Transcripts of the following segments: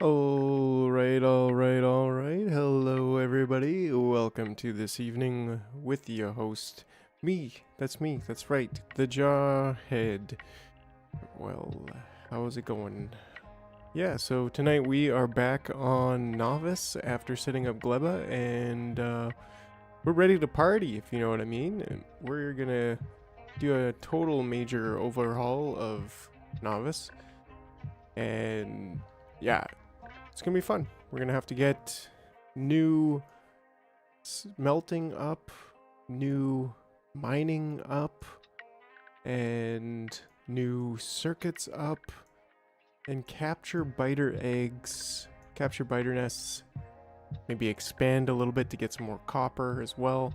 All right. Hello, everybody. Welcome to this evening with your host, me. That's me. That's right, the Jawhead. Well, how's it going? Yeah, so tonight we are back on Nauvis after setting up Gleba, and we're ready to party, if you know what I mean. And we're gonna do a total major overhaul of Nauvis, and yeah, it's gonna be fun. We're gonna have to get new smelting up, new mining up, and new circuits up, and capture biter eggs, capture biter nests, maybe expand a little bit to get some more copper as well,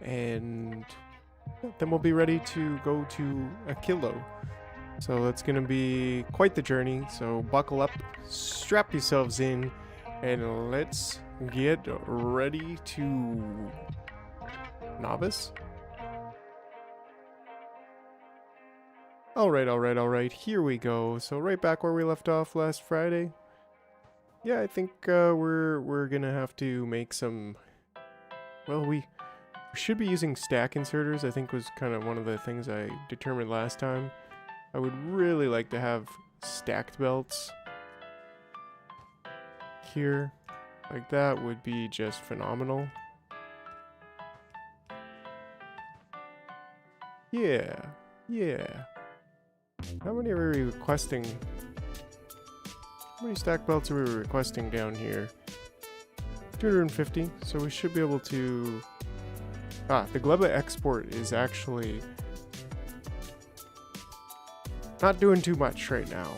and then we'll be ready to go to a kilo. So that's gonna be quite the journey, so buckle up, strap yourselves in, and let's get ready to Nauvis. Alright, here we go. So right back where we left off last Friday. Yeah, I think we're gonna have to make some, well, we should be using stack inserters, I think was kind of one of the things I determined last time. I would really like to have stacked belts here. Like that would be just phenomenal. Yeah. How many are we requesting? How many stack belts are we requesting down here? 250, so we should be able to... the Gleba export is actually not doing too much right now.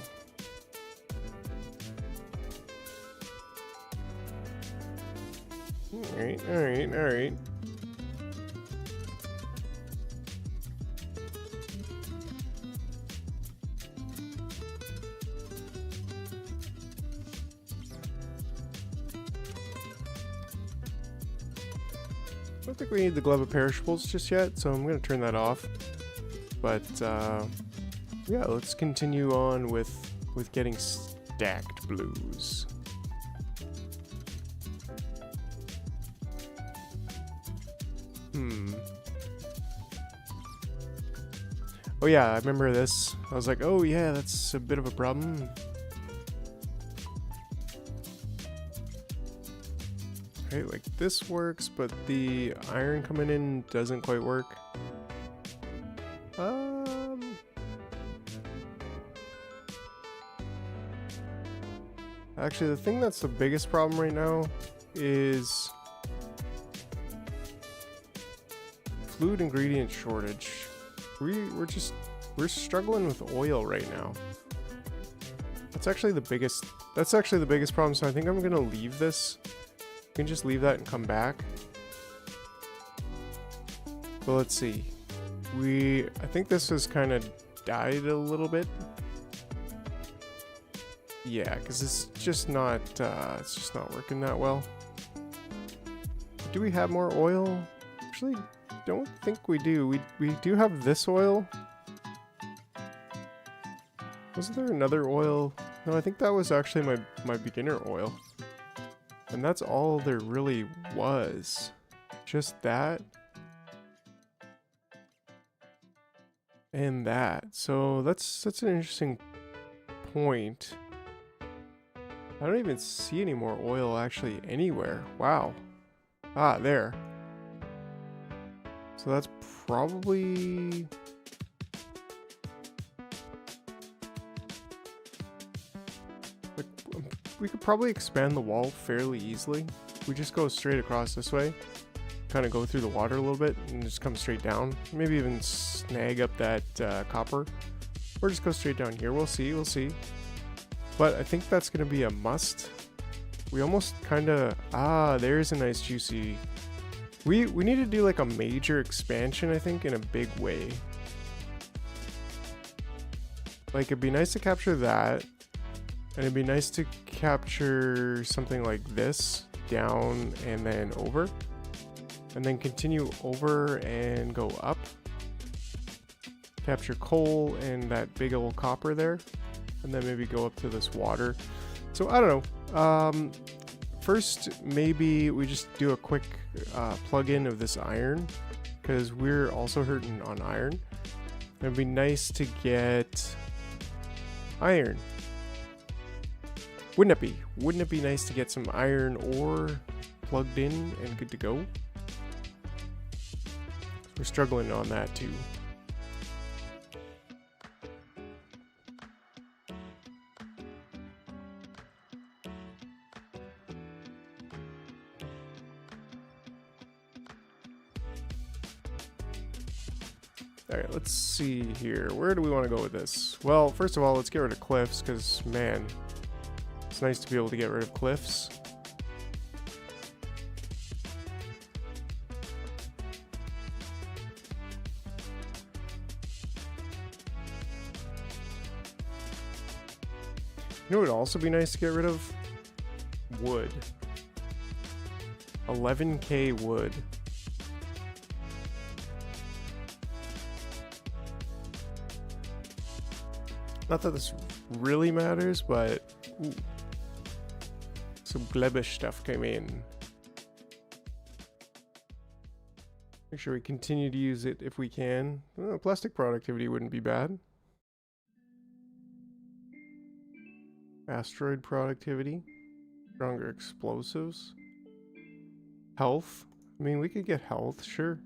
Alright. I don't think we need the Gleba perishables just yet, so I'm going to turn that off. But, yeah, let's continue on with getting stacked blues. Oh yeah, I remember this. I was like, oh yeah, that's a bit of a problem. Okay, like this works, but the iron coming in doesn't quite work. Actually, the thing that's the biggest problem right now is fluid ingredient shortage. We're struggling with oil right now. That's actually the biggest problem, so I think I'm gonna leave this. We can just leave that and come back. But let's see. I think this has kind of died a little bit. Yeah, because it's just not working that well. Do we have more oil? Actually, don't think we do. We do have this oil. Wasn't there another oil? No, I think that was actually my beginner oil. And that's all there really was. Just that. And that. So that's an interesting point. I don't even see any more oil actually anywhere. Wow. Ah, there. So that's probably... we could probably expand the wall fairly easily. We just go straight across this way. Kind of go through the water a little bit and just come straight down. Maybe even snag up that copper. Or just go straight down here. We'll see. But I think that's going to be a must. We almost kind of... there's a nice juicy... We need to do like a major expansion, I think, in a big way. Like, it'd be nice to capture that. And it'd be nice to capture something like this. Down and then over. And then continue over and go up. Capture coal and that big old copper there. and then maybe go up to this water. So I don't know. First, maybe we just do a quick plug-in of this iron, because we're also hurting on iron. It'd be nice to get iron. Wouldn't it be? Wouldn't it be nice to get some iron ore plugged in and good to go? We're struggling on that too. Alright, let's see here. Where do we want to go with this? Well, first of all, let's get rid of cliffs, because, man, it's nice to be able to get rid of cliffs. You know what would also be nice to get rid of? Wood. 11k wood. Not that this really matters, but ooh, some Glebish stuff came in. Make sure we continue to use it if we can. Plastic productivity wouldn't be bad. Asteroid productivity. Stronger explosives. Health. I mean, we could get health, sure.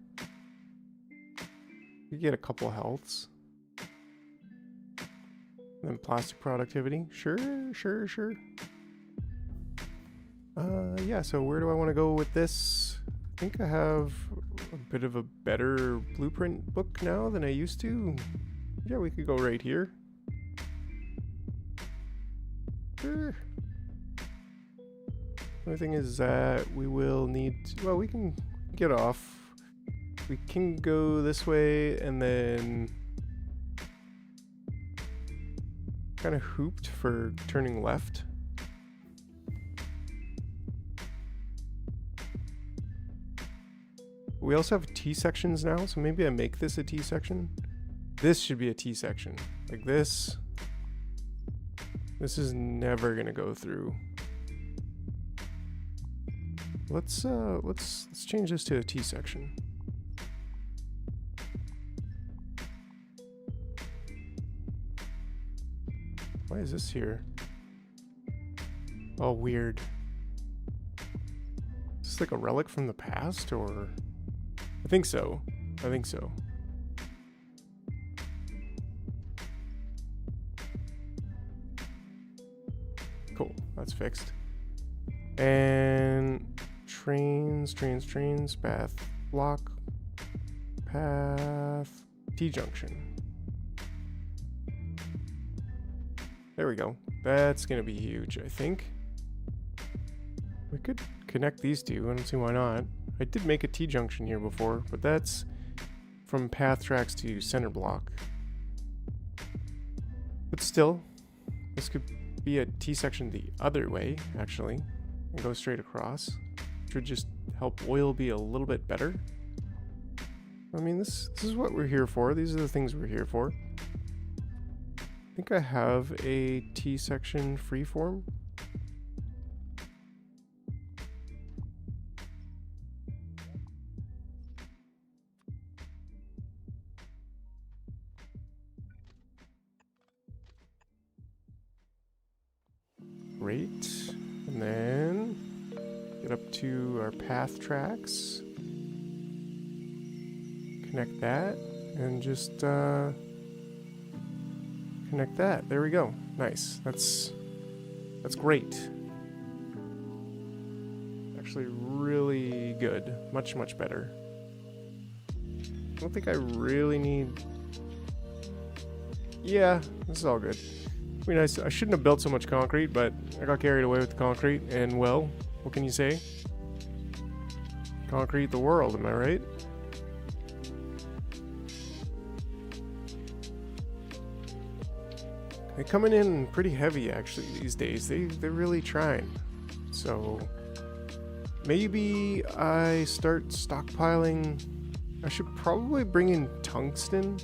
We could get a couple healths. And then plastic productivity. Sure. Yeah, so where do I want to go with this? I think I have a bit of a better blueprint book now than I used to. Yeah, we could go right here. Sure. The only thing is that we will need to, well, we can get off. We can go this way and then kind of hooped for turning left. We also have T sections now, so maybe I make this a T section. This should be a T section. Like this. This is never gonna go through. Let's change this to a T section. Why is this here? Oh, weird. Is this like a relic from the past, or? I think so. I think so. Cool, that's fixed. And trains, path, block, path, T-junction. There we go. That's gonna be huge, I think. We could connect these two. I don't see why not. I did make a T-junction here before, but that's from path tracks to center block. But still, this could be a T-section the other way, actually, and go straight across, which would just help oil be a little bit better. I mean, this is what we're here for. These are the things we're here for. I think I have a T-section freeform. Great. And then get up to our path tracks. Connect that and just connect that. There we go. Nice. That's great. Actually really good. Much better. I don't think I really need... Yeah, this is all good. I mean, I shouldn't have built so much concrete, but I got carried away with the concrete, and well, what can you say? Concrete the world, am I right? They're coming in pretty heavy, actually, these days. They're really trying. So, maybe I start stockpiling... I should probably bring in tungsten.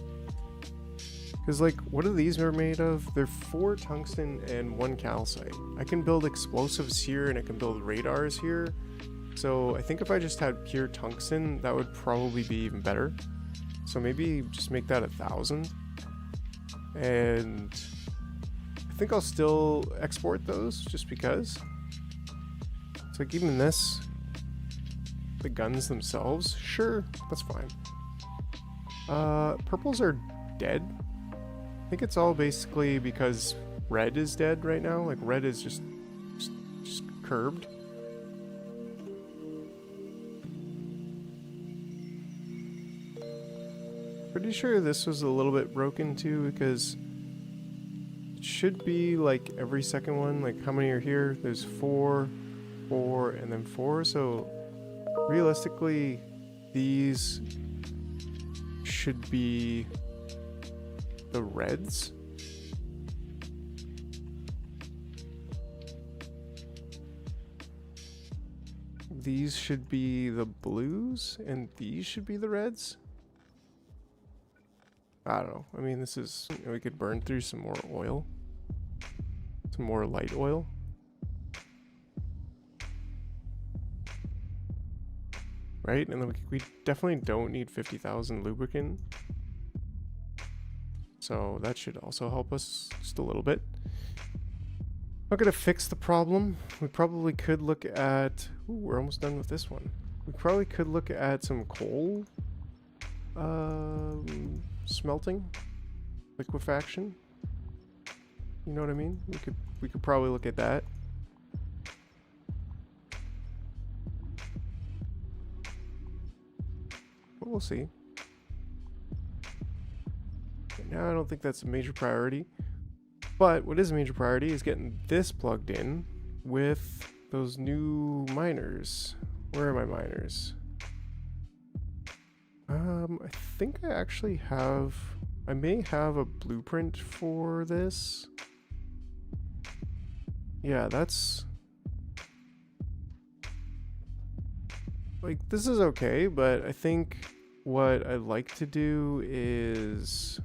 Because, like, what are these are made of? They're 4 tungsten and 1 calcite. I can build explosives here and I can build radars here. So I think if I just had pure tungsten, that would probably be even better. So maybe just make that 1,000. And I think I'll still export those just because. It's like even this, the guns themselves, sure, that's fine. Purples are dead. I think it's all basically because red is dead right now. Like red is just curbed. Pretty sure this was a little bit broken too, because it should be like every second one. Like how many are here? There's 4, 4, and then 4. So realistically, these should be the reds. These should be the blues, and these should be the reds. I don't know. I mean, this is... You know, we could burn through some more oil. Some more light oil. Right? And then we definitely don't need 50,000 lubricant. So that should also help us just a little bit. Not gonna fix the problem. We probably could look at... Ooh, we're almost done with this one. We probably could look at some coal. Smelting, liquefaction. You know what I mean? We could probably look at that. But we'll see. Right now, I don't think that's a major priority. But what is a major priority is getting this plugged in with those new miners. Where are my miners? I think I actually have... I may have a blueprint for this. Yeah, that's... Like, this is okay, but I think what I'd like to do is...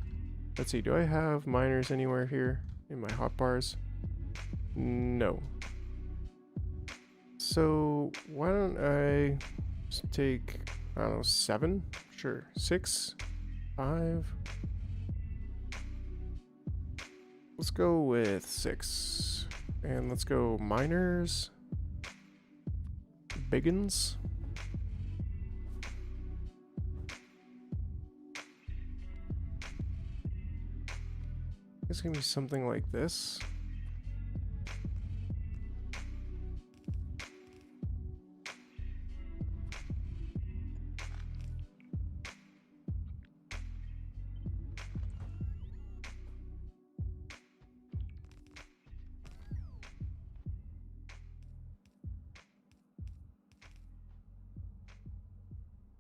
Let's see, do I have miners anywhere here in my hotbars? No. So, why don't I just take, I don't know, 7? Sure. 6, 5. Let's go with 6. And let's go miners. Biggins. It's gonna be something like this.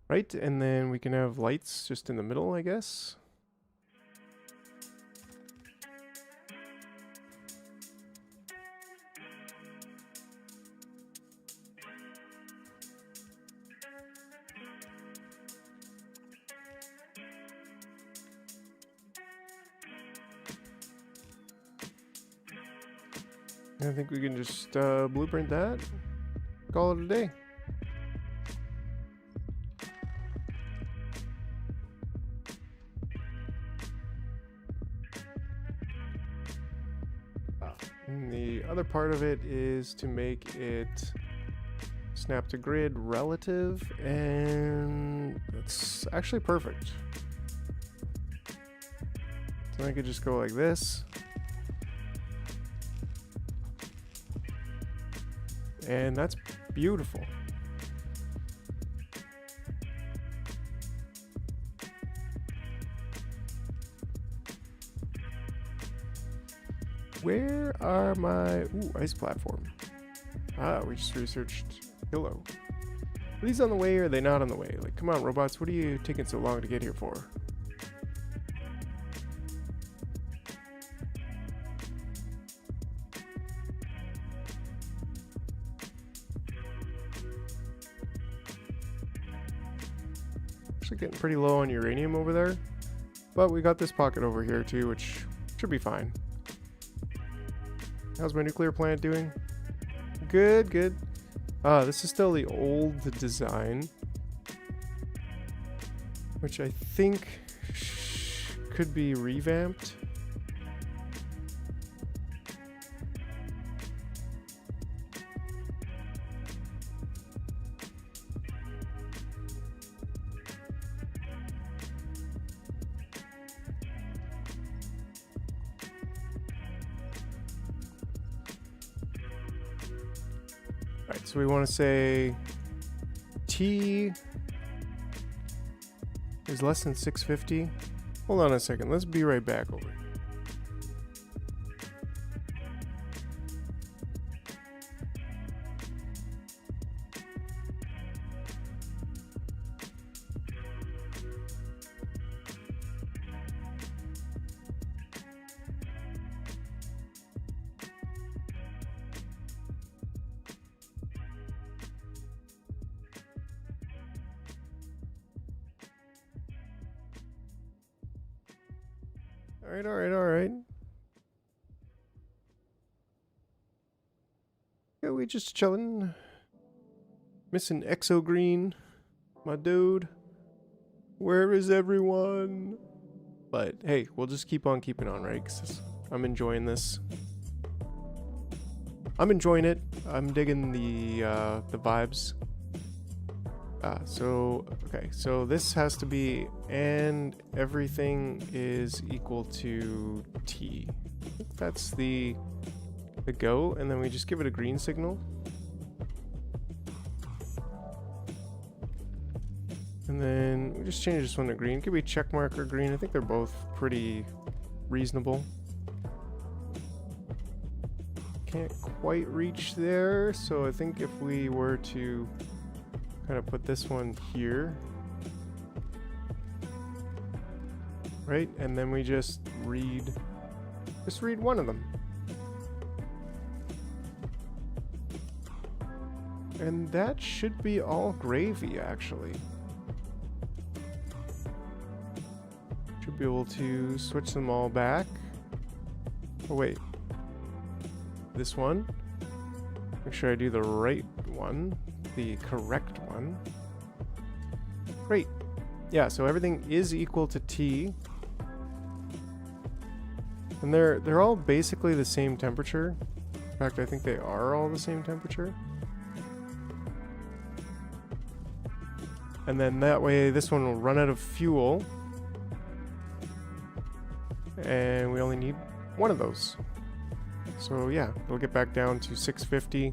Right, and then we can have lights just in the middle, I guess. I think we can just blueprint that, call it a day. And the other part of it is to make it snap to grid relative, and that's actually perfect. So I could just go like this. And that's beautiful. Where are my... Ooh, ice platform. Ah, we just researched Pillow. Are these on the way or are they not on the way? Like, come on, robots, what are you taking so long to get here for? Actually getting pretty low on uranium over there. But we got this pocket over here too, which should be fine. How's my nuclear plant doing? Good, good. This is still the old design, which I think could be revamped. Alright, so we want to say T is less than 650. Hold on a second. Let's be right back over here. Alright, alright, alright. Yeah, we just chilling. Missing Exo Green. My dude. Where is everyone? But hey, we'll just keep on keeping on, right? 'Cause I'm enjoying this. I'm enjoying it. I'm digging the vibes. Okay, so this has to be, and everything is equal to T. I think that's the go, and then we just give it a green signal. And then we just change this one to green. Could be check mark or green. I think they're both pretty reasonable. Can't quite reach there, so I think if we were to kind of put this one here, right, and then we just read one of them, and that should be all gravy. Actually, should be able to switch them all back. Oh wait, this one, make sure I do the right one, the correct one. Great. Yeah, so everything is equal to T. And they're all basically the same temperature. In fact, I think they are all the same temperature. And then that way this one will run out of fuel. And we only need one of those. So yeah, we'll get back down to 650.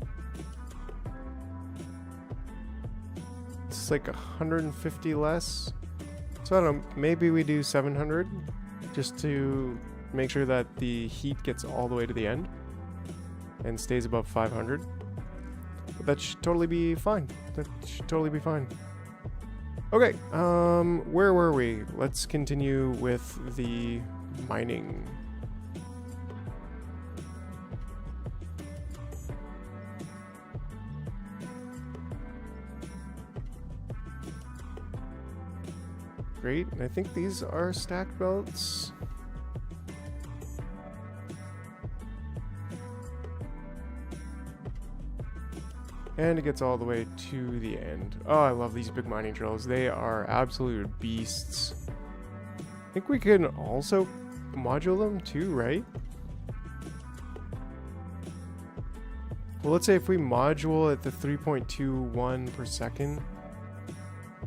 It's like 150 less. So I don't know, maybe we do 700 just to make sure that the heat gets all the way to the end and stays above 500. But that should totally be fine. That should totally be fine. Okay, where were we? Let's continue with the mining. Great, and I think these are stack belts. And it gets all the way to the end. Oh, I love these big mining drills. They are absolute beasts. I think we can also module them too, right? Well, let's say if we module at the 3.21 per second,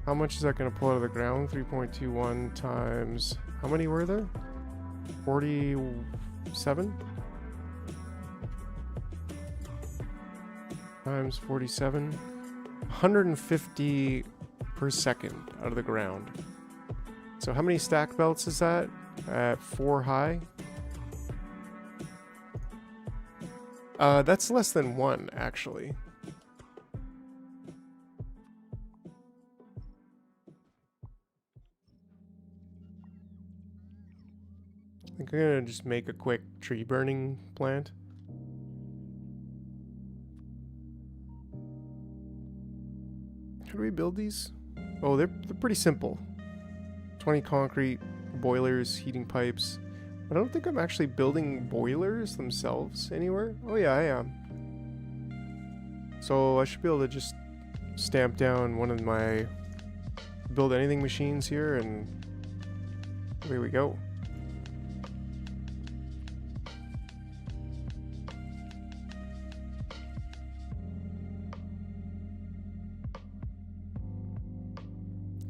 how much is that going to pull out of the ground? 3.21 times, how many were there? 47? Times 47. 150 per second out of the ground. So how many stack belts is that at 4 high? That's less than 1, actually. I think I'm gonna just make a quick tree burning plant. How do we build these? Oh, they're pretty simple. 20 concrete, boilers, heating pipes. I don't think I'm actually building boilers themselves anywhere. Oh yeah, I am. So I should be able to just stamp down one of my build anything machines here, and away we go.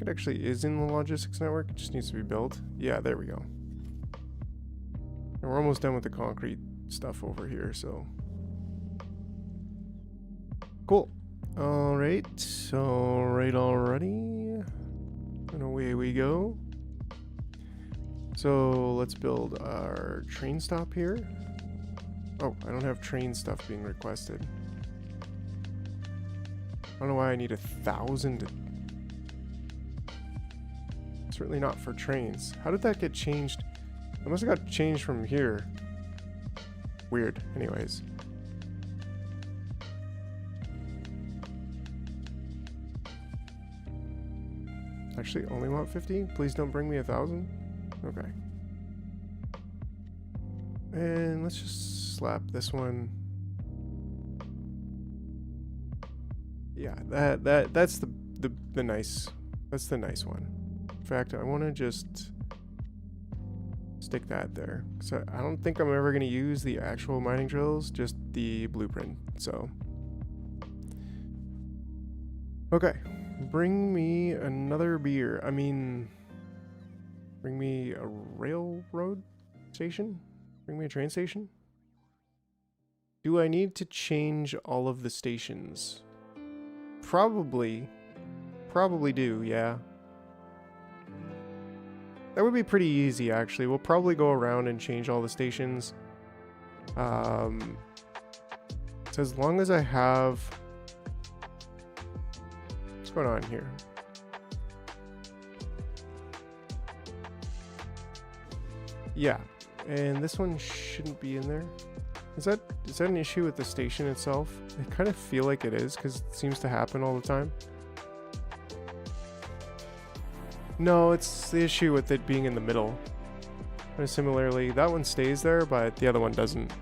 It actually is in the logistics network. It just needs to be built. Yeah, there we go. And we're almost done with the concrete stuff over here, so cool. Alright, already. And away we go. So let's build our train stop here. Oh, I don't have train stuff being requested. I don't know why I need 1,000. Certainly not for trains. How did that get changed? It must have got changed from here. Weird. Anyways. Actually, only want 50? Please don't bring me 1,000? Okay. And let's just slap this one. Yeah, that's the nice. That's the nice one. In fact, I want to just stick that there. So I don't think I'm ever going to use the actual mining drills, just the blueprint. So, okay, bring me another beer. I mean, bring me a railroad station? Bring me a train station? Do I need to change all of the stations? Probably do, yeah. That would be pretty easy, actually. We'll probably go around and change all the stations. So as long as I have... What's going on here? Yeah, and this one shouldn't be in there. Is that an issue with the station itself? I kind of feel like it is, because it seems to happen all the time. No, it's the issue with it being in the middle. And similarly, that one stays there, but the other one doesn't.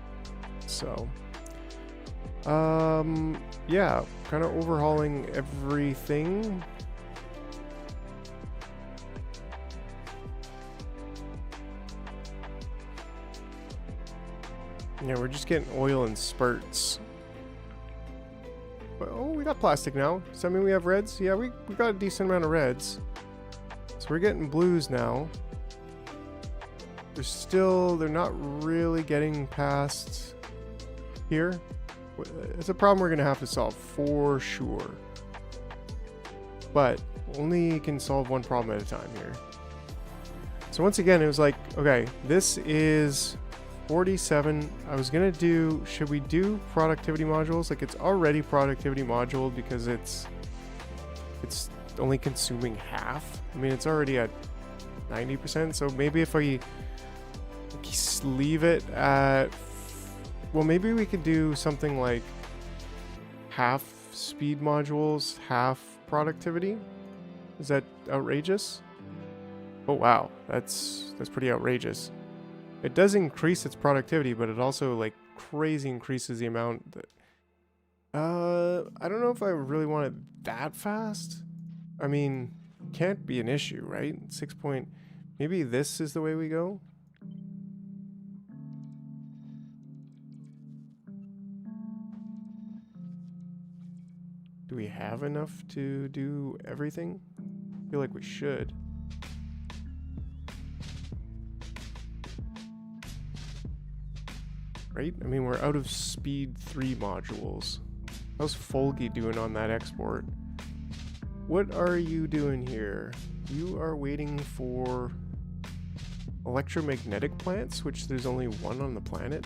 So, yeah, kind of overhauling everything. Yeah, we're just getting oil in spurts. But, oh, we got plastic now. Does that mean we have reds? Yeah, we got a decent amount of reds. So we're getting blues now. They're not really getting past here. It's a problem we're going to have to solve for sure. But only can solve one problem at a time here. So once again, it was like, okay, this is 47. I was going to do, should we do productivity modules? Like, it's already productivity module because it's only consuming half. I mean, it's already at 90%, so maybe if I leave it at, well, maybe we could do something like half speed modules, half productivity. Is that outrageous? Oh wow, that's pretty outrageous. It does increase its productivity, but it also like crazy increases the amount that I don't know if I really want it that fast. I mean, can't be an issue, right? 6 point... Maybe this is the way we go? Do we have enough to do everything? I feel like we should. Right? I mean, we're out of speed 3 modules. How's Folgy doing on that export? What are you doing here? You are waiting for electromagnetic plants, which there's only one on the planet.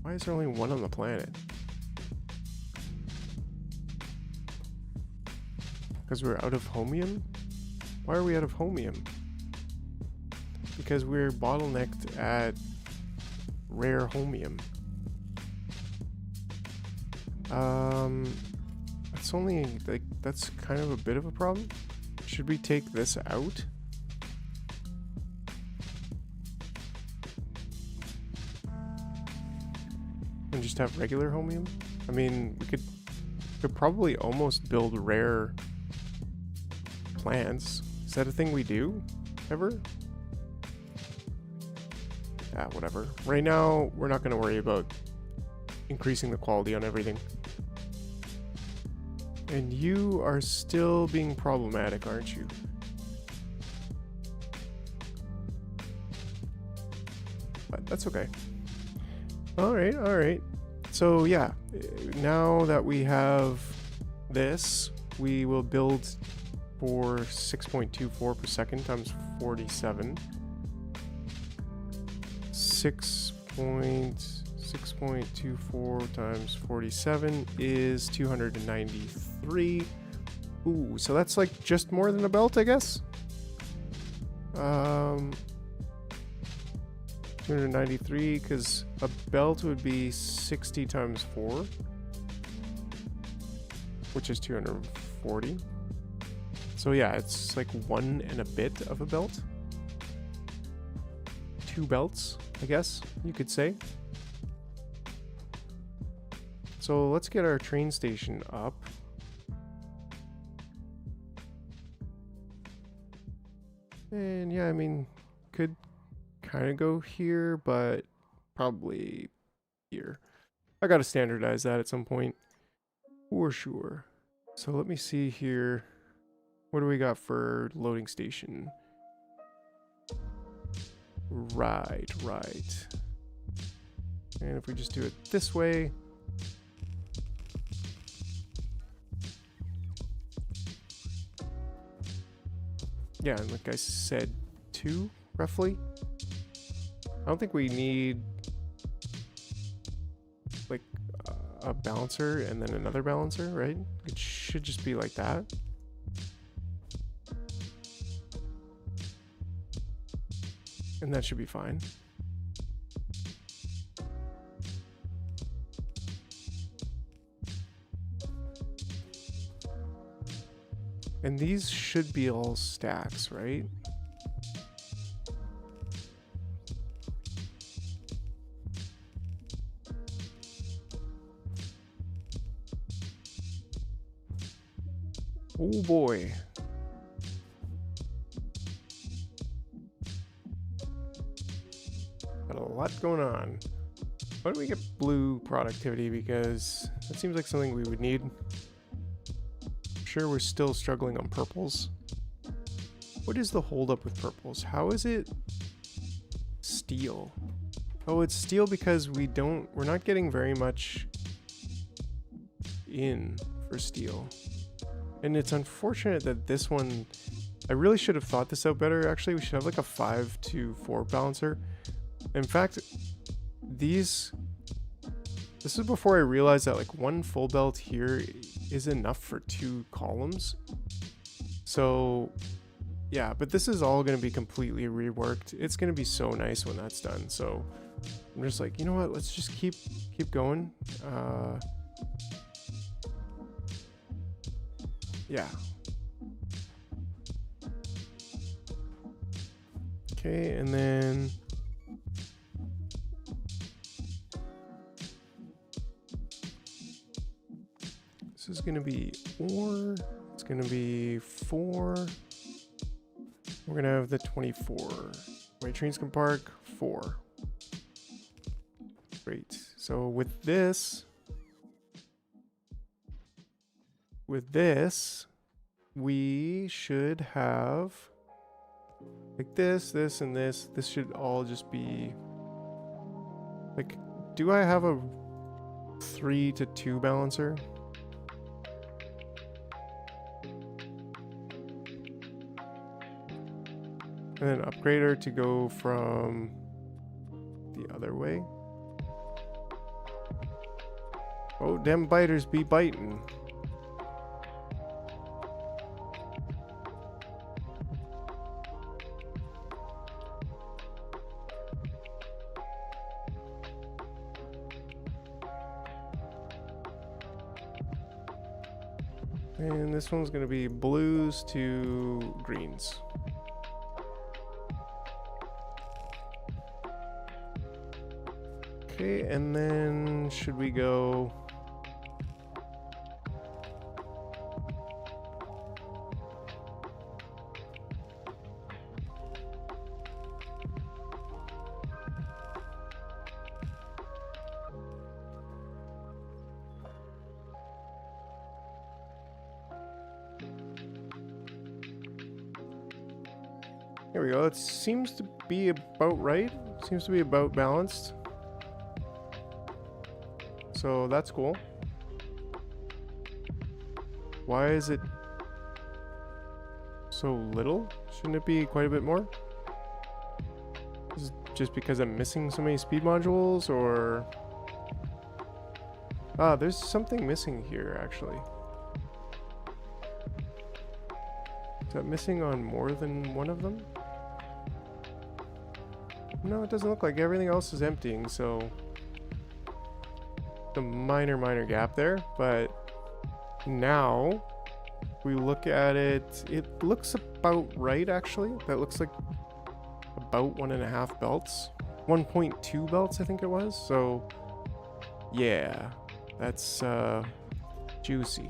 Why is there only one on the planet? Because we're out of homium? Why are we out of homium? Because we're bottlenecked at rare homium. It's only like, that's kind of a bit of a problem. Should we take this out? just have regular chromium? I mean, we could probably almost build rare plants. Is that a thing we do ever? Ah, whatever. Right now, we're not going to worry about increasing the quality on everything. And you are still being problematic, aren't you? But that's okay. Alright, alright. So yeah, now that we have this, we will build for 6.24 per second times 47. 6.24 times 47 is 293. Ooh, so that's like just more than a belt, I guess. 293, because a belt would be 60 times 4, which is 240. So yeah, it's like 1 and a bit of a belt. 2 belts, I guess you could say. So let's get our train station up. And yeah, I mean, could kind of go here, but probably here. I gotta standardize that at some point, for sure. So let me see here. What do we got for loading station? Right. And if we just do it this way. Yeah, and like I said, 2, roughly. I don't think we need like a balancer and then another balancer, right? It should just be like that. And that should be fine. And these should be all stacks, right? Oh boy. Got a lot going on. Why don't we get blue productivity, because that seems like something we would need. Sure, we're still struggling on purples. What is the holdup with purples? How is it steel? Oh, it's steel because we're not getting very much in for steel. And it's unfortunate that this one, I really should have thought this out better. Actually, we should have like a 5 to 4 balancer. In fact, this is before I realized that like 1 full belt here is enough for 2 columns. So yeah, but this is all going to be completely reworked. It's going to be so nice when that's done. So I'm just like, you know what? Let's just keep going. Yeah. Okay, and then this is going to be ore. It's going to be 4. We're going to have the 24. Wait, trains can park 4. Great. So with this, we should have like this, and this. This should all just be like, do I have a 3 to 2 balancer? And then upgrader to go from the other way. Oh, them biters be biting. And this one's going to be blues to greens. Okay, and then should we go... Here we go. It seems to be about right. Seems to be about balanced. So that's cool. Why is it so little? Shouldn't it be quite a bit more? Is it just because I'm missing so many speed modules, or... Ah, there's something missing here, actually. Is that missing on more than one of them? No, it doesn't look like. Everything else is emptying, so... a minor gap there, but now we look at it, it looks about right, actually. That looks like about 1.5 belts. 1.2 belts, I think it was. So, yeah, that's juicy.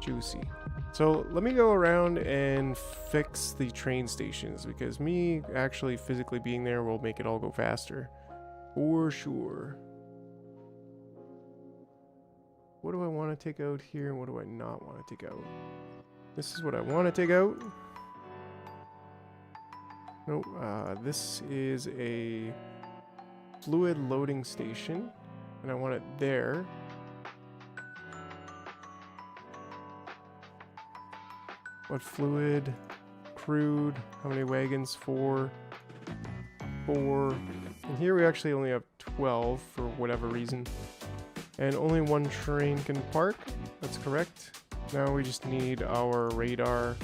Juicy. So let me go around and fix the train stations, because me actually physically being there will make it all go faster. For sure. What do I want to take out here, and what do I not want to take out? This is what I want to take out. Nope, this is a fluid loading station, and I want it there. What fluid? Crude. How many wagons? 4. 4. And here we actually only have 12 for whatever reason. And only one train can park. That's correct. Now we just need our radar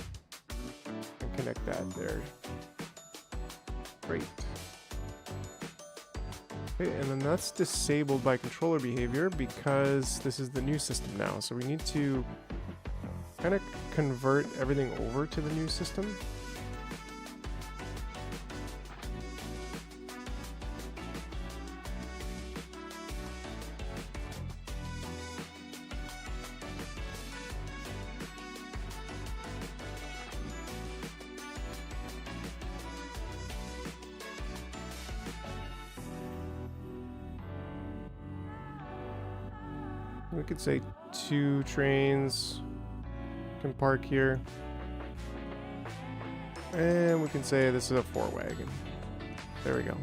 and connect that there. Great. Okay, and then that's disabled by controller behavior because this is the new system now. So we need to kind of convert everything over to the new system. We could say 2 trains can park here. And we can say this is a 4 wagon. There we go.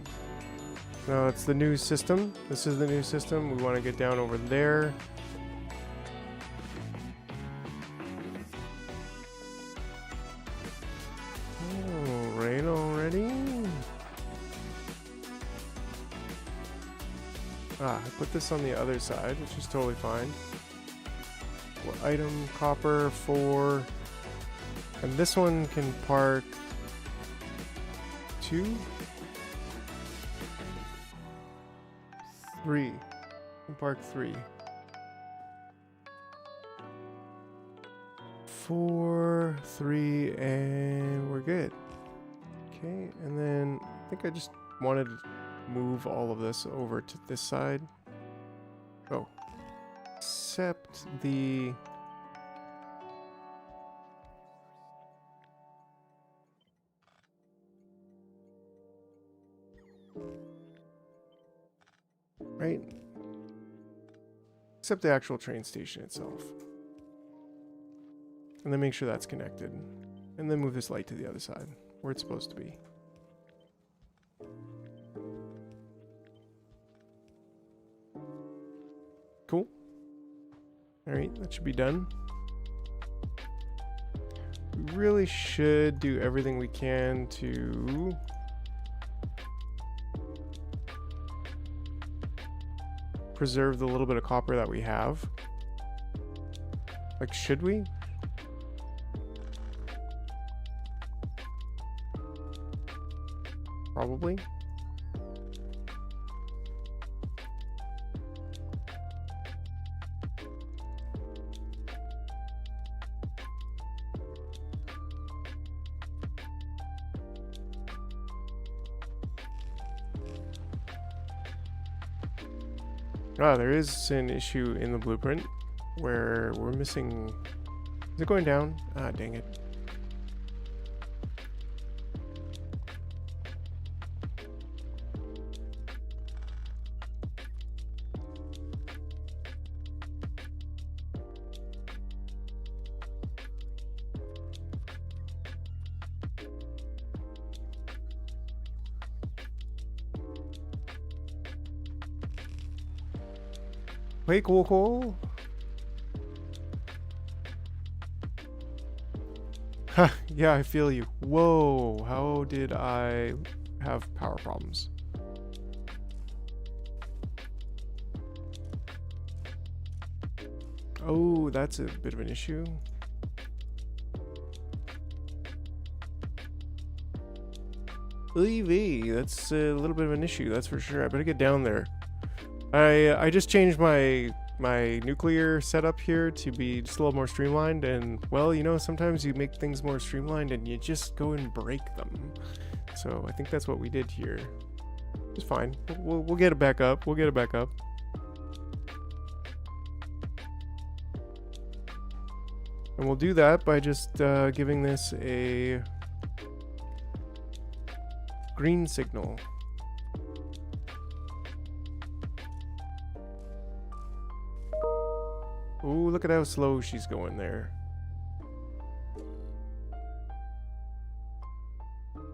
Now it's the new system. This is the new system. We want to get down over there. Oh, rain already? Ah, I put this on the other side, which is totally fine. What item? Copper 4. And this one can park 2? 3. Can park 3. 4, 3, and we're good. Okay, and then I think I just wanted to move all of this over to this side. Oh. Except the... Right? Except the actual train station itself. And then make sure that's connected. And then move this light to the other side, where it's supposed to be. Cool. Alright, that should be done. We really should do everything we can to... preserve the little bit of copper that we have. Like, should we? Probably. Ah, there is an issue in the blueprint where we're missing... Is it going down? Ah, dang it. Wait, cool. Ha, yeah, I feel you. Whoa, how did I have power problems? Oh, that's a bit of an issue. EV, that's a little bit of an issue, that's for sure. I better get down there. I just changed my nuclear setup here to be just a little more streamlined, and well, you know, sometimes you make things more streamlined and you just go and break them. So I think that's what we did here. It's fine. We'll get it back up. We'll get it back up. And we'll do that by just giving this a green signal. Ooh, look at how slow she's going there.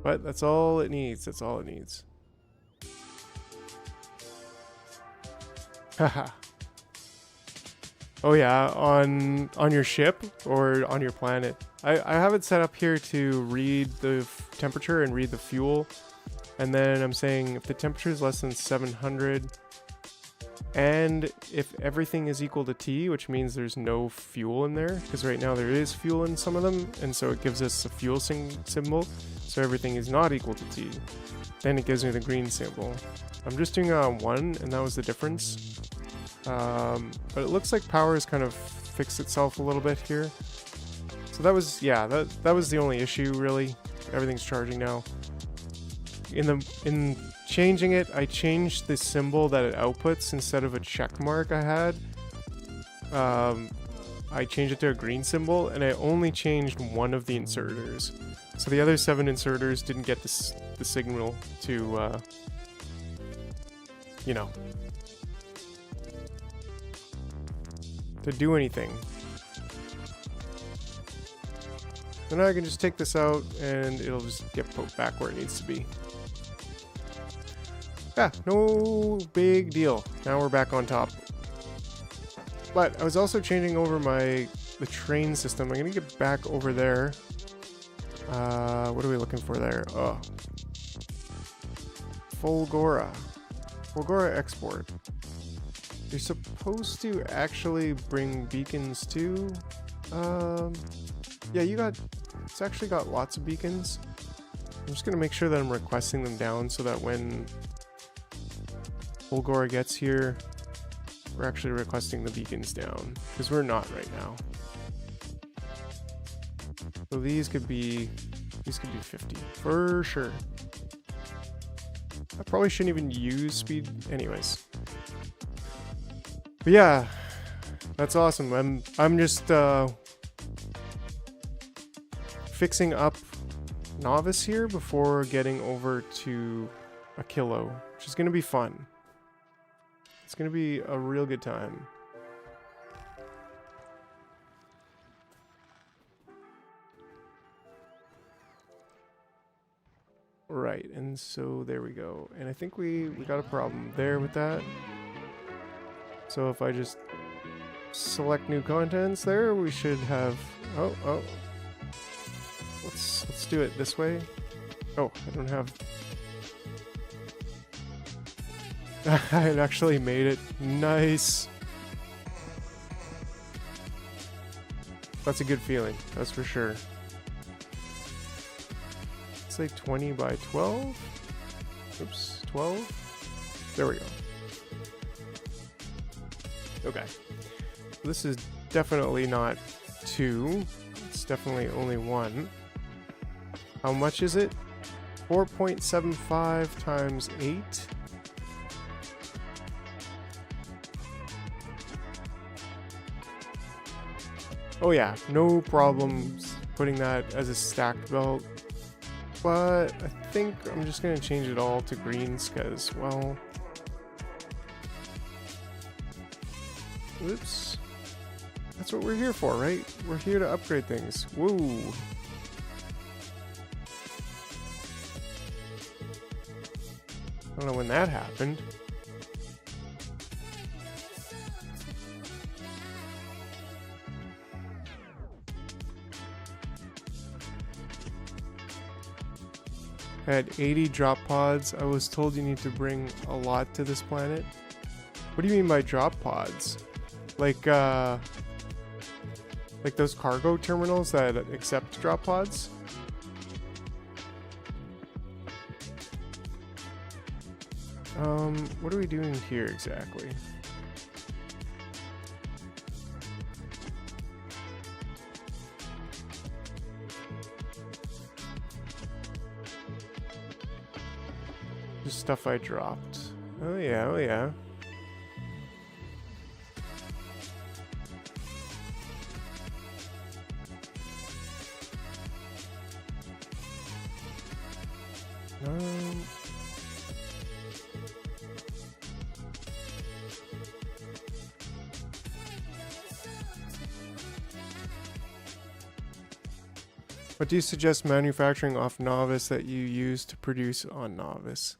But that's all it needs. That's all it needs. Haha. Oh yeah, on your ship or on your planet. I have it set up here to read the temperature and read the fuel. And then I'm saying if the temperature is less than 700 and if everything is equal to T, which means there's no fuel in there, because right now there is fuel in some of them, and so it gives us a fuel symbol, so everything is not equal to T. Then it gives me the green symbol. I'm just doing it on 1, and that was the difference. But it looks like power has kind of fixed itself a little bit here. So that was, yeah, that was the only issue, really. Everything's charging now. In changing it, I changed the symbol that it outputs instead of a check mark I had. I changed it to a green symbol, and I only changed one of the inserters. So the other 7 inserters didn't get the signal to, you know, to do anything. So now I can just take this out, and it'll just get put back where it needs to be. Yeah, no big deal. Now we're back on top. But I was also changing over the train system. I'm gonna get back over there. What are we looking for there? Oh, Fulgora export. You're supposed to actually bring beacons too. Yeah, it's actually got lots of beacons. I'm just gonna make sure that I'm requesting them down so that when Fulgora gets here, we're actually requesting the beacons down, because we're not right now. So these could be 50 for sure. I probably shouldn't even use speed anyways. But yeah, that's awesome. I'm just fixing up Nauvis here before getting over to a kilo, which is going to be fun. It's going to be a real good time. Right, and so there we go. And I think we got a problem there with that. So if I just select new contents there, we should have... Oh. Let's do it this way. Oh, I don't have... I actually made it. Nice. That's a good feeling, that's for sure. Let's say 20 by 12. Oops, 12. There we go. Okay. This is definitely not 2. It's definitely only 1. How much is it? 4.75 times 8. Oh yeah, no problems putting that as a stacked belt. But I think I'm just gonna change it all to greens because, well... Oops. That's what we're here for, right? We're here to upgrade things. Woo! I don't know when that happened. I had 80 drop pods. I was told you need to bring a lot to this planet. What do you mean by drop pods? Like those cargo terminals that accept drop pods? What are we doing here exactly? Just stuff I dropped. Oh yeah, oh yeah. What do you suggest manufacturing off Nauvis that you use to produce on Nauvis?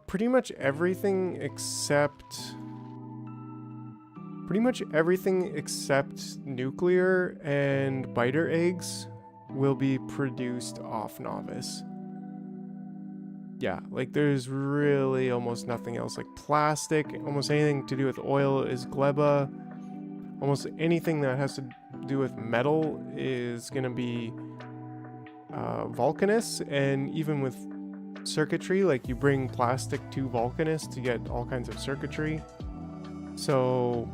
Pretty much everything except... Pretty much everything except nuclear and biter eggs will be produced off Nauvis. Yeah, like there's really almost nothing else. Like plastic, almost anything to do with oil is gleba. Almost anything that has to do with metal is going to be Vulcanus, and even with circuitry, like you bring plastic to Vulcanus to get all kinds of circuitry. So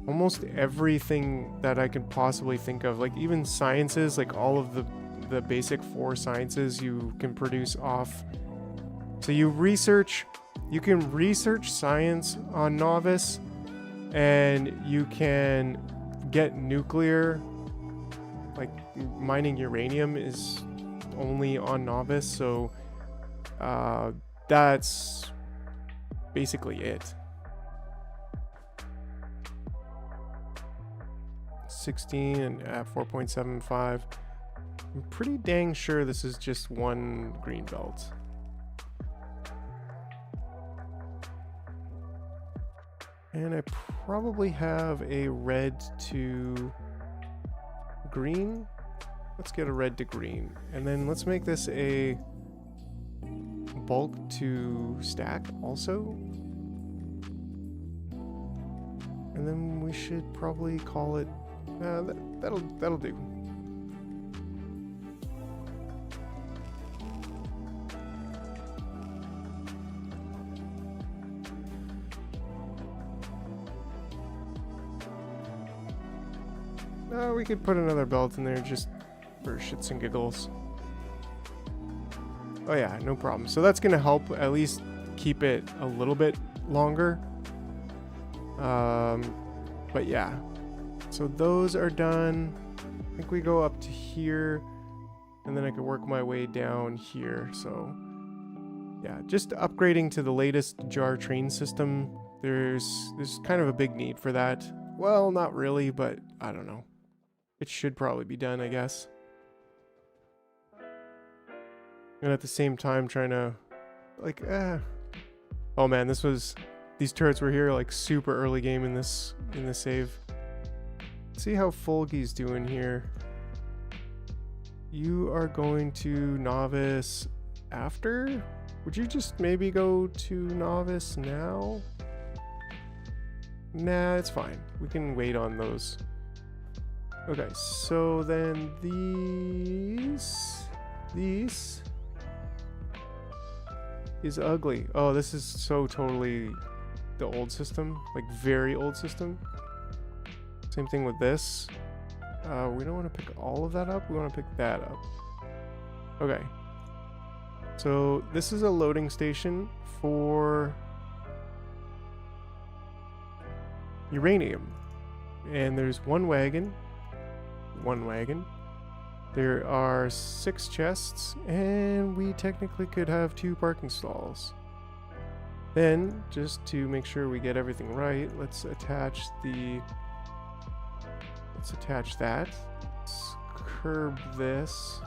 almost everything that I could possibly think of, like even sciences, like all of the basic 4 sciences you can produce off. So you can research science on Nauvis, and you can get nuclear, like mining uranium is only on Nauvis, so that's basically it. 16 and at 4.75. I'm pretty dang sure this is just one green belt. And I probably have a red to green. Let's get a red to green. And then let's make this a bulk to stack also. And then we should probably call it, that'll do. We could put another belt in there just for shits and giggles. Oh yeah, no problem. So that's gonna help at least keep it a little bit longer. But yeah, so those are done. I think we go up to here, and then I could work my way down here. So yeah, just upgrading to the latest jar train system. There's kind of a big need for that. Well, not really, but I don't know. It should probably be done, I guess. And at the same time trying to, like, oh man, these turrets were here like super early game in this save. Let's see how Fulgi's doing here. You are going to Nauvis after? Would you just maybe go to Nauvis now? Nah, it's fine. We can wait on those. Okay, so then these is ugly. Oh, this is so totally the old system, like very old system. Same thing with this. We don't want to pick all of that up. We want to pick that up. Okay. So this is a loading station for uranium. and there's one wagon. One wagon. There are 6 chests, and we technically could have 2 parking stalls. Then, just to make sure we get everything right, let's attach that. Let's curb this.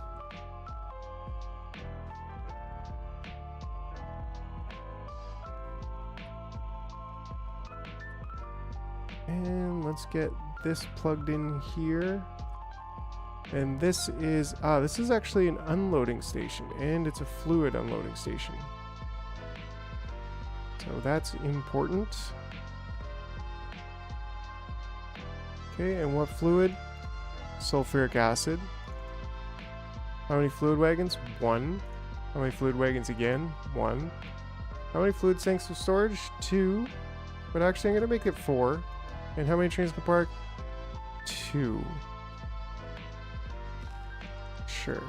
And let's get this plugged in here. And this is actually an unloading station, and it's a fluid unloading station. So that's important. Okay, and what fluid? Sulfuric acid. How many fluid wagons? 1. How many fluid wagons again? 1. How many fluid tanks of storage? 2. But actually I'm gonna make it 4. And how many trains can park? 2. Sure.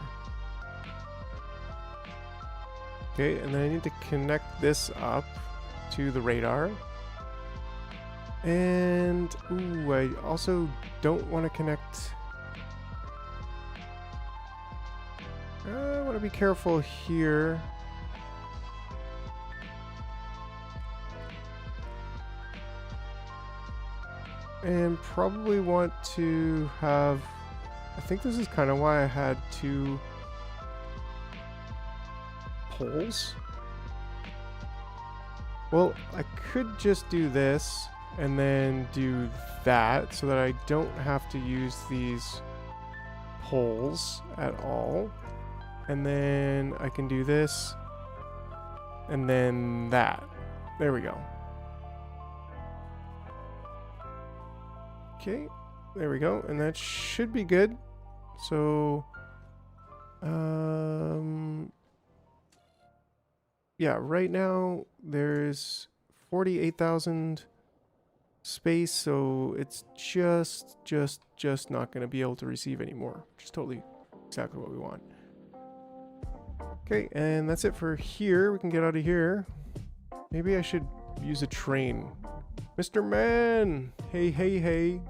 Okay, and then I need to connect this up to the radar. And, ooh, I also don't want to connect... I want to be careful here. And probably want to have... I think this is kind of why I had 2 poles. Well, I could just do this and then do that so that I don't have to use these poles at all. And then I can do this and then that. There we go. Okay, there we go. And that should be good. So, yeah, right now there's 48,000 space, so it's just not going to be able to receive anymore, which is totally exactly what we want. Okay, and that's it for here. We can get out of here. Maybe I should use a train. Mr. Man! Hey.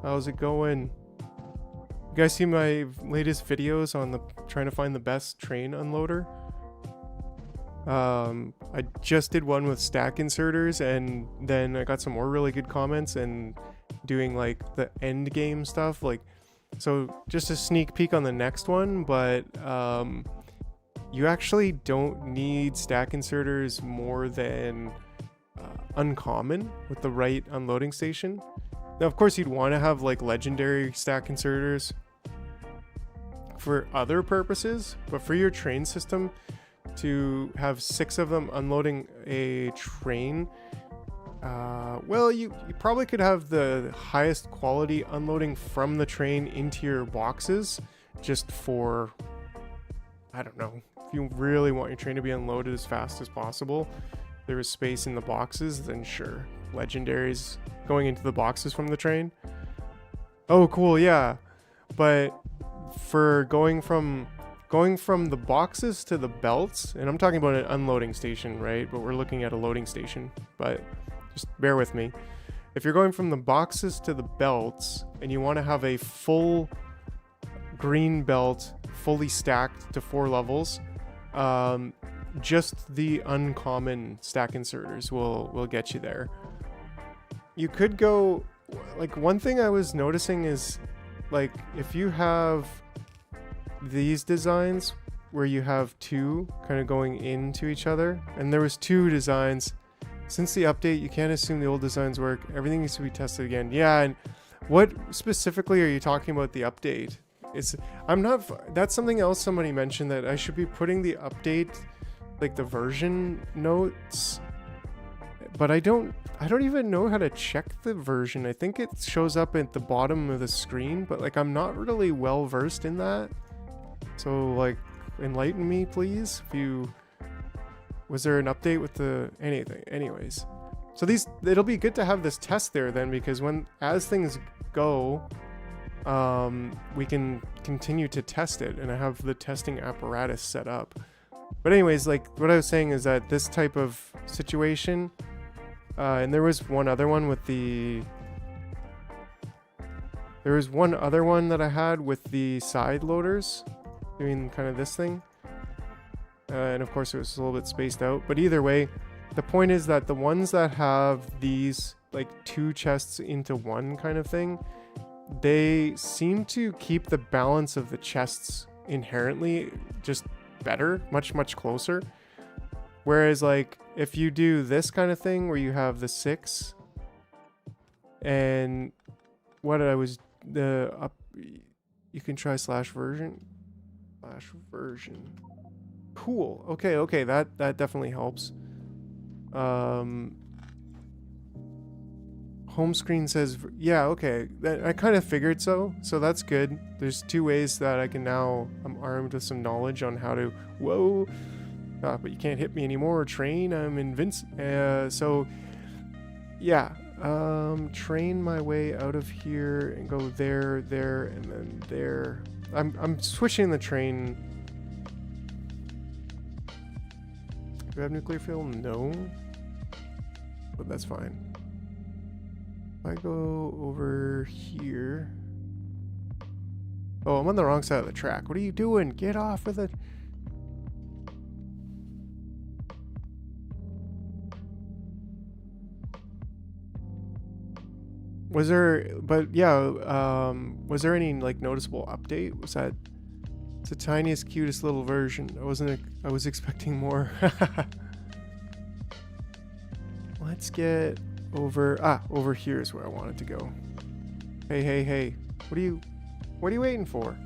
How's it going? You guys see my latest videos on the trying to find the best train unloader? I just did one with stack inserters, and then I got some more really good comments and doing like the end game stuff. Like, so just a sneak peek on the next one, but you actually don't need stack inserters more than uncommon with the right unloading station. Now, of course, you'd want to have like legendary stack inserters for other purposes, but for your train system to have 6 of them unloading a train, well, you probably could have the highest quality unloading from the train into your boxes, just for, I don't know, if you really want your train to be unloaded as fast as possible, there is space in the boxes, then sure, legendaries going into the boxes from the train. Oh, cool, yeah. But for going from the boxes to the belts, and I'm talking about an unloading station, right? But we're looking at a loading station, but just bear with me. If you're going from the boxes to the belts and you want to have a full green belt fully stacked to 4 levels, just the uncommon stack inserters will get you there. You could go, like, one thing I was noticing is, like, if you have these designs where you have 2 kind of going into each other, and there was 2 designs since the update, you can't assume the old designs work. Everything needs to be tested again. Yeah, and what specifically are you talking about the update? That's something else somebody mentioned, that I should be putting the update, like the version notes, but I don't even know how to check the version. I think it shows up at the bottom of the screen, but like I'm not really well versed in that. So like, enlighten me, please. Was there an update with the anything? Anyways, so it'll be good to have this test there then, because as things go, we can continue to test it, and I have the testing apparatus set up. But anyways, like what I was saying is that this type of situation, and there was one other one with the There was one other one that I had with the side loaders doing kind of this thing. And of course it was a little bit spaced out. But either way, the point is that the ones that have these like 2 chests into one kind of thing, they seem to keep the balance of the chests inherently just better, much closer. Whereas like if you do this kind of thing where you have the 6 and what I was the up, you can try /version. Cool. Okay, that definitely helps. Home screen says, yeah, okay. I kind of figured so that's good. There's 2 ways that I can now, I'm armed with some knowledge on how to, whoa, but you can't hit me anymore, train, I'm invincible. So, yeah, train my way out of here and go there, and then there. I'm switching the train. Do we have nuclear fuel? No, but that's fine. I go over here. Oh, I'm on the wrong side of the track. What are you doing? Get off with it. Was there, but yeah, was there any like noticeable update? Was that, it's the tiniest, cutest little version. I was expecting more. Let's get over here is where I wanted to go. Hey. What are you waiting for?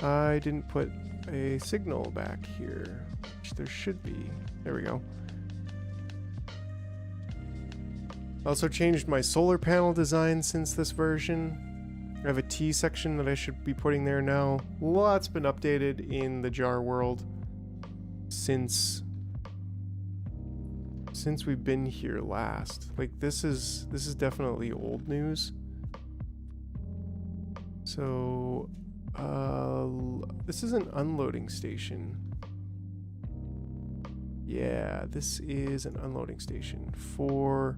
I didn't put a signal back here, which there should be. There we go. Also changed my solar panel design since this version. I have a T section that I should be putting there now. Lots been updated in the jar world since we've been here last. Like this is definitely old news. So this is an unloading station. Yeah, this is an unloading station for,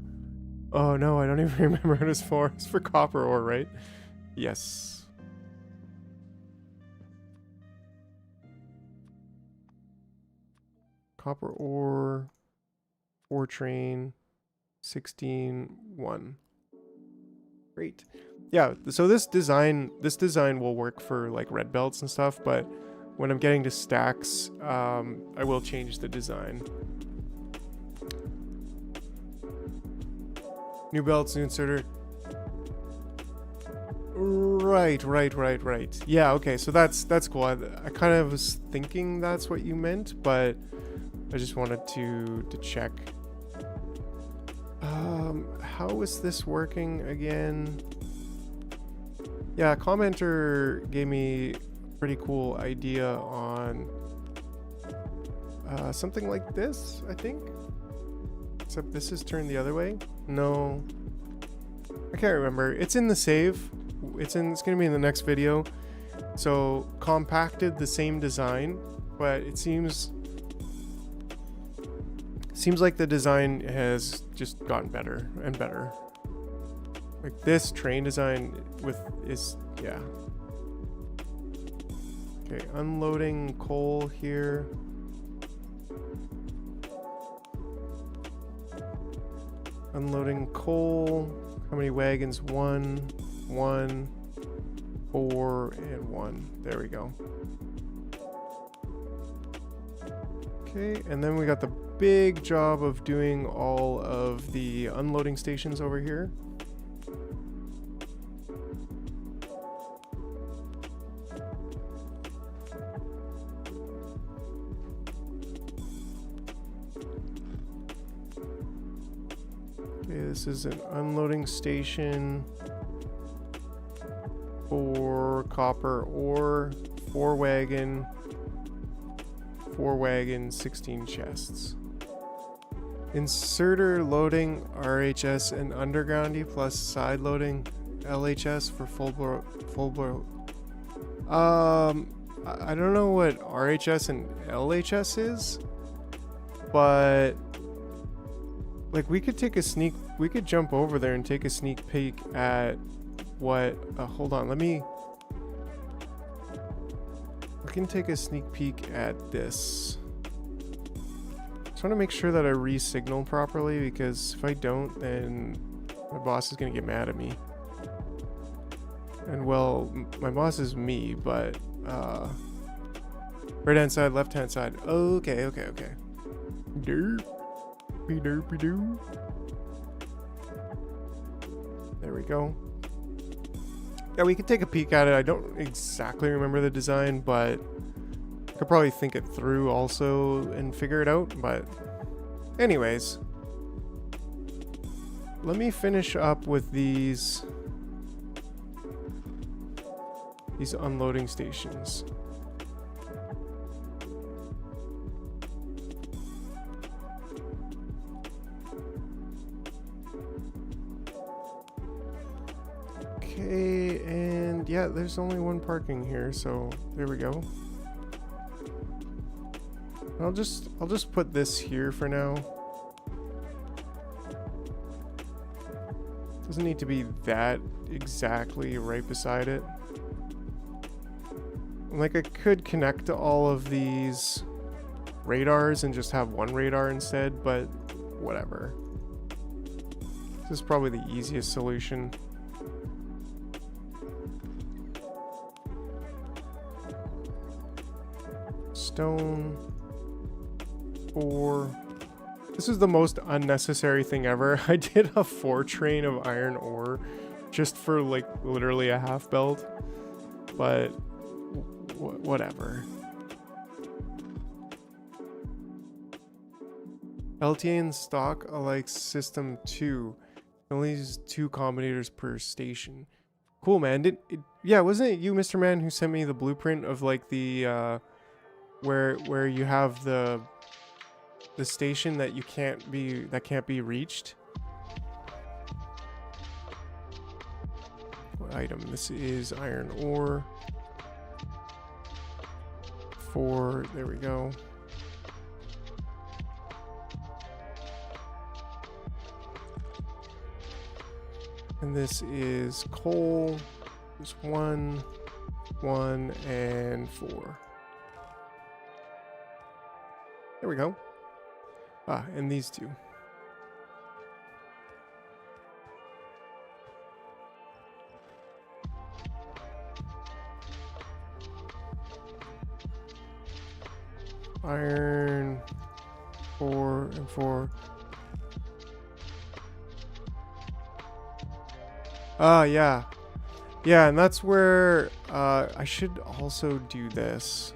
oh no, I don't even remember what it's for. It's for copper ore, right? Yes. Copper ore, 4 train, 16-1. Great. Yeah, so this design will work for like red belts and stuff, but when I'm getting to stacks, I will change the design. New belts, new inserter. Right. Yeah, okay, so that's cool. I kind of was thinking that's what you meant, but I just wanted to check. How is this working again? Yeah, commenter gave me a pretty cool idea on something like this, I think. Except this is turned the other way. No, I can't remember. It's in the save. It's gonna be in the next video. So compacted the same design, but it seems like the design has just gotten better and better. Like this train design yeah. Okay, unloading coal here. Unloading coal. How many wagons? 1, 1, 4, and 1. There we go. Okay, and then we got the big job of doing all of the unloading stations over here. This is an unloading station for copper ore, 4 wagon, 16 chests. Inserter loading RHS and undergroundy plus side loading LHS for full blow. I don't know what RHS and LHS is, but like we could jump over there and take a sneak peek at what... hold on, we can take a sneak peek at this. Just want to make sure that I re-signal properly, because if I don't, then my boss is going to get mad at me. And well, my boss is me, but right hand side, left hand side. Okay. Derpy derpy doo. There we go. Yeah, we could take a peek at it. I don't exactly remember the design, but I could probably think it through also and figure it out. But anyways, let me finish up with these unloading stations. Okay, and yeah, there's only one parking here, so there we go. I'll just put this here for now. Doesn't need to be that exactly right beside it. Like, I could connect to all of these radars and just have one radar instead, but whatever. This is probably the easiest solution. Stone. 4. This is the most unnecessary thing ever. I did a 4 train of iron ore just for like literally a half belt, but whatever. LTA in stock alike system 2. Only use 2 combinators per station. Cool, man. Yeah, wasn't it you, Mr. Man, who sent me the blueprint of like the where you have the station that can't be reached? What item? This is iron ore. 4, there we go. And this is coal. There's 1, 1, and 4. There we go. Ah, and these 2. Iron 4 and 4. Yeah. Yeah, and that's where I should also do this.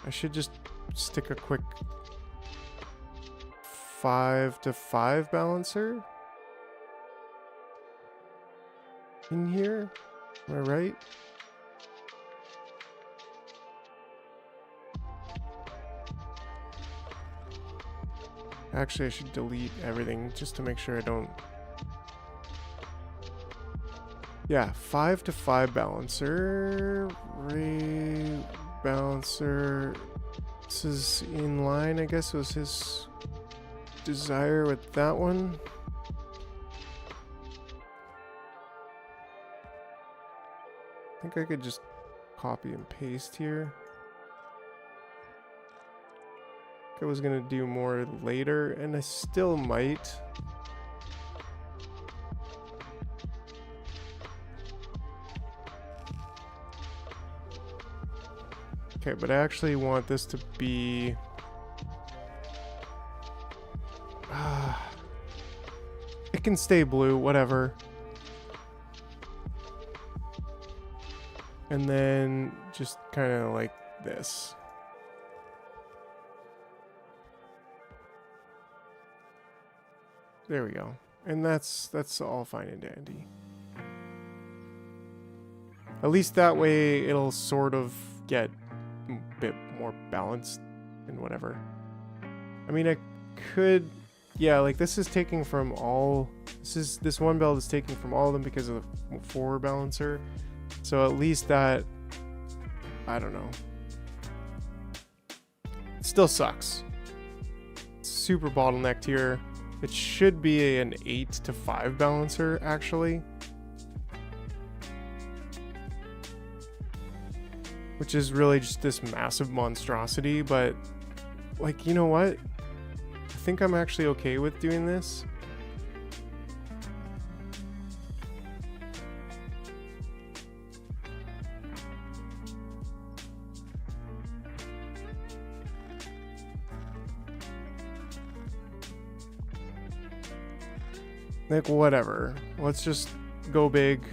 I should just stick a quick 5-to-5 balancer in here. Am I right? Actually, I should delete everything just to make sure I don't... Yeah, 5-to-5 balancer. Balancer. This is in line, I guess, was his desire with that one. I think I could just copy and paste here. I was gonna do more later, and I still might. Okay, but I actually want this to be... it can stay blue, whatever. And then just kind of like this. There we go. And that's all fine and dandy. At least that way it'll sort of get a bit more balanced and whatever. I mean, I could, yeah, like this is taking from all, this one belt is taking from all of them because of the 4 balancer. So at least that, I don't know. It still sucks. Super bottlenecked here. It should be an 8-to-5 balancer, actually. which is really just this massive monstrosity, but like, you know what? I think I'm actually okay with doing this. Like, whatever. Let's just go big.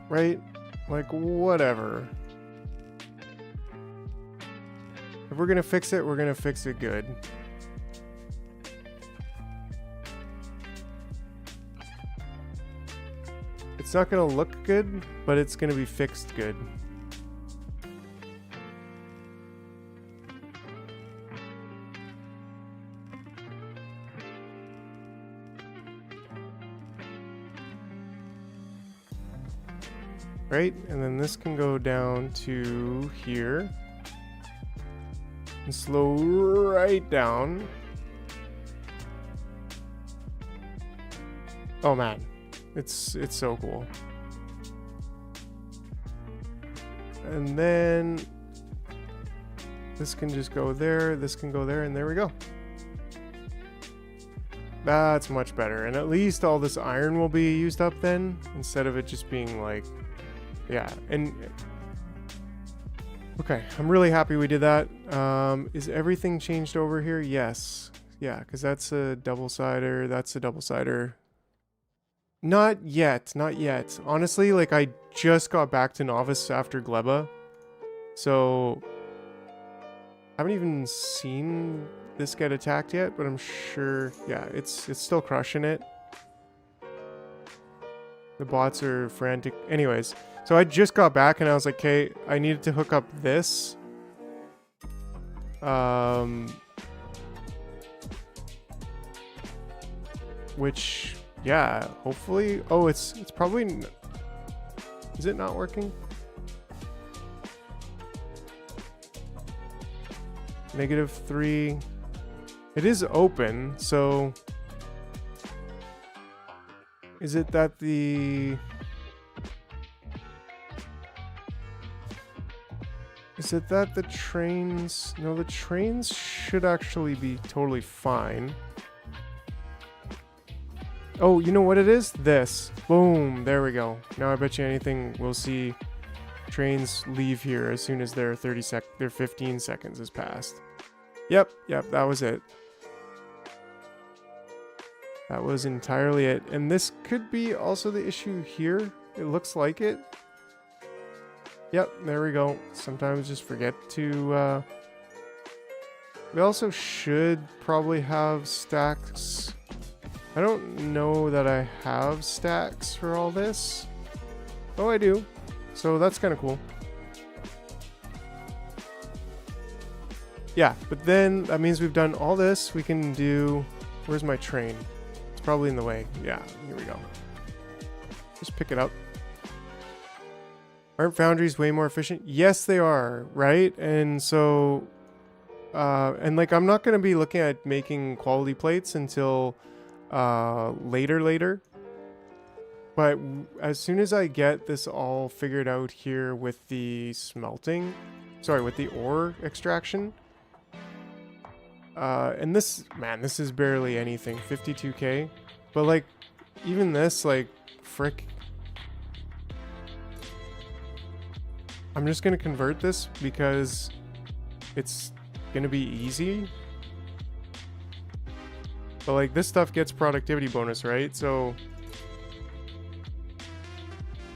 Right? Like, whatever. If we're gonna fix it, we're gonna fix it good. It's not gonna look good, but it's gonna be fixed good. Right? And then this can go down to here. And slow right down. Oh man. It's so cool. And then this can just go there, this can go there, and there we go. That's much better. And at least all this iron will be used up then, instead of it just being like, yeah. And okay, I'm really happy we did that. Is everything changed over here? Yes. Yeah, because that's a double-sider, that's a double-sider. Not yet, not yet. Honestly, like, I just got back to Nauvis after Gleba. So I haven't even seen this get attacked yet, but I'm sure, yeah, it's still crushing it. The bots are frantic. Anyways, so I just got back and I was like, okay, I needed to hook up this. Which, yeah, hopefully. Oh, it's probably. Is it not working? -3. It is open, so is it that the trains, no, the trains should actually be totally fine. Oh, you know what it is? This. Boom, there we go. Now I bet you anything we'll see trains leave here as soon as their 15 seconds has passed. Yep, that was it. That was entirely it. And this could be also the issue here. It looks like it. Yep, there we go. Sometimes just forget to... We also should probably have stacks. I don't know that I have stacks for all this. Oh, I do. So that's kind of cool. Yeah, but then that means we've done all this. We can do... Where's my train? It's probably in the way. Yeah, here we go. Just pick it up. Aren't foundries way more efficient? Yes, they are, right? And so... and like, I'm not going to be looking at making quality plates until later. But as soon as I get this all figured out here with the smelting... Sorry, with the ore extraction... and this, man, this is barely anything, 52k, but like, even this, like, frick, I'm just gonna convert this because it's gonna be easy, but like, this stuff gets productivity bonus, right? So,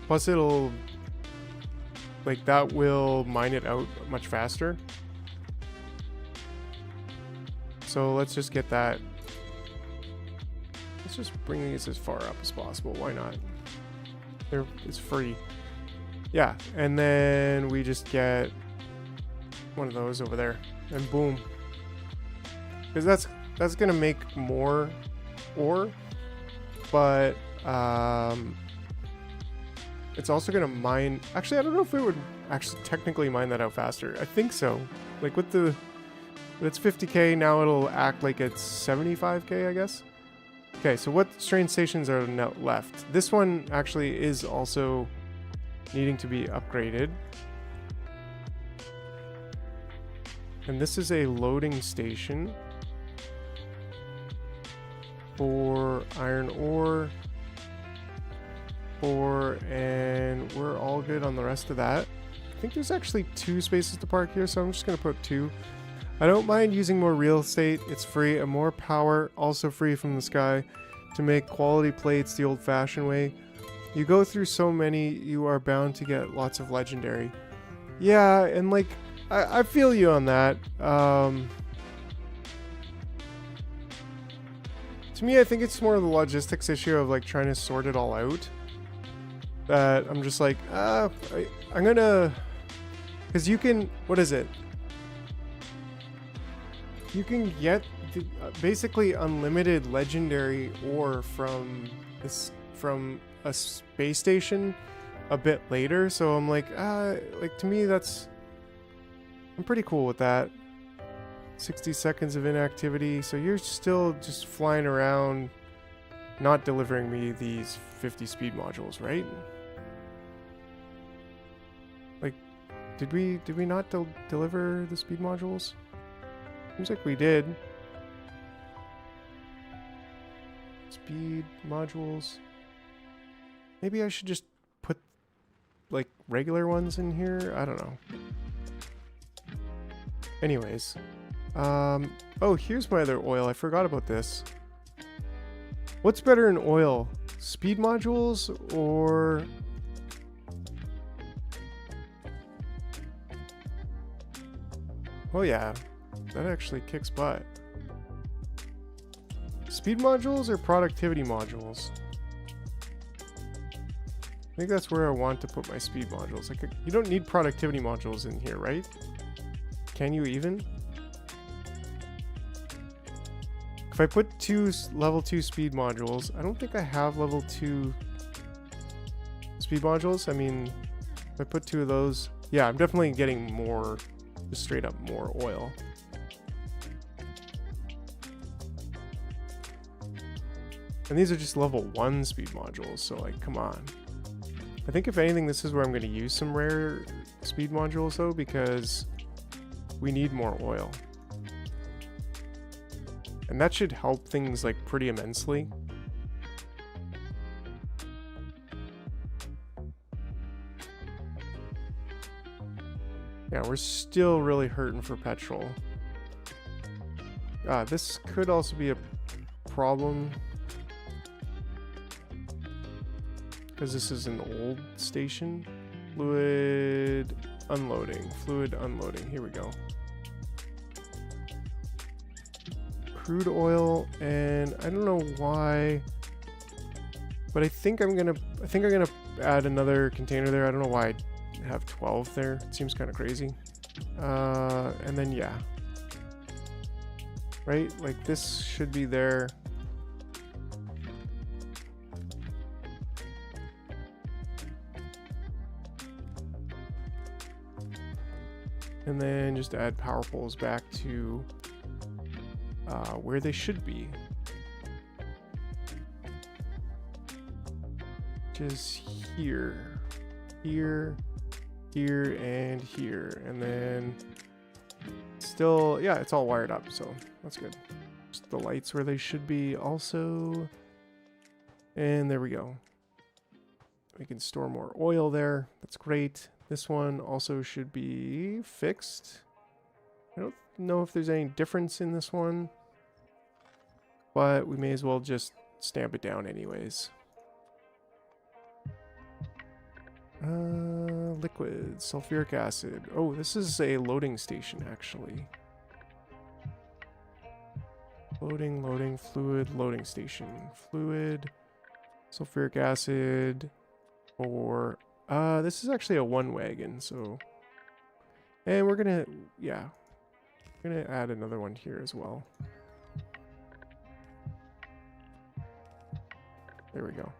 plus it'll, like, that will mine it out much faster. So let's just get that. Let's just bring these as far up as possible. Why not? It's free. Yeah, and then we just get one of those over there, and boom. Because that's gonna make more ore, but it's also gonna mine. Actually, I don't know if it would actually technically mine that out faster. I think so. Like with the But it's 50k, now it'll act like it's 75k, I guess. Okay, so what train stations are now left? This one actually is also needing to be upgraded. And this is a loading station for iron ore. And we're all good on the rest of that. I think there's actually 2 spaces to park here, so I'm just going to put 2. I don't mind using more real estate. It's free, and more power, also free from the sky, to make quality plates the old-fashioned way. You go through so many, you are bound to get lots of legendary. Yeah, and like, I feel you on that. To me, I think it's more of the logistics issue of like trying to sort it all out. That I'm just like, I'm gonna, because you can, what is it? You can get basically unlimited legendary ore from a space station a bit later. So I'm like to me that's, I'm pretty cool with that. 60 seconds of inactivity. So you're still just flying around, not delivering me these 50 speed modules, right? Like, did we not deliver the speed modules? Seems like we did. Speed modules. Maybe I should just put like regular ones in here. I don't know. Anyways, oh, here's my other oil. I forgot about this. What's better in oil? Speed modules or oh yeah, that actually kicks butt. Speed modules or productivity modules? I think that's where I want to put my speed modules. Like, you don't need productivity modules in here, right? Can you even? If I put 2 level 2 speed modules, I don't think I have level 2 speed modules. I mean, if I put 2 of those, yeah, I'm definitely getting more, just straight up more oil. And these are just level 1 speed modules, so like, come on. I think if anything, this is where I'm going to use some rare speed modules though, because we need more oil. And that should help things like pretty immensely. Yeah, we're still really hurting for petrol. This could also be a problem, because this is an old station. Fluid unloading. Here we go. Crude oil, and I don't know why, but I think I'm gonna add another container there. I don't know why I have 12 there. It seems kind of crazy. And then yeah, right, like this should be there. And then just add power poles back to where they should be. Which is here, here, here, and here. And then still, yeah, it's all wired up, so that's good. Just the lights where they should be also. And there we go. We can store more oil there. That's great. This one also should be fixed. I don't know if there's any difference in this one, but we may as well just stamp it down anyways. Liquid, sulfuric acid. Oh, this is a loading station actually. Loading, fluid, loading station. Fluid, sulfuric acid, or this is actually a 1 wagon, so, and we're gonna, yeah, we're gonna add another one here as well. There we go.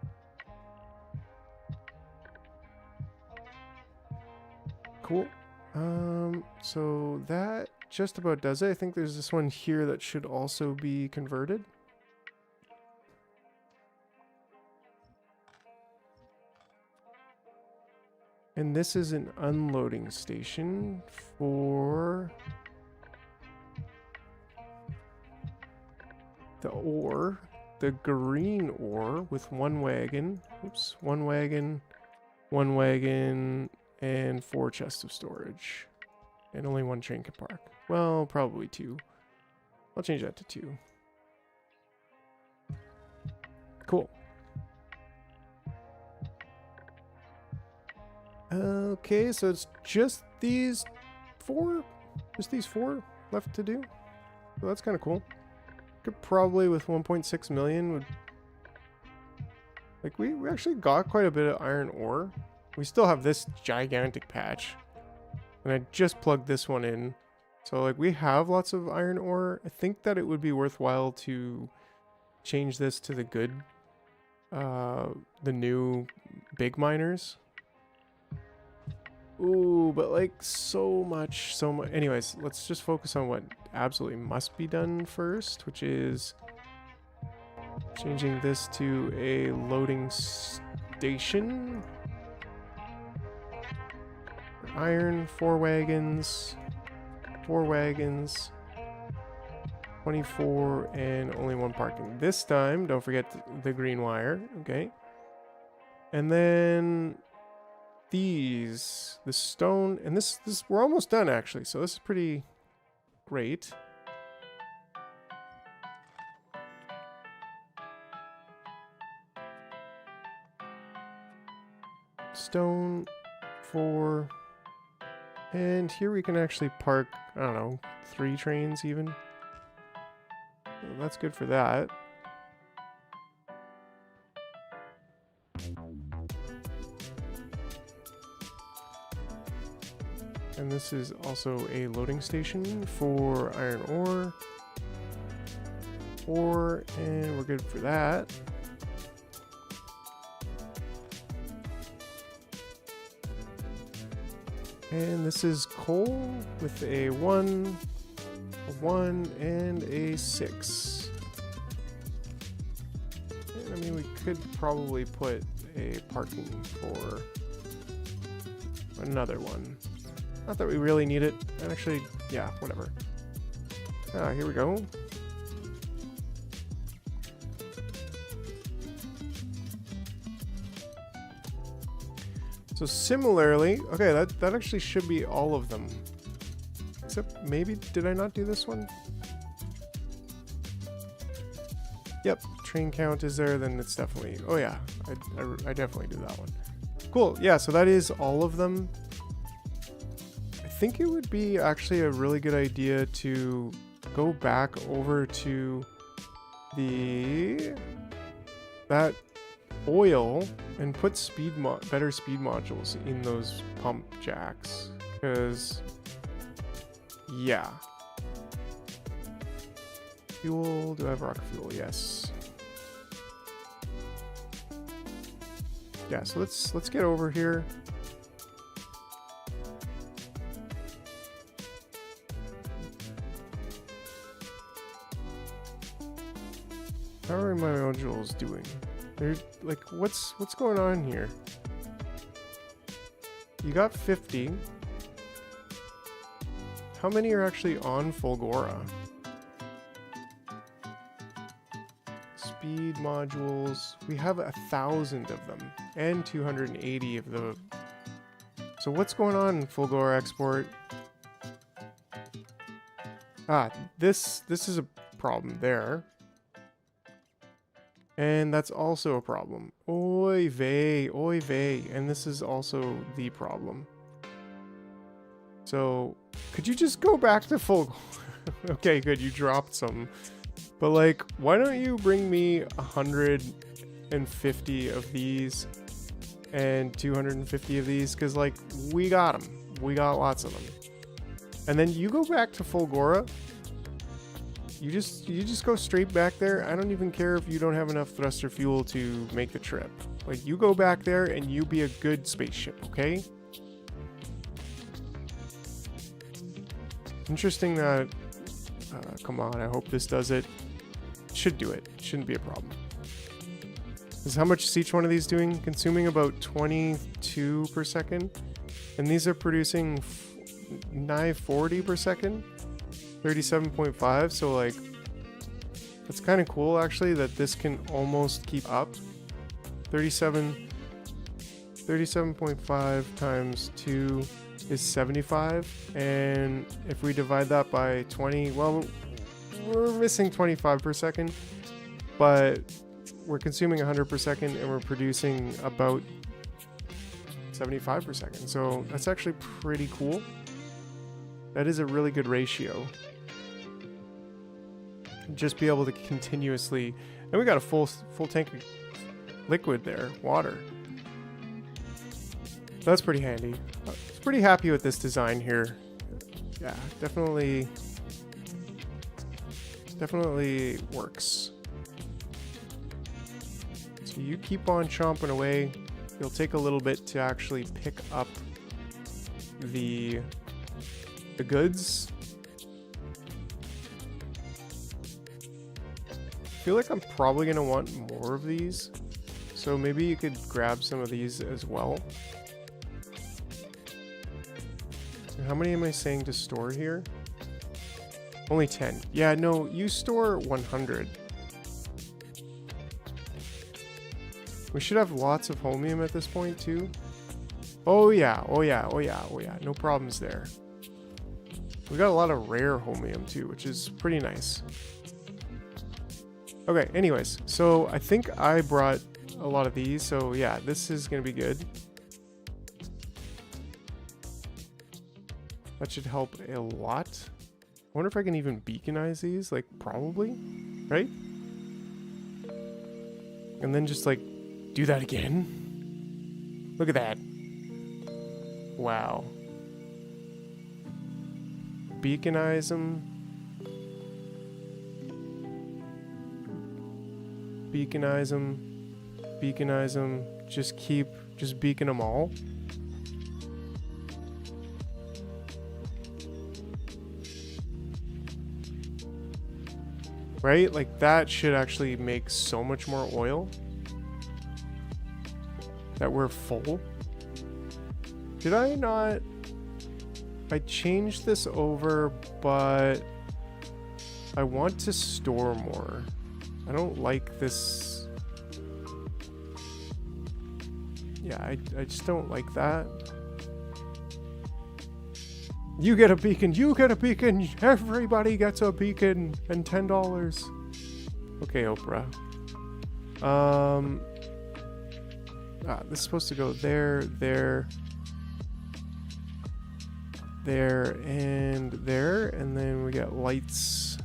Cool. So that just about does it. I think there's this one here that should also be converted. And this is an unloading station for the ore, the green ore with one wagon. Oops, one wagon, and 4 chests of storage. And only 1 train can park. Well, probably 2. I'll change that to 2. Cool. Okay, so it's just these 4? Just these 4 left to do? So that's kind of cool. Could probably, with 1.6 million, would... Like, we actually got quite a bit of iron ore. We still have this gigantic patch. And I just plugged this one in. So, like, we have lots of iron ore. I think that it would be worthwhile to change this to the good, the new big miners. Ooh, but like so much. Anyways, let's just focus on what absolutely must be done first, which is changing this to a loading station. Iron, 4 wagons, 24, and only 1 parking. This time, don't forget the green wire, okay? And then these, the stone, and this we're almost done actually, so this is pretty great. Stone, 4, and here we can actually park, I don't know, 3 trains even. Well, that's good for that. And this is also a loading station for iron ore, and we're good for that. And this is coal with a 1, and a 6. And I mean, we could probably put a parking for another one. Not that we really need it. And actually, yeah, whatever. Here we go. So similarly, okay, that actually should be all of them. Except maybe, did I not do this one? Yep, train count is there, then it's definitely, oh yeah, I definitely do that one. Cool, yeah, so that is all of them. I think it would be actually a really good idea to go back over to that oil and put better speed modules in those pump jacks, because yeah. Fuel, do I have rock fuel? Yes. Yeah, so let's get over here. How are my modules doing? They're like, what's going on here? You got 50. How many are actually on Fulgora? Speed modules. We have 1,000 of them and 280 of the. So what's going on in Fulgora export? This is a problem there. And that's also a problem. Oy vey, oy vey. And this is also the problem. So, could you just go back to full... Okay, good, you dropped some. But like, why don't you bring me 150 of these and 250 of these? Because like, we got them. We got lots of them. And then you go back to Fulgora. You just go straight back there. I don't even care if you don't have enough thruster fuel to make the trip. Like, you go back there and you be a good spaceship, okay? Interesting that, come on, I hope this does it. Should do it. Shouldn't be a problem. Is how much is each one of these doing? Consuming about 22 per second. And these are producing nigh 40 per second. 37.5. So like, it's kind of cool actually that this can almost keep up. 37.5 times 2 is 75. And if we divide that by 20, well, we're missing 25 per second. But we're consuming 100 per second and we're producing about 75 per second. So that's actually pretty cool. That is a really good ratio. Just be able to continuously, and we got a full tank of liquid there, water. That's pretty handy. I was pretty happy with this design here. Yeah, definitely works. So you keep on chomping away. It'll take a little bit to actually pick up the goods. I feel like I'm probably gonna want more of these, so maybe you could grab some of these as well. So how many am I saying to store here? Only 10. Yeah, no, you store 100. We should have lots of homium at this point too. Oh yeah, oh yeah, oh yeah, oh yeah. No problems there. We got a lot of rare homium too, which is pretty nice. Okay, anyways, so I think I brought a lot of these, so yeah, this is gonna be good. That should help a lot. I wonder if I can even beaconize these, like probably, right? And then just like do that again. Look at that. Wow. Beaconize them. Beaconize them. Beaconize them. Just beacon them all. Right? Like that should actually make so much more oil. That we're full. Did I not? I changed this over, but I want to store more. I don't like this. Yeah, I just don't like that. You get a beacon, you get a beacon, everybody gets a beacon, and $10. Okay, Oprah. This is supposed to go there, there, there, and there, and then we got lights.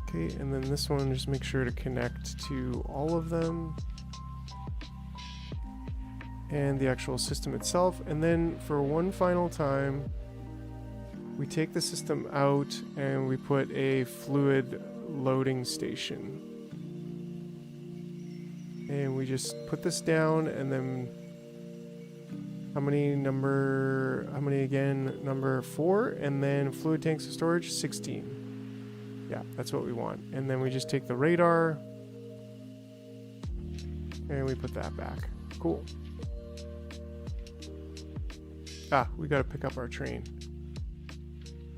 Okay, and then this one, just make sure to connect to all of them. And the actual system itself. And then for one final time, we take the system out and we put a fluid loading station. And we just put this down, and then how many again? Number 4, and then fluid tanks of storage, 16. Yeah, that's what we want. And then we just take the radar and we put that back. Cool. We gotta pick up our train.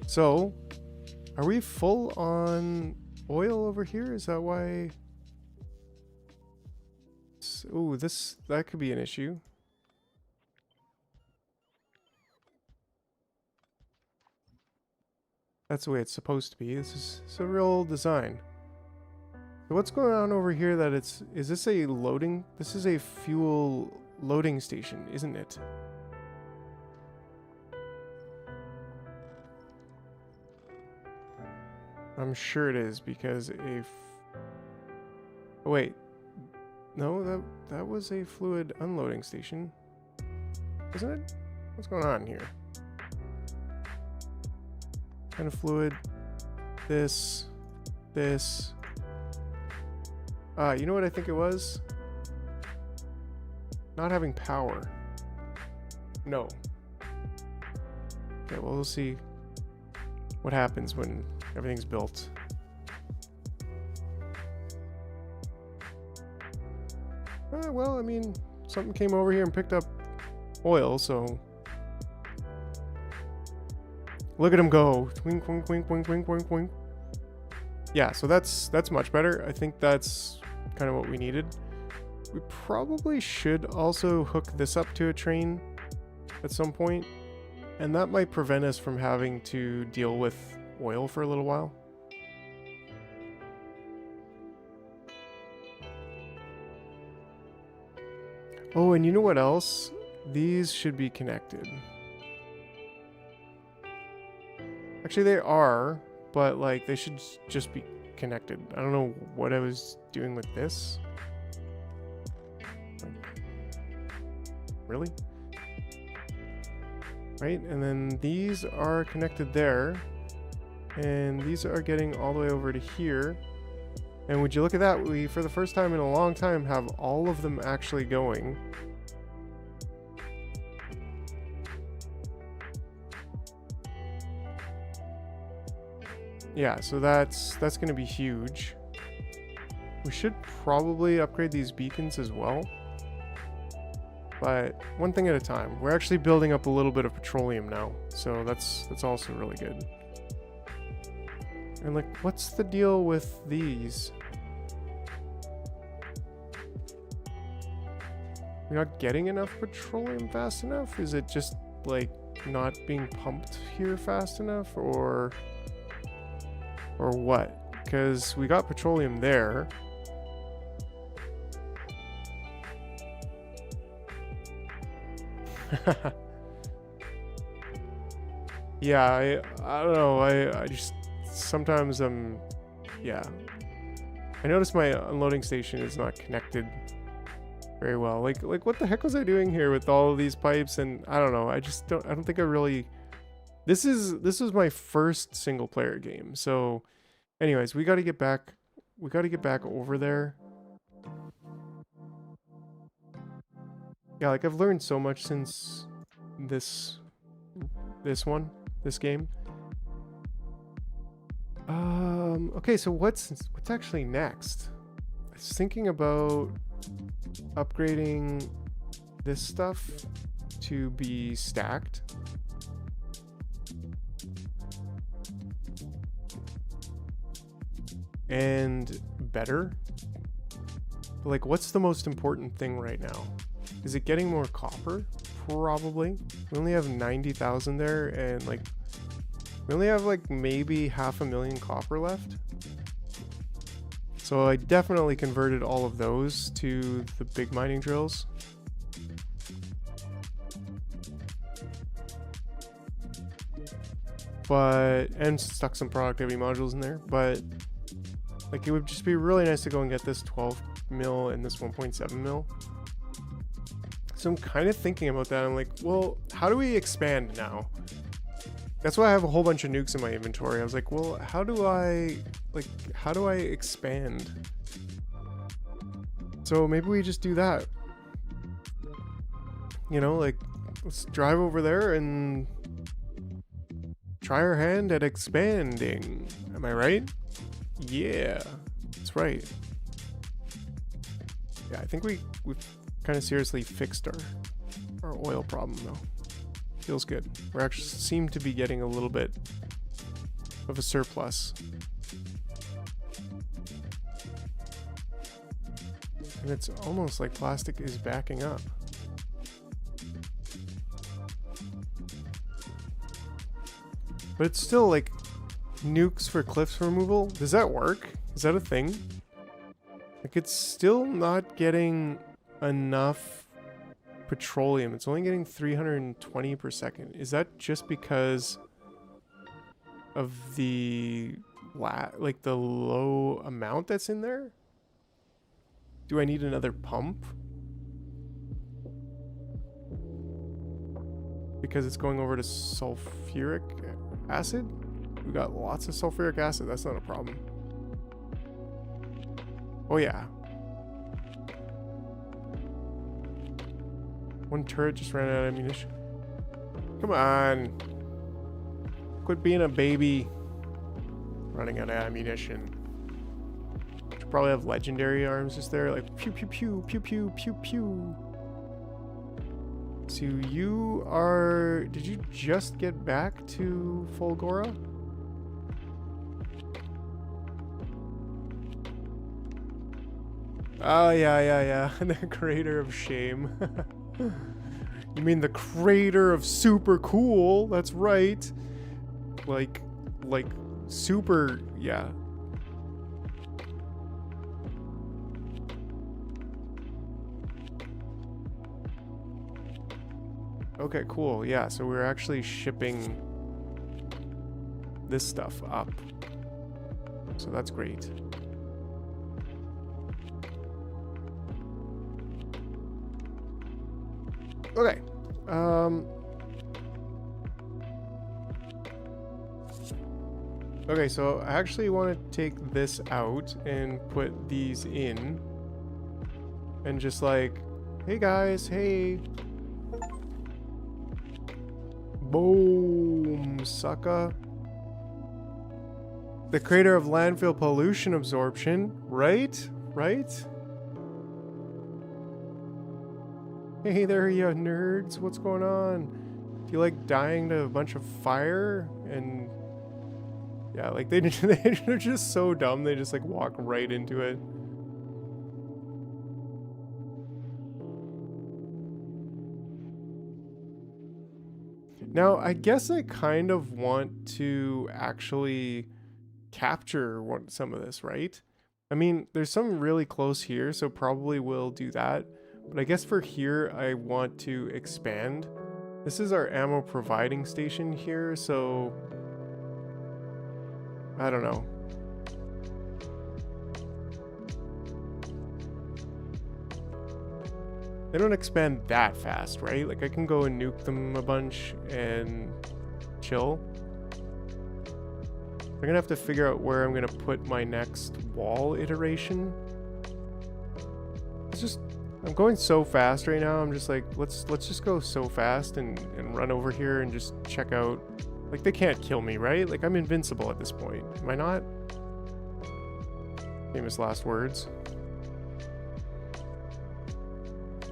So, are we full on oil over here? Is that why? Ooh, that could be an issue. That's the way it's supposed to be. It's a real design. So what's going on over here that is this a loading? This is a fuel loading station, isn't it? I'm sure it is, because oh, wait. No, that was a fluid unloading station. Isn't it? What's going on here? Kind of fluid. This. You know what I think it was? Not having power. No. Okay, well, we'll see what happens when everything's built. Well, I mean, something came over here and picked up oil, so... Look at him go. Wink, wink, wink, wink, wink, wink, wink. Yeah, so that's much better. I think that's kind of what we needed. We probably should also hook this up to a train at some point, and that might prevent us from having to deal with oil for a little while. Oh, and you know what else? These should be connected. Actually, they are, but like they should just be connected. I don't know what I was doing with this. Really? Right, and then these are connected there, and these are getting all the way over to here. And would you look at that, we, for the first time in a long time, have all of them actually going. Yeah, so that's going to be huge. We should probably upgrade these beacons as well. But one thing at a time. We're actually building up a little bit of petroleum now, so that's also really good. And like, what's the deal with these? We're not getting enough petroleum fast enough? Is it just like not being pumped here fast enough, or what? Because we got petroleum there. Yeah, I don't know. I just sometimes yeah. I noticed my unloading station is not connected very well. Like what the heck was I doing here with all of these pipes? And I don't know. I don't think I really. This was my first single player game. So, anyways, we got to get back. We got to get back over there. Yeah, like I've learned so much since this game. Okay, so what's actually next? I was thinking about upgrading this stuff to be stacked. And better. But like, what's the most important thing right now? Is it getting more copper? Probably. We only have 90,000 there, and like we only have like maybe 500,000 copper left. So I definitely converted all of those to the big mining drills. And stuck some productivity modules in there, but like it would just be really nice to go and get this 12 mil and this 1.7 mil. So I'm kind of thinking about that. I'm like, well, how do we expand now? That's why I have a whole bunch of nukes in my inventory. I was like, well, how do I expand? So maybe we just do that. You know, like, let's drive over there and try our hand at expanding. Am I right? Yeah, that's right. Yeah, I think we've kind of seriously fixed our oil problem though. Feels good. We actually seem to be getting a little bit of a surplus. And it's almost like plastic is backing up. But it's still like nukes for cliffs removal. Does that work? Is that a thing? Like, it's still not getting enough petroleum. It's only getting 320 per second. Is that just because of the low amount that's in there? Do I need another pump? Because it's going over to sulfuric acid? We got lots of sulfuric acid. That's not a problem. Oh yeah. One turret just ran out of ammunition. Come on. Quit being a baby. Running out of ammunition. Should probably have legendary arms just there, like pew pew pew pew pew pew pew. So you are... Did you just get back to Folgora? Oh, yeah. The crater of shame. You mean the crater of super cool? That's right. Like super, yeah. Okay, cool. Yeah, so we're actually shipping this stuff up. So that's great. Okay. Okay, so I actually want to take this out and put these in. And just like, hey guys, hey. Boom, sucker. The crater of landfill pollution absorption, right? Right? Hey there, you nerds. What's going on? Do you like dying to a bunch of fire? And yeah, like they're just so dumb. They just like walk right into it. Now, I guess I kind of want to actually capture some of this, right? I mean, there's some really close here, so probably we'll do that. But I guess for here, I want to expand. This is our ammo providing station here, so... I don't know. They don't expand that fast, right? Like, I can go and nuke them a bunch and chill. I'm gonna have to figure out where I'm gonna put my next wall iteration. It's just... I'm going so fast right now. I'm just like, let's just go so fast and run over here and just check out. Like, they can't kill me, right? Like, I'm invincible at this point. Am I not? Famous last words.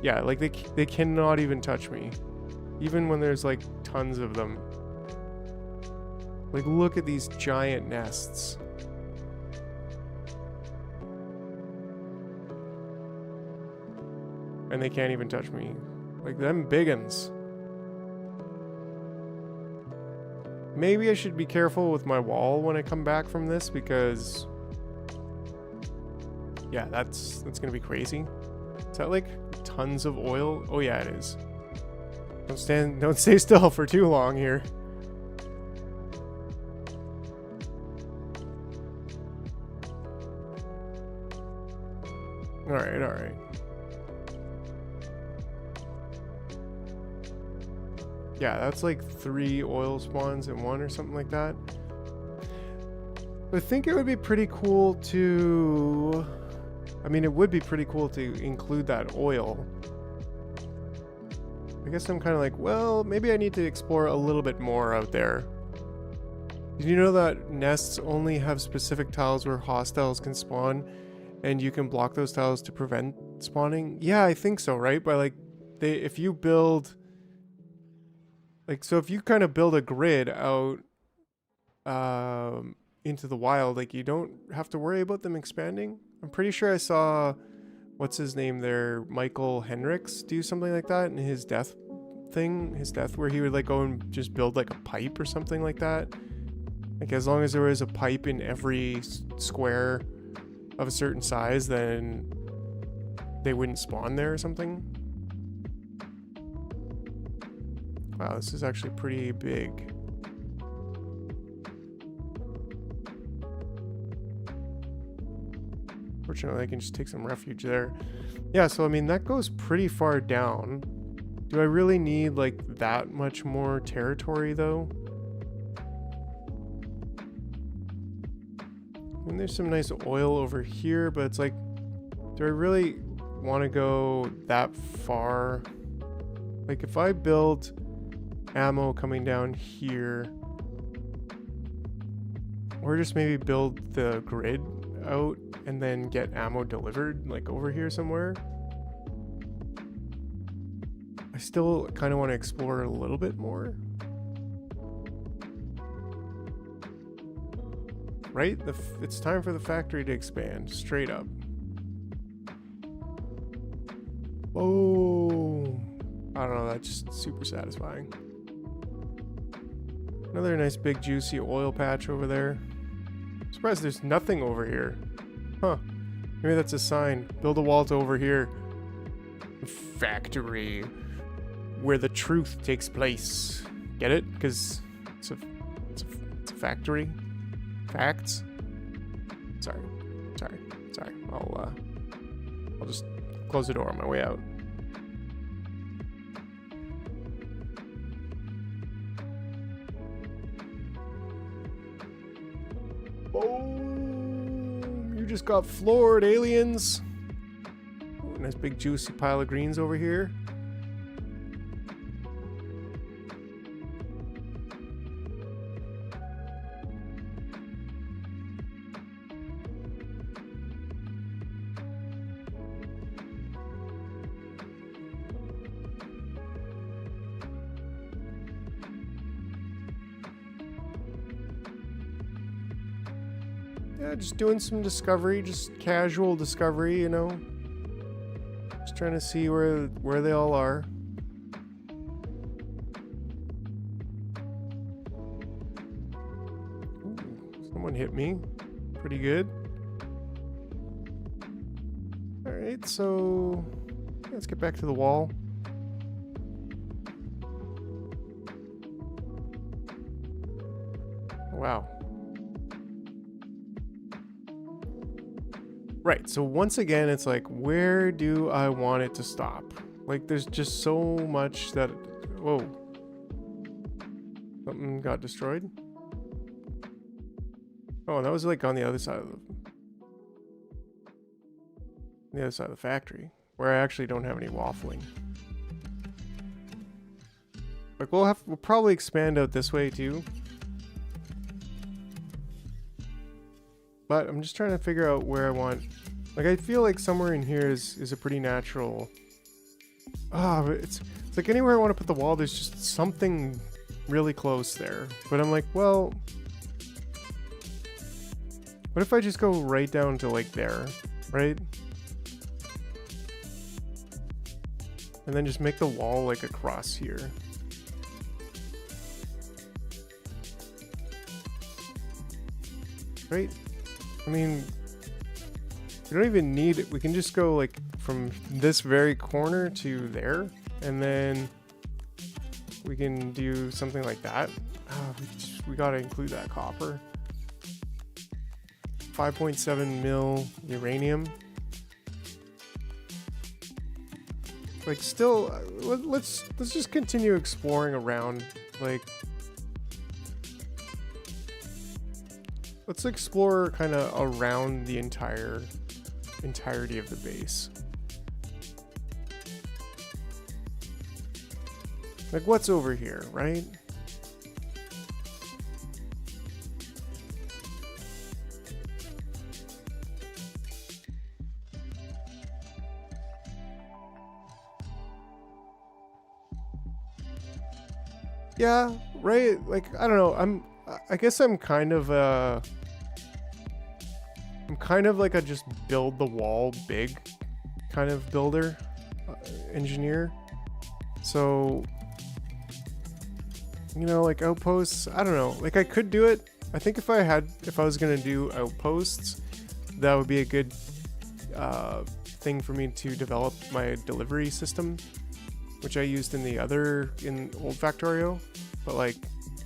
Yeah, like, they cannot even touch me. Even when there's, like, tons of them. Like, look at these giant nests. And they can't even touch me. Like, them biggins. Maybe I should be careful with my wall when I come back from this, because... yeah, that's gonna be crazy. Is that, like, tons of oil? Oh yeah, it is. Don't stay still for too long here. Alright. Yeah, that's like 3 oil spawns in one or something like that. I think it would be pretty cool to... I mean, it would be pretty cool to include that oil. I guess I'm kind of like, well, maybe I need to explore a little bit more out there. Did you know that nests only have specific tiles where hostiles can spawn, and you can block those tiles to prevent spawning? Yeah, I think so, right? But like, if you build... like, so if you kind of build a grid out into the wild, like, you don't have to worry about them expanding. I'm pretty sure I saw, what's his name there, Michael Henricks, do something like that in his death thing, where he would like go and just build like a pipe or something like that. Like, as long as there was a pipe in every square of a certain size, then they wouldn't spawn there or something. Wow, this is actually pretty big. Fortunately, I can just take some refuge there. Yeah, so I mean, that goes pretty far down. Do I really need like that much more territory though? I mean, there's some nice oil over here, but it's like, do I really want to go that far? Like, if I build ammo coming down here, Or just maybe build the grid out and then get ammo delivered, like over here somewhere. I still kind of want to explore a little bit more. Right? It's time for the factory to expand, straight up. Oh, I don't know, that's just super satisfying. Another nice big juicy oil patch over there. I'm surprised there's nothing over here. Huh. Maybe that's a sign. Build a wall to over here. Factory. Where the truth takes place. Get it? Because it's a factory. Facts. Sorry. I'll just close the door on my way out. Oh, you just got floored, aliens. Ooh, nice big juicy pile of greens over here. Yeah, just doing some discovery, just casual discovery, you know. Just trying to see where they all are. Ooh, someone hit me. Pretty good. Alright, so let's get back to the wall. Wow. Right, so once again, it's like, where do I want it to stop? Like, there's just so much that... Whoa. Something got destroyed? Oh, that was like on the other side of the factory, where I actually don't have any waffling. Like, we'll probably expand out this way too. But I'm just trying to figure out where I want... Like, I feel like somewhere in here is a pretty natural... Ah, but it's like anywhere I want to put the wall, there's just something really close there. But I'm like, well... What if I just go right down to, like, there, right? And then just make the wall, like, across here. Right? I mean, we don't even need it. We can just go like from this very corner to there, and then we can do something like that. We gotta include that copper. 5.7 mil uranium. Like, still, let's just continue exploring around. Like, let's explore kind of around the entirety of the base. Like, what's over here, right? Yeah, right? Like, I don't know. I guess I'm kind of like a just build the wall big kind of builder, engineer. So, you know, like outposts, I don't know. Like, I could do it. I think if I was gonna do outposts, that would be a good thing for me to develop my delivery system, which I used in old Factorio, but like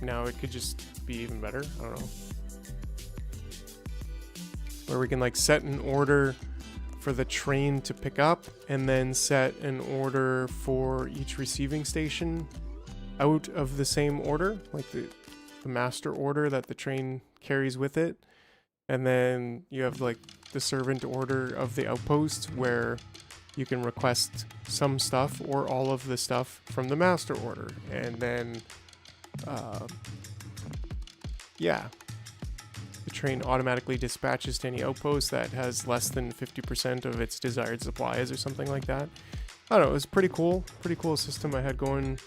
now it could just be even better. I don't know. Where we can like set an order for the train to pick up and then set an order for each receiving station out of the same order, like the master order that the train carries with it. And then you have like the servant order of the outpost where you can request some stuff or all of the stuff from the master order. And then, yeah. The train automatically dispatches to any outpost that has less than 50% of its desired supplies or something like that. I don't know, it was pretty cool. Pretty cool system I had going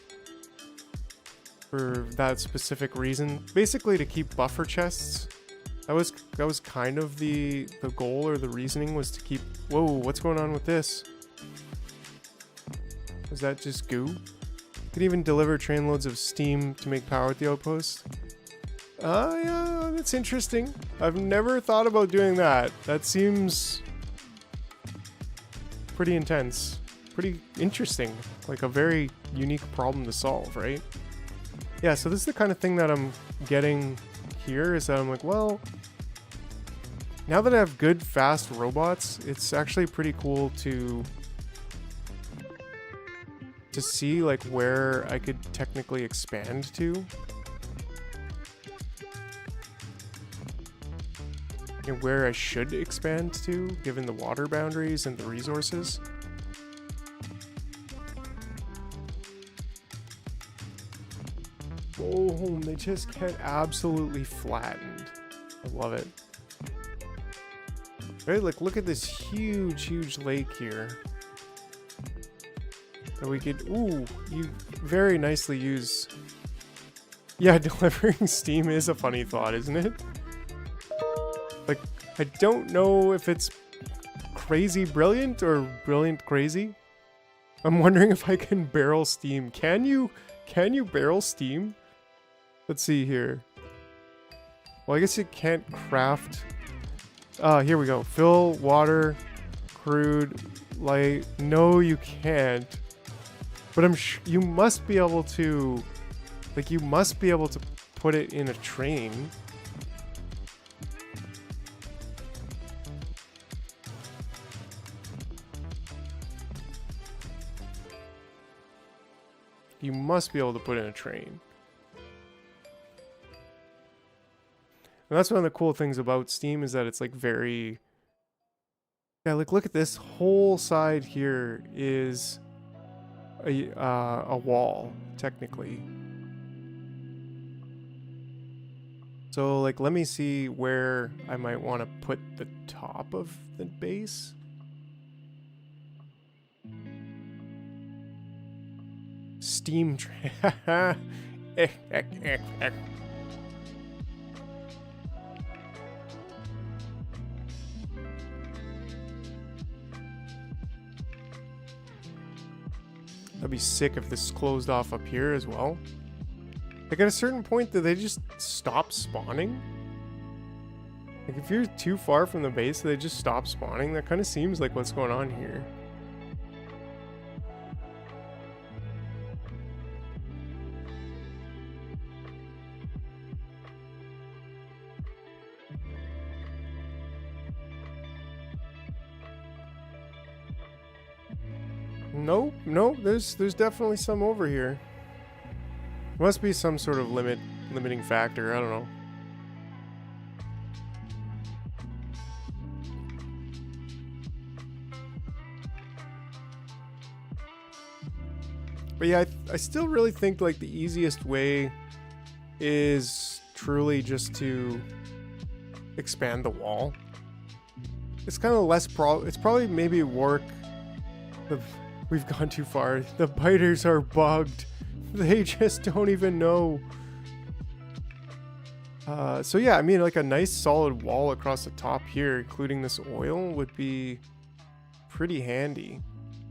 for that specific reason. Basically to keep buffer chests. That was kind of the goal, or the reasoning was to keep... Whoa, what's going on with this? Is that just goo? Could even deliver trainloads of steam to make power at the outpost. Yeah, that's interesting. I've never thought about doing that. That seems pretty intense. Pretty interesting. Like a very unique problem to solve, right? Yeah, so this is the kind of thing that I'm getting here, is that I'm like, well, now that I have good, fast robots, it's actually pretty cool to see like where I could technically expand to. And where I should expand to, given the water boundaries and the resources. Oh, they just get absolutely flattened. I love it. Right, like look at this huge lake here. That we could, ooh, you very nicely use. Yeah, delivering steam is a funny thought, isn't it? Like, I don't know if it's crazy brilliant or brilliant crazy. I'm wondering if I can barrel steam. Can you barrel steam? Let's see here. Well, I guess you can't craft. Here we go. Fill, water, crude, light. No, you can't. But you must be able to, like, you must be able to put it in a train. You must be able to put in a train. And that's one of the cool things about Steam, is that it's like very... Yeah, like look at this whole side here is a wall, technically. So like, let me see where I might want to put the top of the base. Steam train. That'd be sick if this closed off up here as well. Like at a certain point, do they just stop spawning? Like if you're too far from the base, they just stop spawning? That kind of seems like what's going on here. Nope, there's definitely some over here. Must be some sort of limiting factor, I don't know. But yeah, I still really think like the easiest way is truly just to expand the wall. It's kind of less it's probably maybe work. We've gone too far. The biters are bugged. They just don't even know. So yeah, I mean like a nice solid wall across the top here, including this oil, would be pretty handy.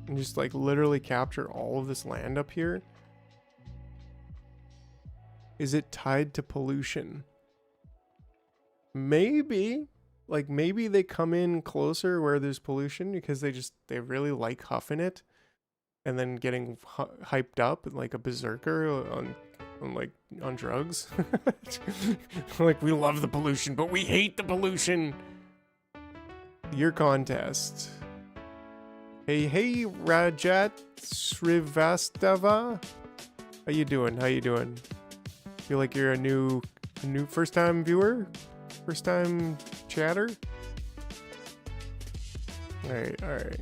And just like literally capture all of this land up here. Is it tied to pollution? Maybe. Like maybe they come in closer where there's pollution because they really like huffing it. And then getting hyped up like a berserker on drugs. Like, we love the pollution, but we hate the pollution. Your contest. Hey, Rajat Srivastava. How you doing? Feel like you're a new first time viewer? First time chatter? Alright.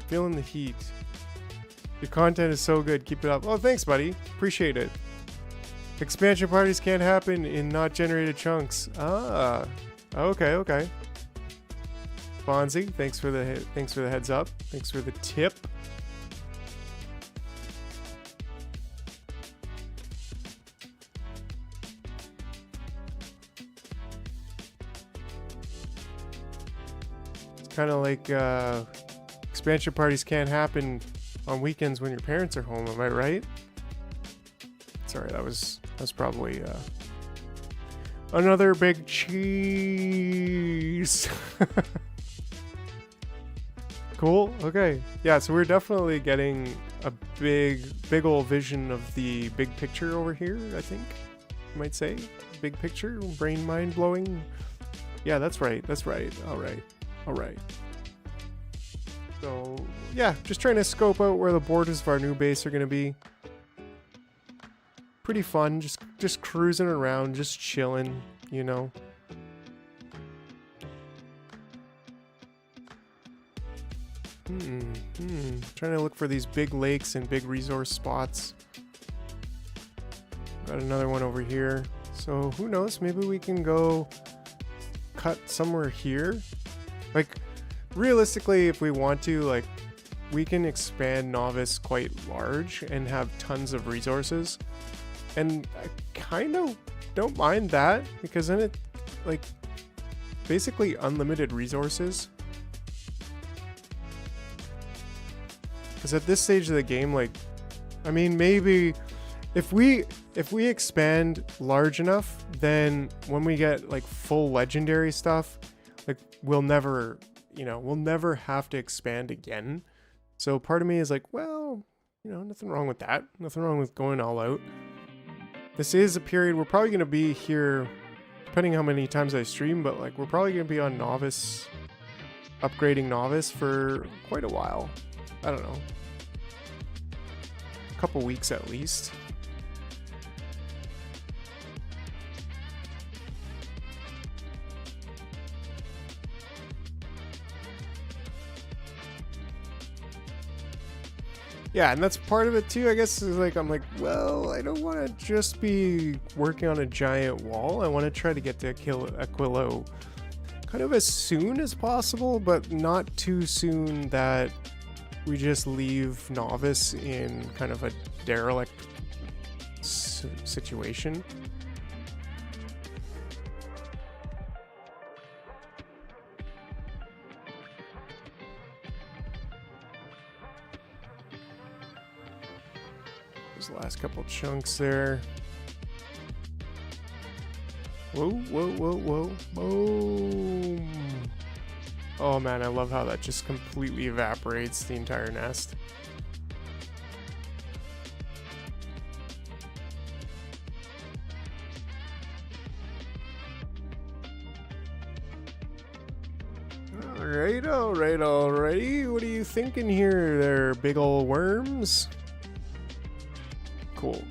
Feeling the heat. Your content is so good. Keep it up. Oh, thanks, buddy. Appreciate it. Expansion parties can't happen in not generated chunks. Ah. Okay, okay. Fonzie, thanks for the heads up. Thanks for the tip. It's kind of like expansion parties can't happen on weekends when your parents are home. Am I right? Sorry, that's probably another big cheese. Cool. Okay. Yeah, so we're definitely getting a big old vision of the big picture over here, I think you might say. Big picture, brain mind blowing. Yeah, that's right. That's right. All right. All right. So, yeah, just trying to scope out where the borders of our new base are going to be. Pretty fun, just cruising around, just chilling, you know. Trying to look for these big lakes and big resource spots. Got another one over here. So who knows? Maybe we can go cut somewhere here. Like, realistically, if we want to, like, we can expand Nauvis quite large and have tons of resources. And I kind of don't mind that, because then it, like, basically unlimited resources. Because at this stage of the game, like, I mean, maybe if we expand large enough, then when we get like full legendary stuff, like we'll never have to expand again. So part of me is like, well, you know, nothing wrong with that. Nothing wrong with going all out. This is a period we're probably going to be here, depending how many times I stream, but like we're probably going to be on Nauvis, upgrading Nauvis for quite a while. I don't know. A couple weeks at least. Yeah, and that's part of it too, I guess, is like, I'm like, well, I don't want to just be working on a giant wall. I want to try to get to Aquilo kind of as soon as possible, but not too soon that we just leave Nauvis in kind of a derelict situation. Those last couple chunks there. Whoa, whoa, whoa, whoa, boom. Oh man, I love how that just completely evaporates the entire nest. Alright, alright, alrighty. What are you thinking here there, big ol' worms? Cool.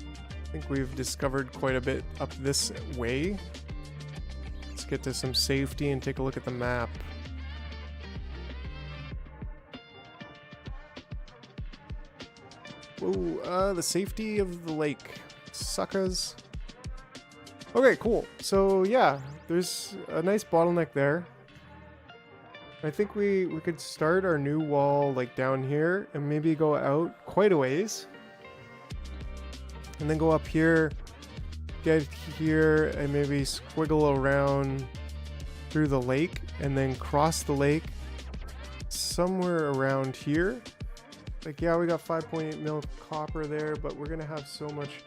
I think we've discovered quite a bit up this way. Let's get to some safety and take a look at the map. Whoa, the safety of the lake. Suckers. Okay, cool. So yeah, there's a nice bottleneck there. I think we could start our new wall like down here and maybe go out quite a ways. And then go up here, get here, and maybe squiggle around through the lake and then cross the lake somewhere around here. Like, yeah, we got 5.8 mil copper there, but we're gonna have so much.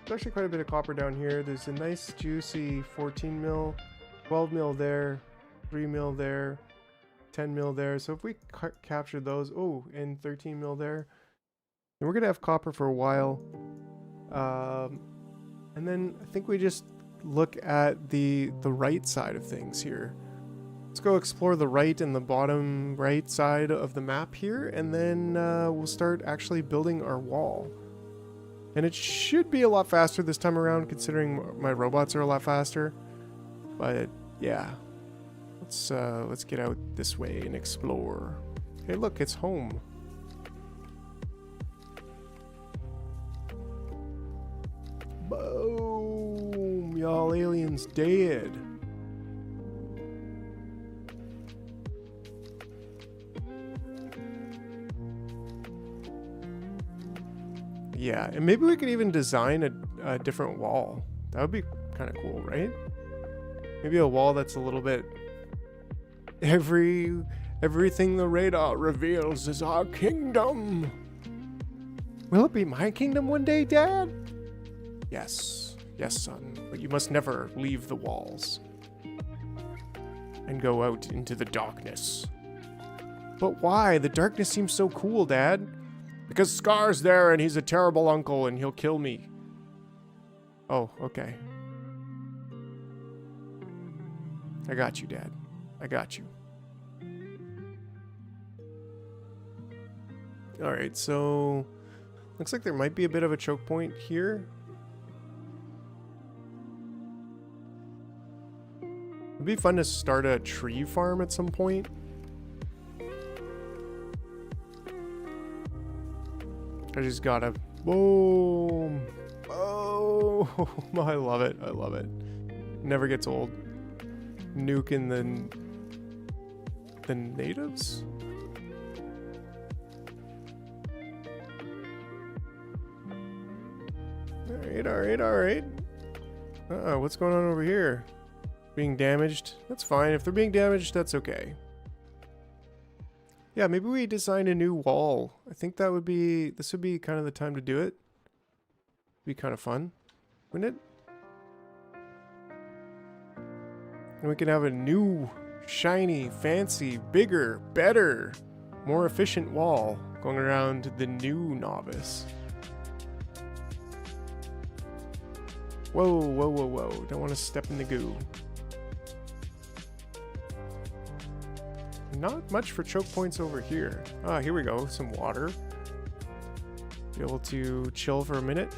There's actually quite a bit of copper down here. There's a nice juicy 14 mil, 12 mil there, 3 mil there, 10 mil there. So if we capture those, oh, and 13 mil there, then we're gonna have copper for a while. And then I think we just look at the right side of things here. Let's go explore the right and the bottom right side of the map here, and then we'll start actually building our wall. And it should be a lot faster this time around, considering my robots are a lot faster. But yeah, let's get out this way and explore. Hey, look, it's home. Boom! Y'all aliens dead. Yeah, and maybe we could even design a different wall. That would be kind of cool, right? Maybe a wall that's a little bit... Everything the radar reveals is our kingdom. Will it be my kingdom one day, Dad? Yes. Yes, son. But you must never leave the walls. And go out into the darkness. But why? The darkness seems so cool, Dad. Because Scar's there and he's a terrible uncle and he'll kill me. Oh, okay. I got you, Dad. I got you. Alright, so... looks like there might be a bit of a choke point here. It'd be fun to start a tree farm at some point. I just gotta... boom! Oh! I love it. I love it. Never gets old. Nuking the natives? Alright. What's going on over here? Being damaged? That's fine. If they're being damaged, that's okay. Yeah, maybe we design a new wall. I think that would be... this would be kind of the time to do it. Be kind of fun, wouldn't it? And we can have a new, shiny, fancy, bigger, better, more efficient wall going around the new Nauvis. Whoa. Don't want to step in the goo. Not much for choke points over here. Ah, here we go. Some water. Be able to chill for a minute.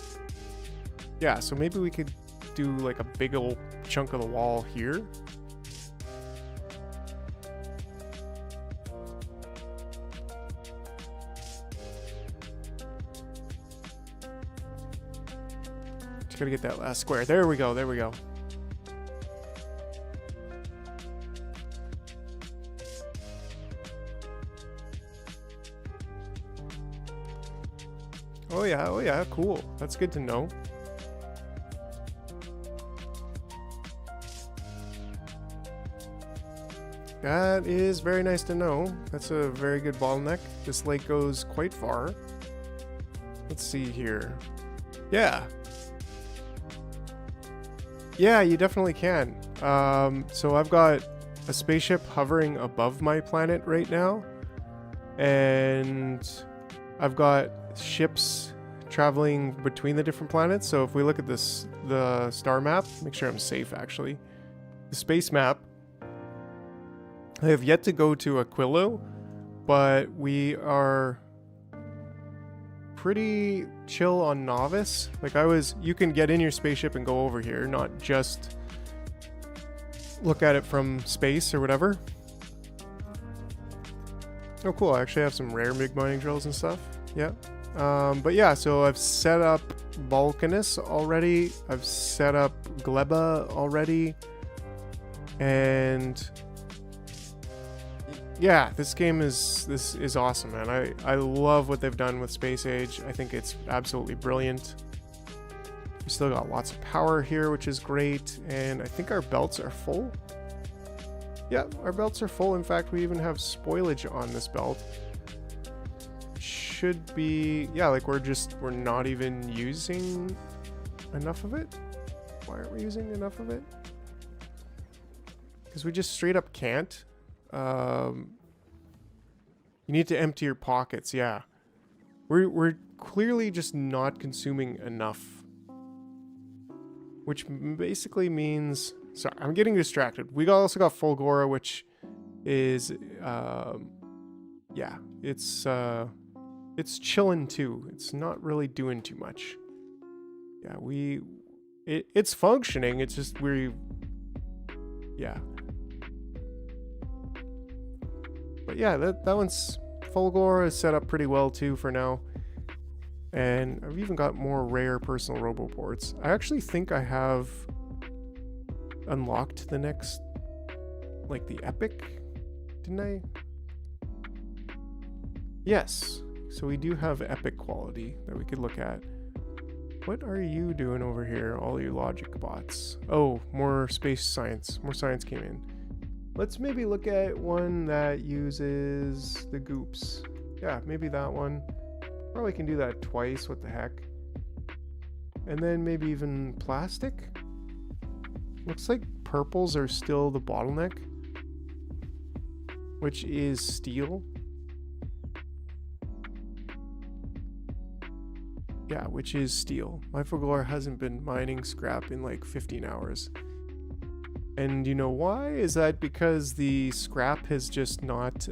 Yeah, so maybe we could do like a big old chunk of the wall here. Just gotta get that last square. There we go. Oh yeah, cool. That's good to know. That is very nice to know. That's a very good bottleneck. This lake goes quite far. Let's see here. Yeah. Yeah, you definitely can. So I've got a spaceship hovering above my planet right now. And I've got ships traveling between the different planets. So if we look at this, the star map, make sure I'm safe actually. The space map, I have yet to go to Aquilo, but we are pretty chill on Nauvis. Like you can get in your spaceship and go over here, not just look at it from space or whatever. Oh cool, I actually have some rare MIG mining drills and stuff. Yeah. But yeah, so I've set up Vulcanus already. I've set up Gleba already. And yeah, this is awesome, man. I love what they've done with Space Age. I think it's absolutely brilliant. We still got lots of power here, which is great. And I think our belts are full. Yeah, our belts are full. In fact, we even have spoilage on this belt. Should be, yeah, like we're not even using enough of it. Why aren't we using enough of it? Because we just straight up can't. You need to empty your pockets. Yeah, we're clearly just not consuming enough, which basically means, sorry, I'm getting distracted. We also got Fulgora, which is yeah, it's chilling too. It's not really doing too much. Yeah, it's functioning. It's just yeah. But yeah, that one's Fulgora is set up pretty well too for now. And I've even got more rare personal roboports. I actually think I have unlocked the next, like the epic, didn't I? Yes. So we do have epic quality that we could look at. What are you doing over here, all you logic bots? Oh, more space science. More science came in. Let's maybe look at one that uses the goops. Yeah, maybe that one. Probably can do that twice, what the heck. And then maybe even plastic? Looks like purples are still the bottleneck, which is steel. Yeah, which is steel. My Foglar hasn't been mining scrap in like 15 hours. And you know why? Is that because the scrap has just not,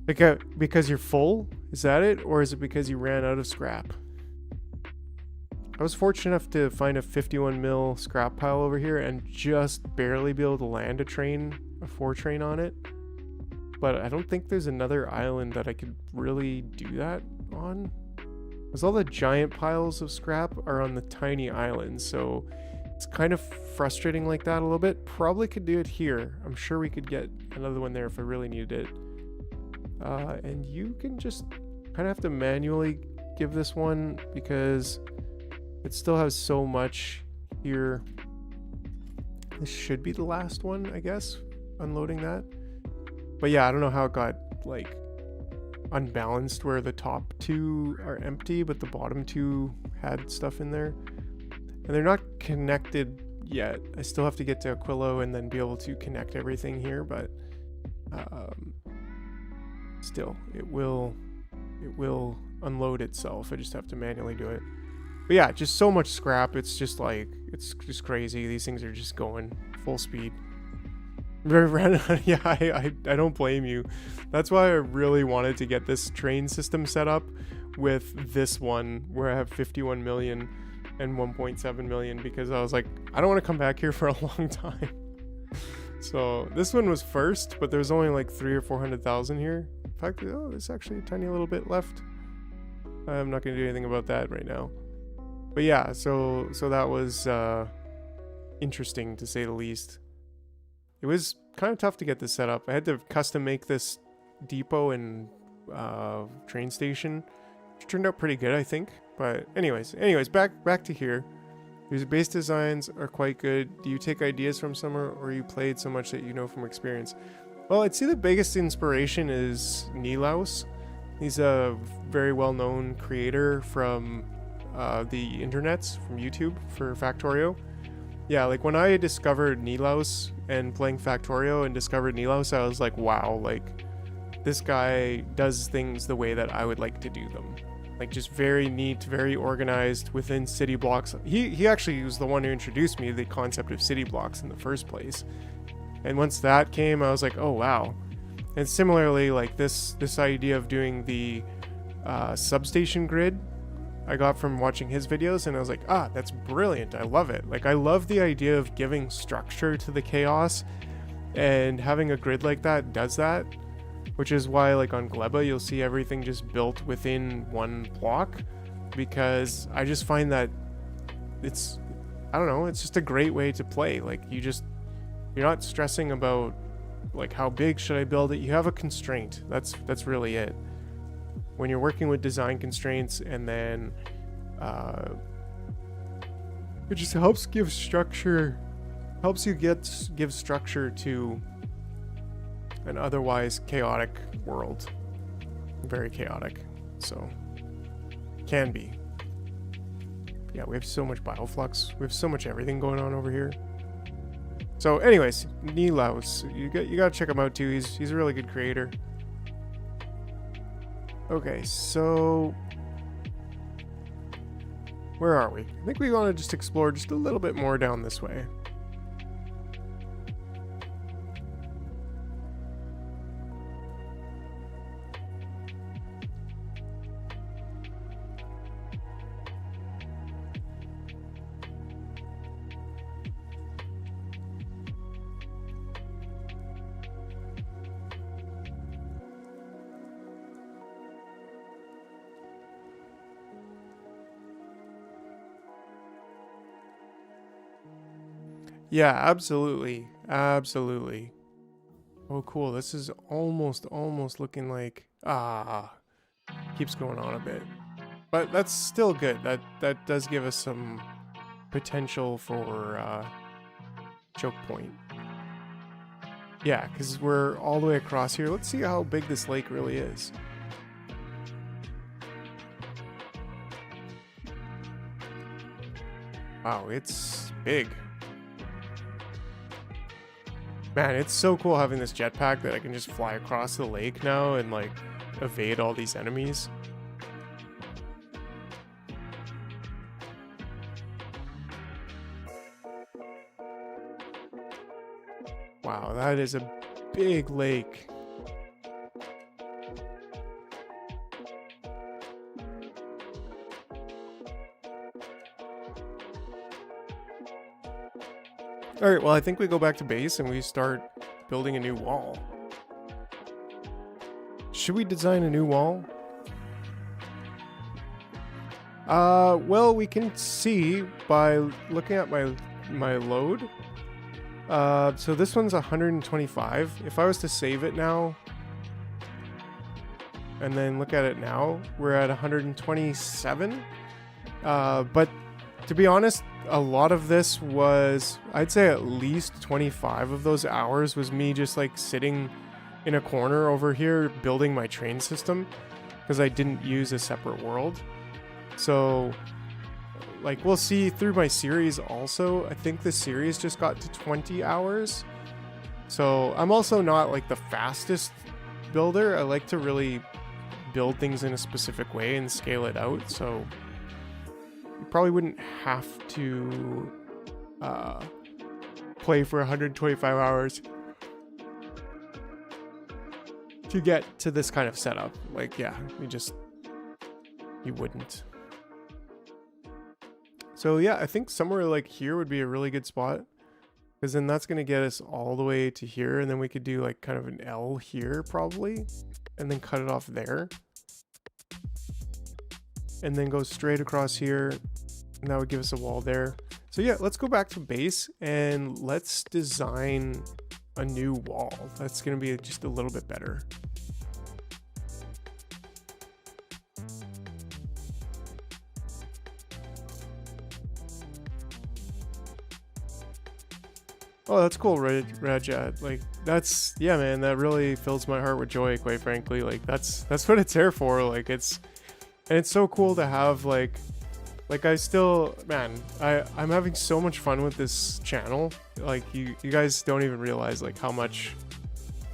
because you're full? Is that it? Or is it because you ran out of scrap? I was fortunate enough to find a 51 mil scrap pile over here and just barely be able to land a 4 train on it. But I don't think there's another island that I could really do that on. Because all the giant piles of scrap are on the tiny islands, so it's kind of frustrating like that a little bit. Probably could do it here. I'm sure we could get another one there if I really needed it. And you can just kind of have to manually give this one because it still has so much here. This should be the last one, I guess, unloading that. But yeah, I don't know how it got like unbalanced where the top 2 are empty, but the bottom 2 had stuff in there. And they're not connected yet. I still have to get to Aquilo and then be able to connect everything here, but still, it will unload itself. I just have to manually do it. But yeah, just so much scrap. It's just like, it's just crazy. These things are just going full speed. Yeah, I don't blame you. That's why I really wanted to get this train system set up with this one where I have 51 million and 1.7 million, because I was like, I don't want to come back here for a long time. So this one was first, but there's only like 300,000 or 400,000 here. In fact, oh, there's actually a tiny little bit left. I'm not going to do anything about that right now. But yeah, so that was interesting to say the least. It was kind of tough to get this set up. I had to custom make this depot and train station, which turned out pretty good, I think. But anyways, back to here. Your base designs are quite good. Do you take ideas from somewhere, or you played so much that you know from experience? Well, I'd say the biggest inspiration is Nauvis. He's a very well-known creator from the internets, from YouTube for Factorio. Yeah, like when I discovered Nauvis and playing Factorio and discovered Nauvis, I was like, wow, like this guy does things the way that I would like to do them. Like just very neat, very organized within city blocks. He actually was the one who introduced me to the concept of city blocks in the first place. And once that came, I was like, oh wow. And similarly, like this idea of doing the substation grid, I got from watching his videos, and I was like, ah, that's brilliant. I love it. Like I love the idea of giving structure to the chaos, and having a grid like that does that. Which is why, like on Gleba, you'll see everything just built within one block, because I just find that it's, I don't know, it's just a great way to play. Like you're not stressing about like how big should I build it. You have a constraint. That's really it. When you're working with design constraints, and then it just helps give structure, give structure to an otherwise chaotic world. Very chaotic. So can be. Yeah, we have so much bioflux. We have so much everything going on over here. So anyways, Nauvis, you gotta check him out too. He's a really good creator. Okay, so where are we? I think we want to just explore just a little bit more down this way. Yeah, absolutely. Absolutely. Oh, cool. This is almost looking like... keeps going on a bit. but that's still good. That does give us some potential for choke point. Yeah, because we're all the way across here. Let's see how big this lake really is. Wow, it's big. Man, it's so cool having this jetpack that I can just fly across the lake now and like evade all these enemies. Wow, that is a big lake. Alright, well I think we go back to base and we start building a new wall. Should we design a new wall? Well, we can see by looking at my load. So this one's 125. If I was to save it now and then look at it now, we're at 127. But to be honest, a lot of this was, I'd say at least 25 of those hours was me just like sitting in a corner over here building my train system because I didn't use a separate world. So like we'll see through my series also, I think this series just got to 20 hours. So I'm also not like the fastest builder. I like to really build things in a specific way and scale it out. So you probably wouldn't have to play for 125 hours to get to this kind of setup. Like, yeah, you wouldn't. So yeah, I think somewhere like here would be a really good spot, because then that's going to get us all the way to here, and then we could do like kind of an L here probably, and then cut it off there. And then go straight across here, and that would give us a wall there. So yeah, let's go back to base and let's design a new wall. That's going to be just a little bit better. Oh, that's cool, Rajat. Like, that's, yeah, man, that really fills my heart with joy, quite frankly. Like, that's what it's there for. Like, and it's so cool to have, like I still, man, I'm having so much fun with this channel. Like, you guys don't even realize, like, how much,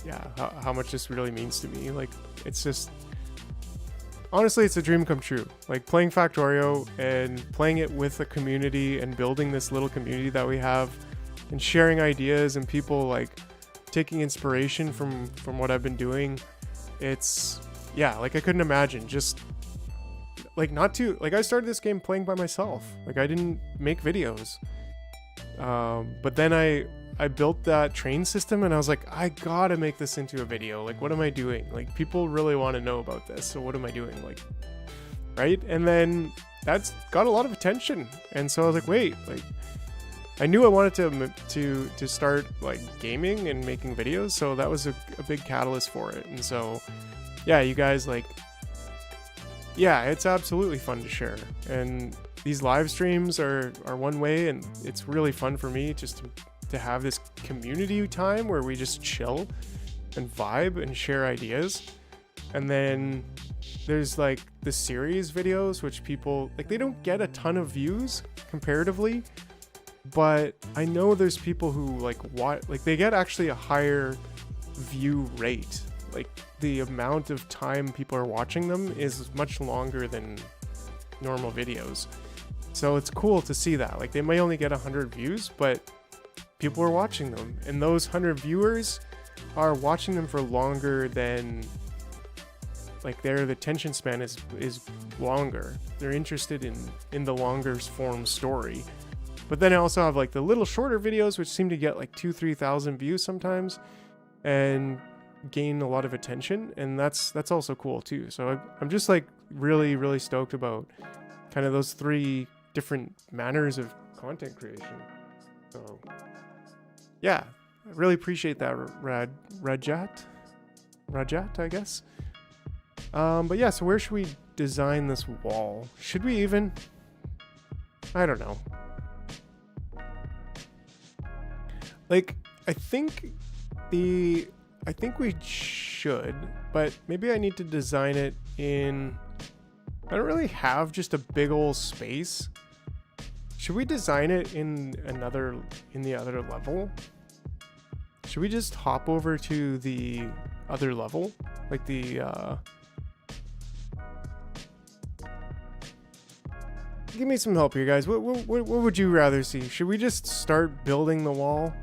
yeah, how much this really means to me. Like, it's just, honestly, it's a dream come true. Like, playing Factorio and playing it with a community and building this little community that we have, and sharing ideas and people like taking inspiration from what I've been doing. It's, yeah, like I couldn't imagine just like I started this game playing by myself. Like I didn't make videos. But then I built that train system and I was like, I gotta make this into a video. Like, what am I doing? Like, people really want to know about this. So what am I doing? Like, right? And then that's got a lot of attention. And so I was like, wait, like, I knew I wanted to start like gaming and making videos, so that was a big catalyst for it. And so, yeah, you guys, like, yeah, it's absolutely fun to share. And these live streams are one way, and it's really fun for me just to have this community time where we just chill and vibe and share ideas. And then there's like the series videos, which people like, they don't get a ton of views comparatively. But I know there's people who like they get actually a higher view rate. Like the amount of time people are watching them is much longer than normal videos. So it's cool to see that. Like they may only get 100 views, but people are watching them. And those 100 viewers are watching them for longer than, like, the attention span is longer. They're interested in the longer form story. But then I also have like the little shorter videos, which seem to get like 2,000-3,000 views sometimes and gain a lot of attention. And that's also cool too. So I'm just like really, really stoked about kind of those three different manners of content creation. So yeah, I really appreciate that, Rajat, I guess. But yeah, so where should we design this wall? Should we even? I don't know. Like, I think we should, but maybe I need to design it in... I don't really have just a big old space. Should we design it in the other level? Should we just hop over to the other level? Like the, Give me some help here, guys. What would you rather see? Should we just start building the wall?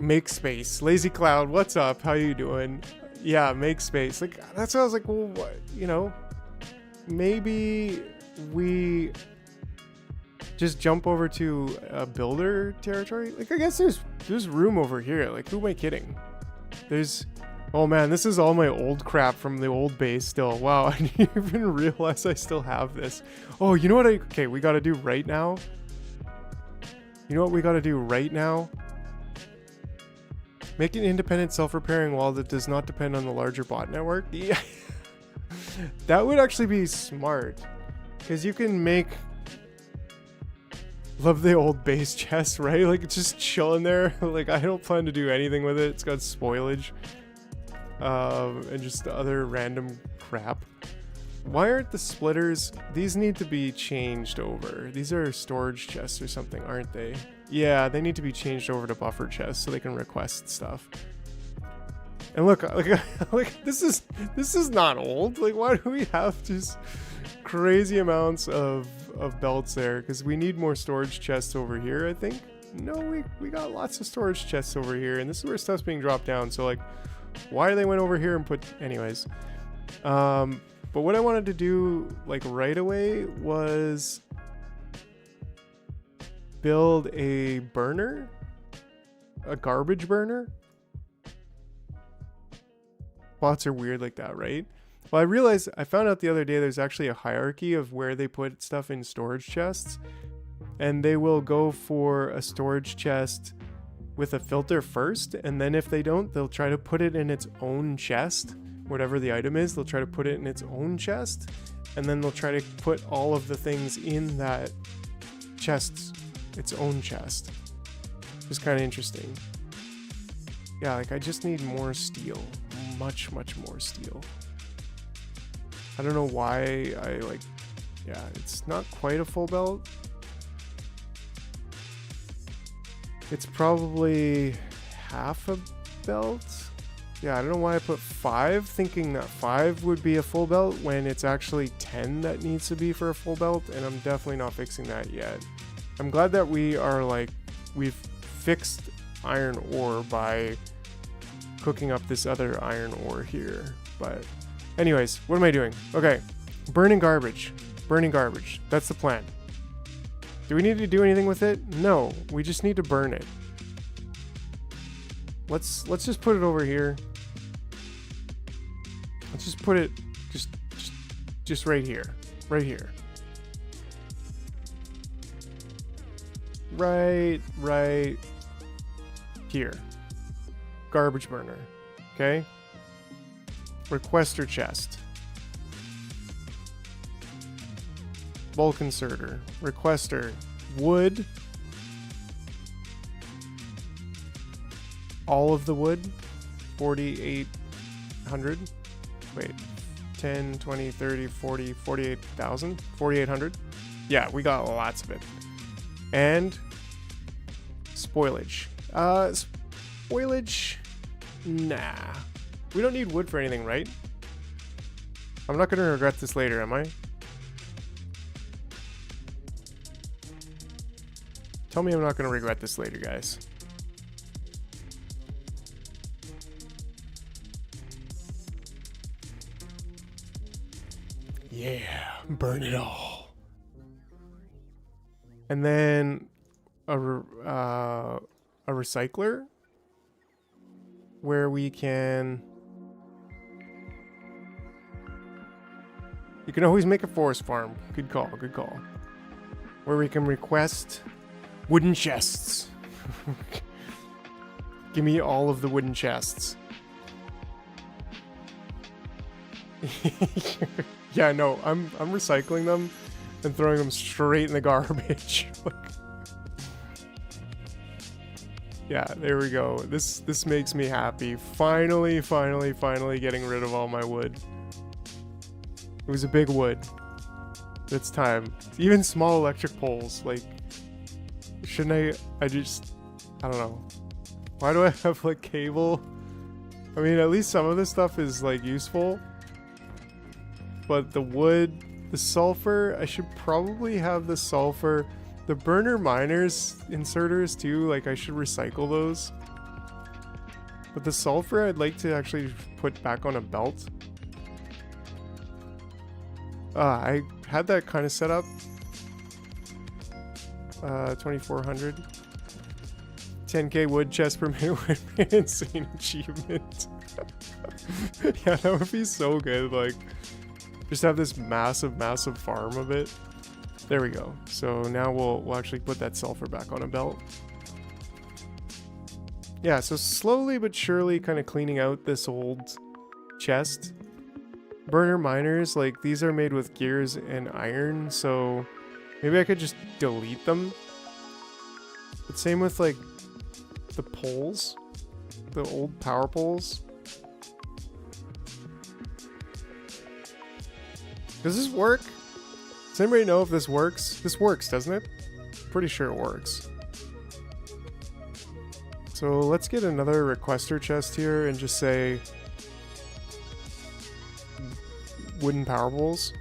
Make space. Lazy Cloud, what's up? How you doing? Yeah, make space. Like, that's what I was like, well, what, you know, maybe we just jump over to a builder territory. Like, I guess there's room over here. Like, who am I kidding? There's... Oh man, this is all my old crap from the old base still. Wow, I didn't even realize I still have this. Oh, you know what okay, we gotta do right now? You know what we gotta do right now? Make an independent self-repairing wall that does not depend on the larger bot network. Yeah. That would actually be smart. Because you can make... Love the old base chest, right? Like, it's just chilling there. Like, I don't plan to do anything with it. It's got spoilage. And just other random crap. Why aren't the splitters... These need to be changed over. These are storage chests or something, aren't they? Yeah, they need to be changed over to buffer chests so they can request stuff. And look, like this is not old. Like, why do we have just crazy amounts of belts there? Because we need more storage chests over here, I think. No, we got lots of storage chests over here, and this is where stuff's being dropped down. So, like, why they went over here and put... Anyways. But what I wanted to do, like, right away was build a burner. A garbage burner. Bots are weird like that, right? Well, I found out the other day there's actually a hierarchy of where they put stuff in storage chests. And they will go for a storage chest with a filter first, and then if they don't, they'll try to put it in its own chest. Whatever the item is, they'll try to put it in its own chest, and then they'll try to put all of the things in that chest, its own chest. It's kind of interesting. Yeah, like, I just need more steel. Much more steel. I don't know why I, like... Yeah, it's not quite a full belt. It's probably half a belt. Yeah, I don't know why I put 5, thinking that 5 would be a full belt when it's actually 10 that needs to be for a full belt, and I'm definitely not fixing that yet. I'm glad that we are, like, we've fixed iron ore by cooking up this other iron ore here. But anyways, what am I doing? Okay, burning garbage. Burning garbage. That's the plan. Do we need to do anything with it? No, we just need to burn it. Let's just put it over here. Let's just put it just right here. Right here. Right here. Garbage burner. Okay? Requester chest. Bulk inserter. Requester. Wood. All of the wood. 4,800. Wait. 10, 20, 30, 40, 48,000. 4,800. Yeah, we got lots of it. And spoilage. Spoilage. Nah. We don't need wood for anything, right? I'm not going to regret this later, am I? Tell me I'm not going to regret this later, guys. Yeah, burn it all. And then a recycler where we can... You can always make a forest farm. Good call, good call. Where we can request wooden chests. Give me all of the wooden chests. Yeah, no, I'm recycling them and throwing them straight in the garbage. Yeah, there we go. This makes me happy. Finally getting rid of all my wood. It was a big wood. It's time. Even small electric poles, like, shouldn't I don't know. Why do I have, like, cable? I mean, at least some of this stuff is, like, useful. But the wood, the sulfur, I should probably have the sulfur. The burner miners inserters too, like I should recycle those. But the sulfur I'd like to actually put back on a belt. I had that kind of set up. 2400. 10k wood chest per minute would be an insane achievement. Yeah, that would be so good. Like, just have this massive farm of it. There we go. So now we'll actually put that sulfur back on a belt. Yeah, so slowly but surely kind of cleaning out this old chest. Burner miners, like, these are made with gears and iron, so maybe I could just delete them. But same with, like, the poles, the old power poles. Does this work? Does anybody know if this works? This works, doesn't it? Pretty sure it works. So let's get another requester chest here and just say wooden power poles.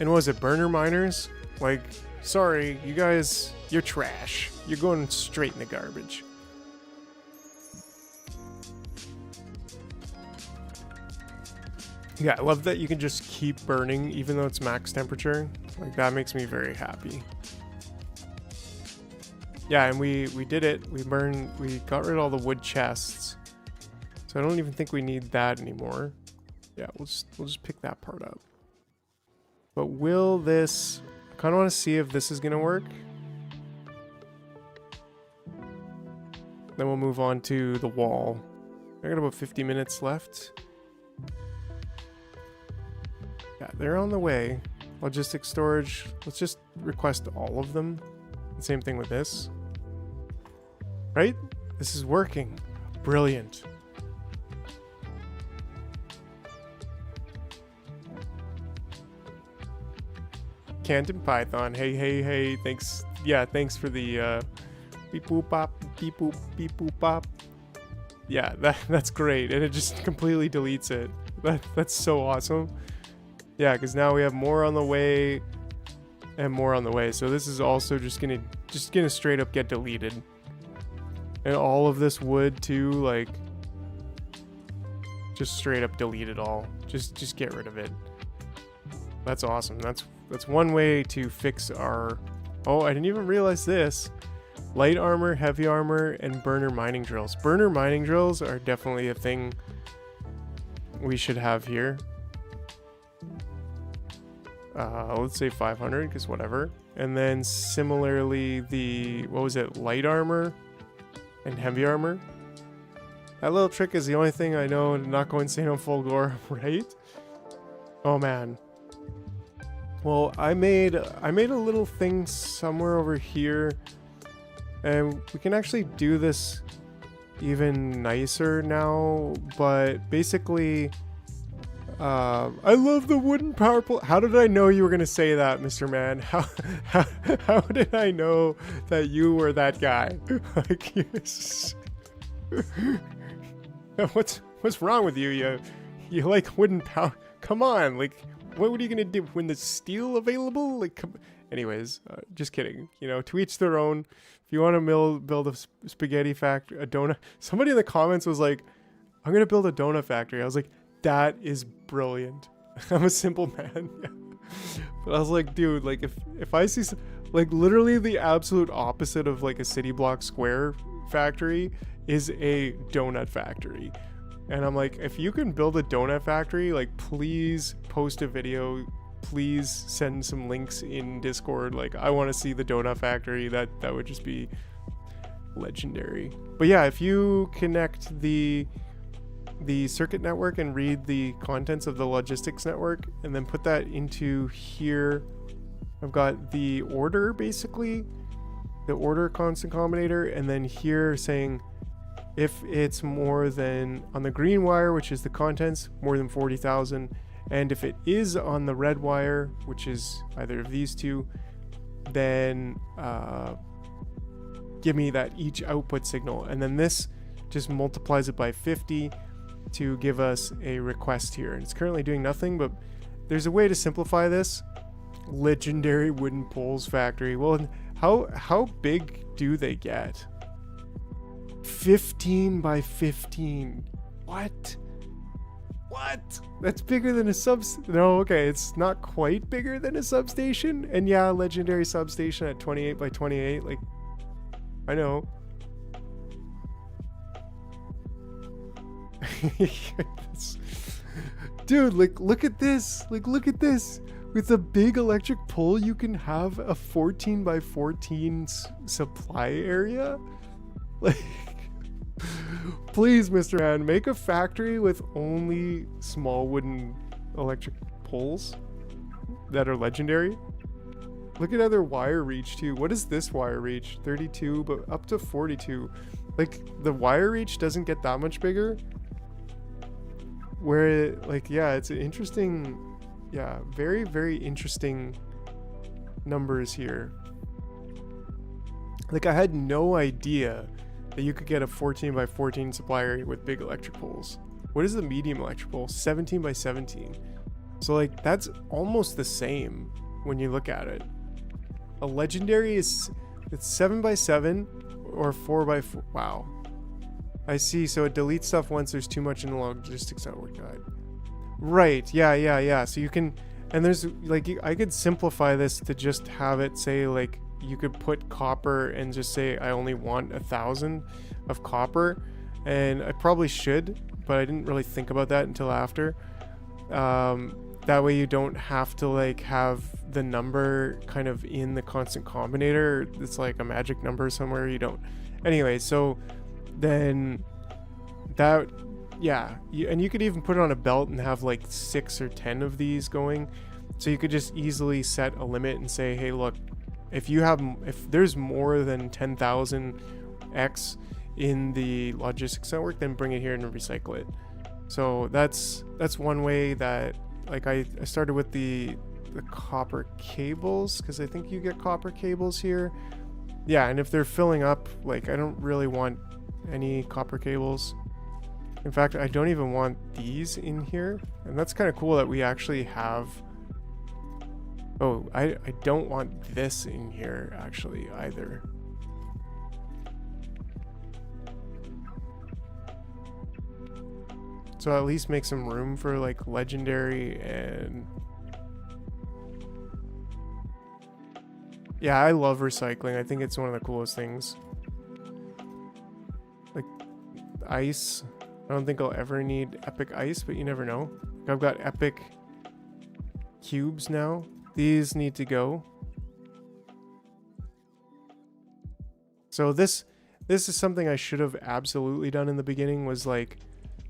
And what was it, burner miners? Like, sorry, you guys, you're trash. You're going straight in the garbage. Yeah, I love that you can just keep burning even though it's max temperature. Like, that makes me very happy. Yeah, and we did it. We got rid of all the wood chests. So I don't even think we need that anymore. Yeah, we'll just pick that part up. But will this, I kind of want to see if this is going to work. Then we'll move on to the wall. I got about 50 minutes left. Yeah, they're on the way. Logistic storage. Let's just request all of them. Same thing with this. Right? This is working. Brilliant. Canton Python. Hey. Thanks. Yeah, thanks for the beep boop pop, beep boop pop. Yeah, that's great. And it just completely deletes it. That's so awesome. Yeah, because now we have more on the way and more on the way. So this is also just gonna straight up get deleted. And all of this wood too, like, just straight up delete it all. Just get rid of it. That's awesome. That's one way to fix our... Oh, I didn't even realize this. Light armor, heavy armor, and burner mining drills. Burner mining drills are definitely a thing we should have here. Let's say 500, because whatever. And then similarly, the, what was it, light armor and heavy armor. That little trick is the only thing I know to not go insane on full gore, right? Oh man. Well, I made a little thing somewhere over here, and we can actually do this even nicer now. But basically, I love the wooden power pole. How did I know you were gonna say that, Mr. Man? How did I know that you were that guy? Like, what's wrong with you? You like wooden power? Come on, like, what are you gonna do when there's steel available? Like, anyways, just kidding. You know, to each their own. If you want to build a spaghetti factory, a donut. Somebody in the comments was like, "I'm gonna build a donut factory." I was like, that is brilliant. I'm a simple man. Yeah. But I was like, dude, like, if I see like literally the absolute opposite of like a city block square factory is a donut factory. And I'm like, if you can build a donut factory, like, please post a video, please send some links in Discord. Like, I want to see the donut factory. That would just be legendary. But yeah, if you connect the the circuit network and read the contents of the logistics network and then put that into here. I've got the order, basically, the order constant combinator, and then here saying if it's more than, on the green wire, which is the contents, more than 40,000, and if it is on the red wire, which is either of these two, then give me that each output signal, and then this just multiplies it by 50 to give us a request here. And it's currently doing nothing, but there's a way to simplify this. Legendary wooden poles factory. Well, how big do they get? 15 by 15. What? That's bigger than a no, okay, it's not quite bigger than a substation. And yeah, legendary substation at 28 by 28, like, I know. Dude, like, look at this. Like, look at this. With a big electric pole, you can have a 14 by 14 supply area. Like, please, Mr. Man, make a factory with only small wooden electric poles that are legendary. Look at other wire reach too. What is this wire reach? 32, but up to 42. Like, the wire reach doesn't get that much bigger. Where, like, yeah, it's an interesting, yeah, very, very interesting numbers here. Like, I had no idea that you could get a 14 by 14 supply area with big electric poles. What is the medium electric pole? 17 by 17. So, like, that's almost the same when you look at it. A legendary it's 7 by 7 or 4 by 4. Wow. I see. So it deletes stuff once there's too much in the logistics network guide. Right. Yeah. So you can, and there's like, I could simplify this to just have it say, like, you could put copper and just say I only want 1,000 of copper, and I probably should, but I didn't really think about that until after. That way you don't have to, like, have the number kind of in the constant combinator. It's like a magic number somewhere. You don't. Anyway, so then that, yeah, and you could even put it on a belt and have like 6 or 10 of these going. So you could just easily set a limit and say, hey, look, if there's more than 10,000 X in the logistics network, then bring it here and recycle it. So that's one way that, like, I started with the copper cables, because I think you get copper cables here. Yeah, and if they're filling up, like, I don't really want any copper cables. In fact, I don't even want these in here. And that's kind of cool that we actually have. Oh, I don't want this in here actually either. So at least make some room for, like, legendary and... Yeah, I love recycling. I think it's one of the coolest things. Like, ice. I don't think I'll ever need epic ice, but you never know. I've got epic cubes now. These need to go. So this is something I should have absolutely done in the beginning, was, like,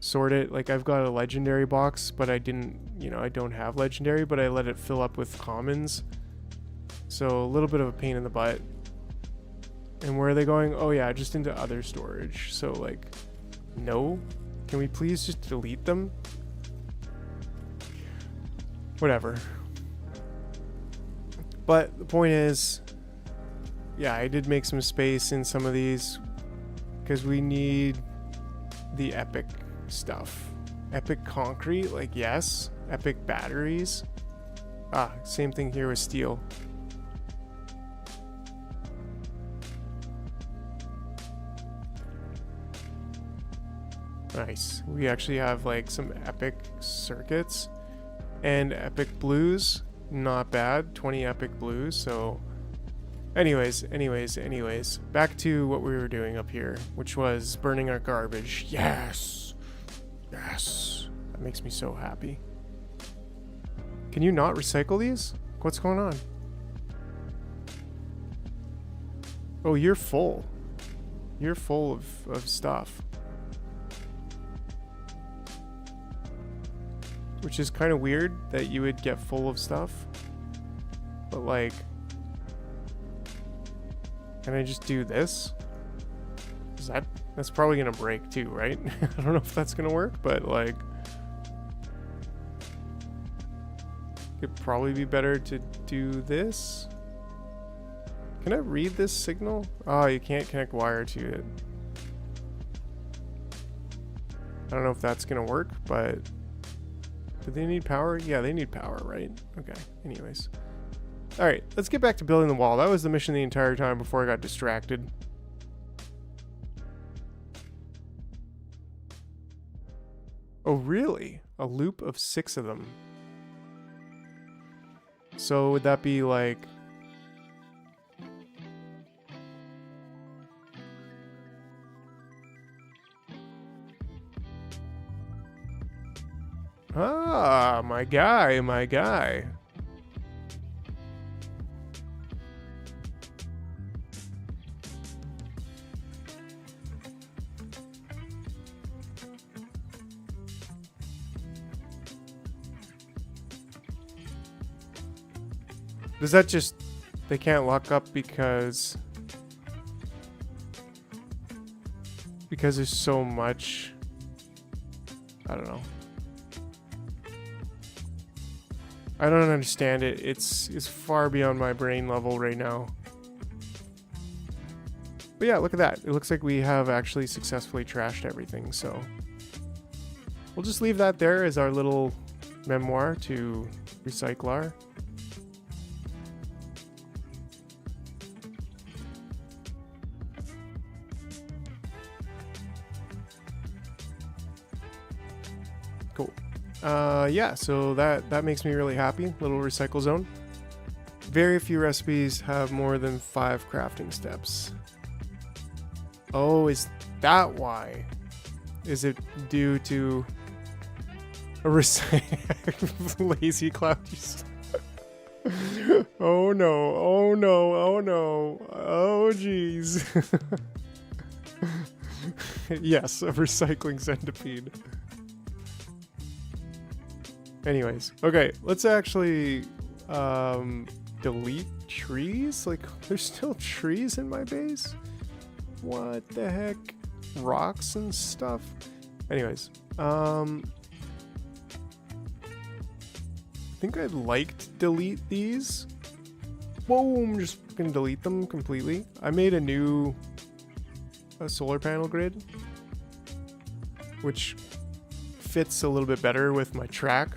sort it. Like, I've got a legendary box, but I didn't, I don't have legendary, but I let it fill up with commons. So a little bit of a pain in the butt. And where are they going? Oh yeah, just into other storage. So, like, no. Can we please just delete them? Whatever. But the point is, yeah, I did make some space in some of these because we need the epic stuff. Epic concrete, like, yes. Epic batteries. Ah, same thing here with steel. Nice. We actually have, like, some epic circuits and epic blues. Not bad. 20 epic blues. So anyways, back to what we were doing up here, which was burning our garbage. Yes. That makes me so happy. Can you not recycle these? What's going on? Oh, you're full. You're full of stuff. which is kind of weird that you would get full of stuff. But like, can I just do this? Is that's probably gonna break too, right? I don't know if that's gonna work, but like, it'd probably be better to do this. Can I read this signal? Oh, you can't connect wire to it. I don't know if that's gonna work, but do they need power? Yeah, they need power, right? Okay, anyways. All right, let's get back to building the wall. That was the mission the entire time before I got distracted. Oh, really? A loop of 6 of them. So would that be like... Ah, my guy, my guy. Does that just... They can't lock up because there's so much... I don't know. I don't understand it. It's far beyond my brain level right now. But yeah, look at that. It looks like we have actually successfully trashed everything, so we'll just leave that there as our little memoir to Recyclar. Cool. Yeah, so that makes me really happy. Little recycle zone. Very few recipes have more than 5 crafting steps. Oh, is that why? Is it due to a lazy cloud? Oh no, oh no, oh no, oh geez. Yes, a recycling centipede. Anyways, okay, let's actually delete trees. Like, there's still trees in my base? What the heck? Rocks and stuff? Anyways, I think I'd like to delete these. Boom, just gonna delete them completely. I made a solar panel grid, which fits a little bit better with my track.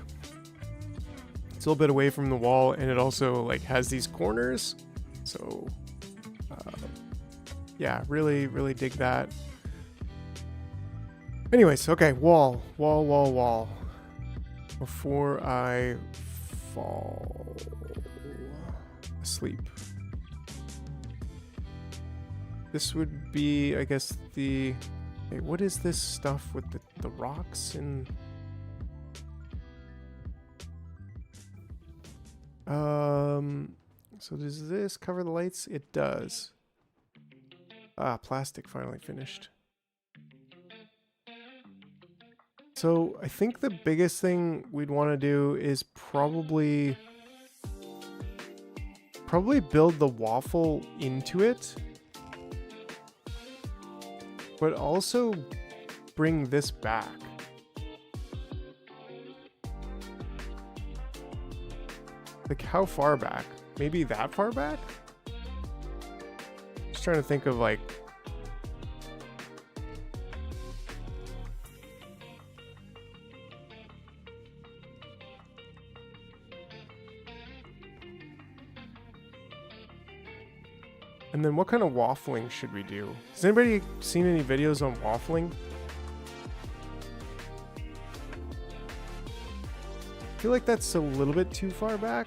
It's a little bit away from the wall, and it also like has these corners, so yeah, really dig that. Anyways, okay, wall before I fall asleep. This would be, I guess, the... Wait, what is this stuff with the rocks and... So does this cover the lights? It does. Ah, plastic finally finished. So I think the biggest thing we'd want to do is probably build the waffle into it, but also bring this back. Like, how far back? Maybe that far back? Just trying to think of like... And then what kind of waffling should we do? Has anybody seen any videos on waffling? I feel like that's a little bit too far back.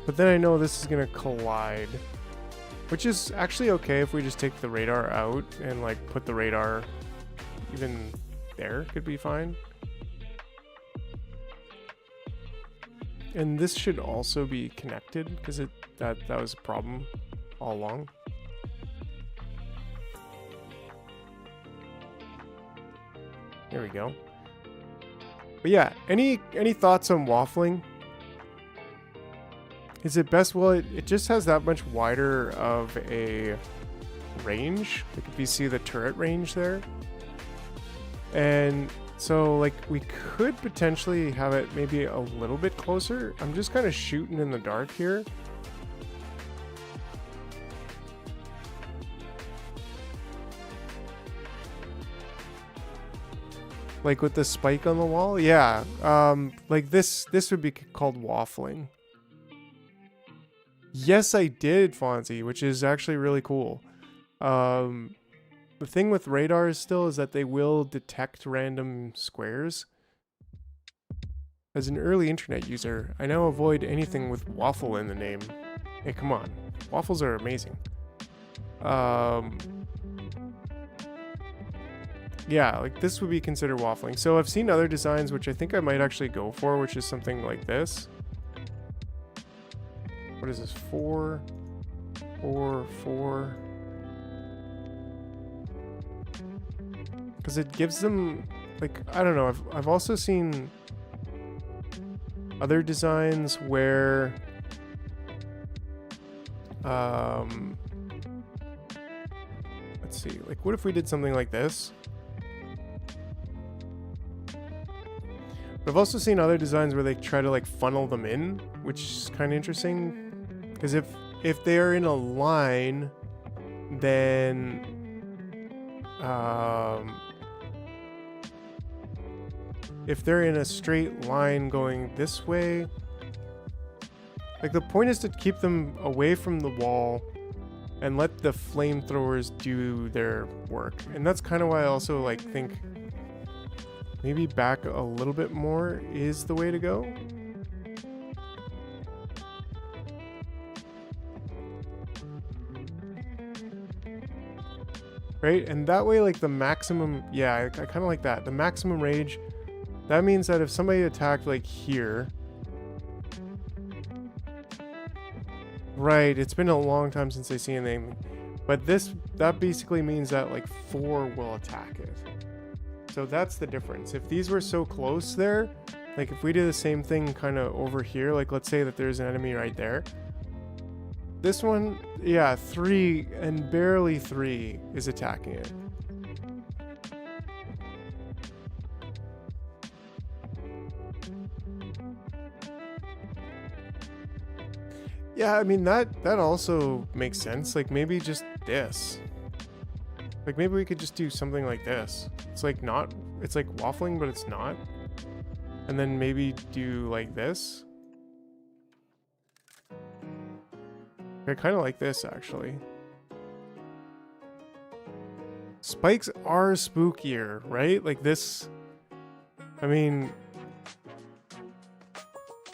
But then I know this is gonna collide, which is actually okay if we just take the radar out and like put the radar even there, could be fine. And this should also be connected because that was a problem all along. There we go. But yeah, any thoughts on waffling? Is it best? Well, it just has that much wider of a range. Like if you see the turret range there. And so like we could potentially have it maybe a little bit closer. I'm just kind of shooting in the dark here. Like with the spike on the wall? Yeah. Like this would be called waffling. Yes, I did, Fonzie, which is actually really cool. The thing with radars still is that they will detect random squares. As an early internet user, I now avoid anything with waffle in the name. Hey, come on. Waffles are amazing. Yeah, like this would be considered waffling. So I've seen other designs, which I think I might actually go for, which is something like this. What is this? 4, 4, 4. Because it gives them, like, I don't know. I've also seen other designs where, let's see. Like, what if we did something like this? But I've also seen other designs where they try to like funnel them in, which is kind of interesting. Because if they are in a line, then if they're in a straight line going this way, like the point is to keep them away from the wall and let the flamethrowers do their work. And that's kind of why I also like think maybe back a little bit more is the way to go. Right? And that way, like the maximum, yeah, I kind of like that. The maximum range, that means that if somebody attacked like here, right, it's been a long time since I seen anything, but that basically means that like 4 will attack it. So that's the difference. If these were so close there, like if we do the same thing kind of over here, like let's say that there's an enemy right there. This one, yeah, 3 and barely 3 is attacking it. Yeah, I mean that also makes sense. Like maybe just this. Like maybe we could just do something like this. It's like not, it's like waffling, but it's not. And then maybe do like this. I kind of like this actually. Spikes are spookier, right? Like this, I mean,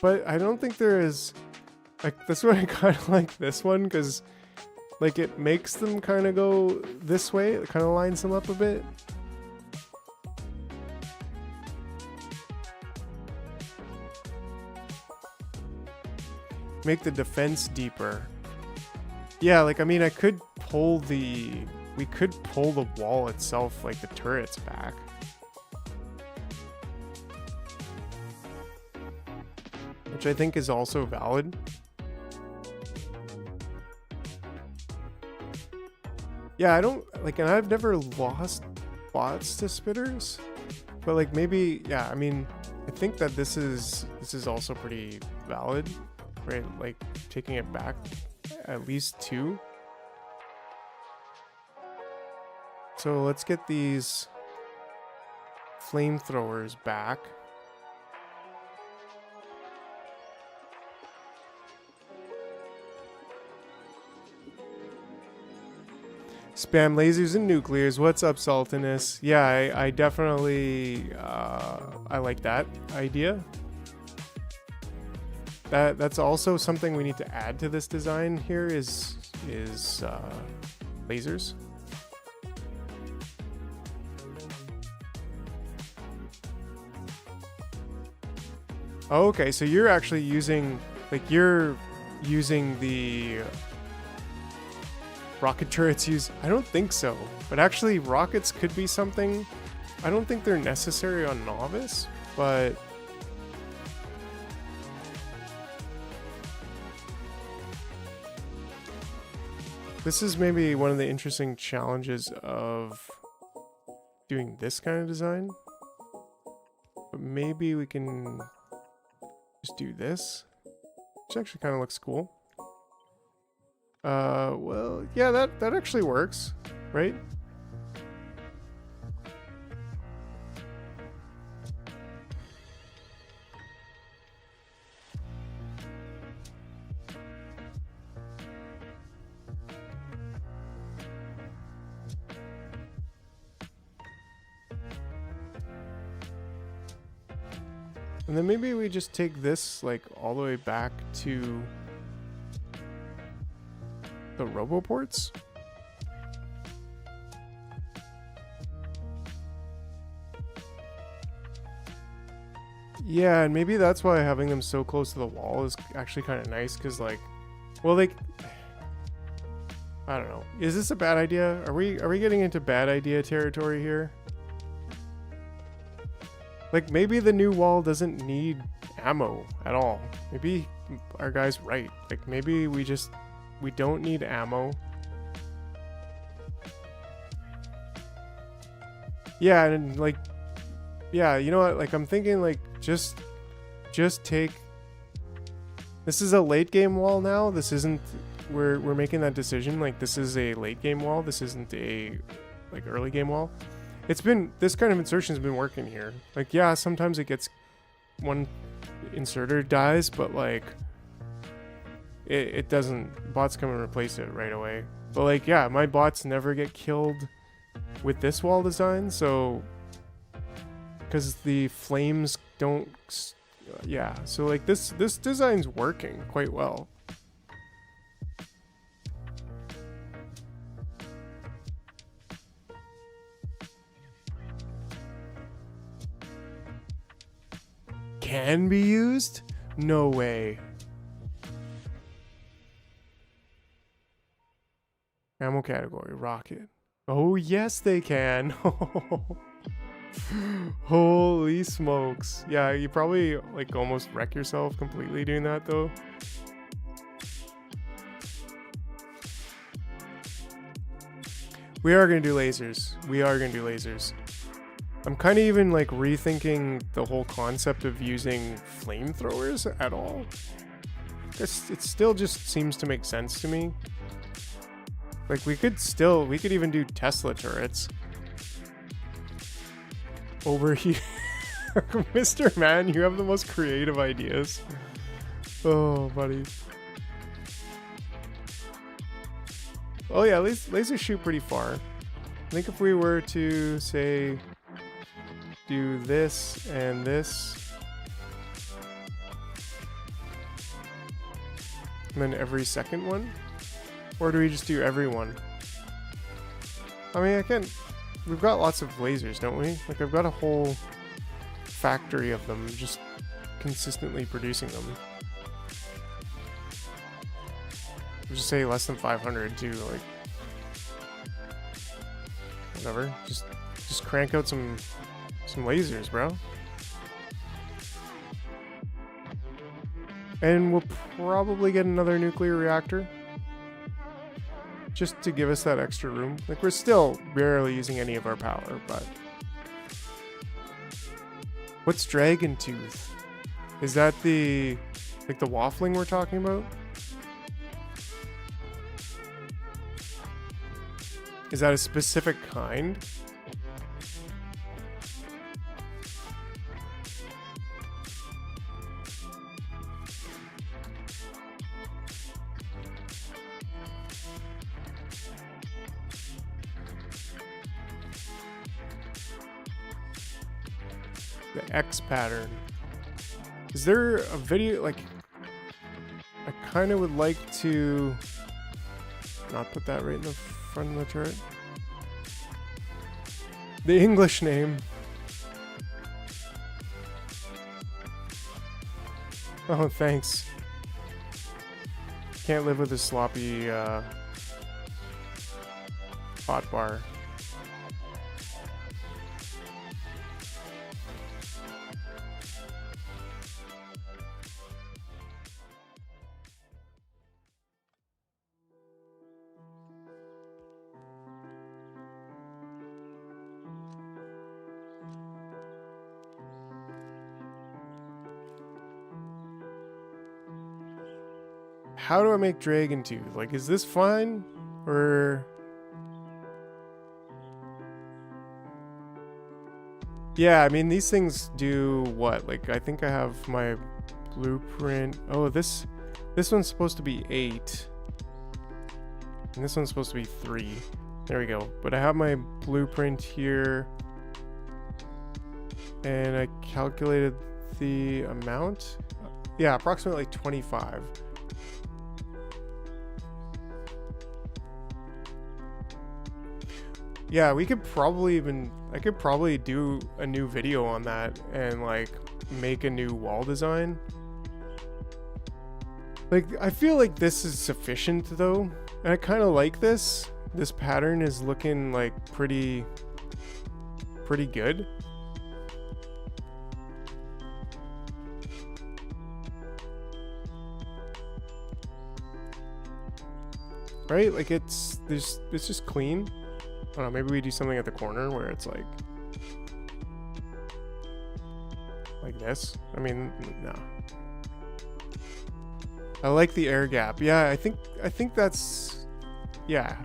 but I don't think there is, like that's why I kind of like this one, because like it makes them kind of go this way. It kind of lines them up a bit. Make the defense deeper. Yeah, like I mean I could pull we could pull the wall itself, like the turrets back. Which I think is also valid. Yeah, I don't like, and I've never lost bots to spitters, but like maybe, yeah, I mean, I think that this is also pretty valid, right? Like taking it back at least 2. So let's get these flamethrowers back. Spam lasers and nuclears. What's up, Sultanus? Yeah, I definitely I like that idea. That's also something we need to add to this design here is lasers. Oh, okay, so you're actually using, like you're using the rocket turrets use, I don't think so, but actually rockets could be something I don't think they're necessary on Nauvis, but this is maybe one of the interesting challenges of doing this kind of design. But maybe we can just do this, which actually kind of looks cool. Well, yeah, that actually works, right? And then maybe we just take this like all the way back to the roboports. Yeah, and maybe that's why having them so close to the wall is actually kind of nice, because like, well, like, I don't know. Is this a bad idea? Are we getting into bad idea territory here? Like, maybe the new wall doesn't need ammo at all. Maybe our guy's right. Like, maybe we don't need ammo. Yeah, and like, yeah, you know what? Like, I'm thinking like, just take, this is a late game wall now. This isn't, we're making that decision. Like, this is a late game wall. This isn't a like early game wall. It's been, this kind of insertion's been working here. Like, yeah, sometimes it gets, one inserter dies, but like, it doesn't, bots come and replace it right away. But like, yeah, my bots never get killed with this wall design, so, because the flames don't, yeah, so like this design's working quite well. Can be used? No way. Ammo category, rocket. Oh yes they can. Holy smokes. Yeah, you probably like almost wreck yourself completely doing that though. We are gonna do lasers. We are gonna do lasers. I'm kind of even like rethinking the whole concept of using flamethrowers at all. It still just seems to make sense to me. Like we could even do Tesla turrets. Over here. Mr. Man, you have the most creative ideas. Oh, buddy. Oh yeah, lasers shoot pretty far. I think if we were to say do this and this, and then every second one, or do we just do every one? I mean, we've got lots of lasers, don't we? Like, I've got a whole factory of them, just consistently producing them. We'll just say less than 500 too, like, whatever. Just crank out some lasers, bro. And we'll probably get another nuclear reactor, just to give us that extra room. Like, we're still barely using any of our power, but... What's Dragon Tooth? Is that the... like the waffling we're talking about? Is that a specific kind? The X pattern. Is there a video, like, I kind of would like to not put that right in the front of the turret. The English name. Oh, thanks. Can't live with a sloppy hot bar. how do I make Dragon Tooth? Like, is this fine? Or... yeah, I mean, these things do what? Like, I think I have my blueprint. Oh, this one's supposed to be 8. And this one's supposed to be 3. There we go. But I have my blueprint here. And I calculated the amount. Yeah, approximately 25. Yeah, we could probably I could probably do a new video on that and like make a new wall design. Like, I feel like this is sufficient though. And I kind of like this. This pattern is looking like pretty good. Right? Like it's just clean. I don't know, maybe we do something at the corner where it's like this. I mean, no. I like the air gap. Yeah, I think that's, yeah.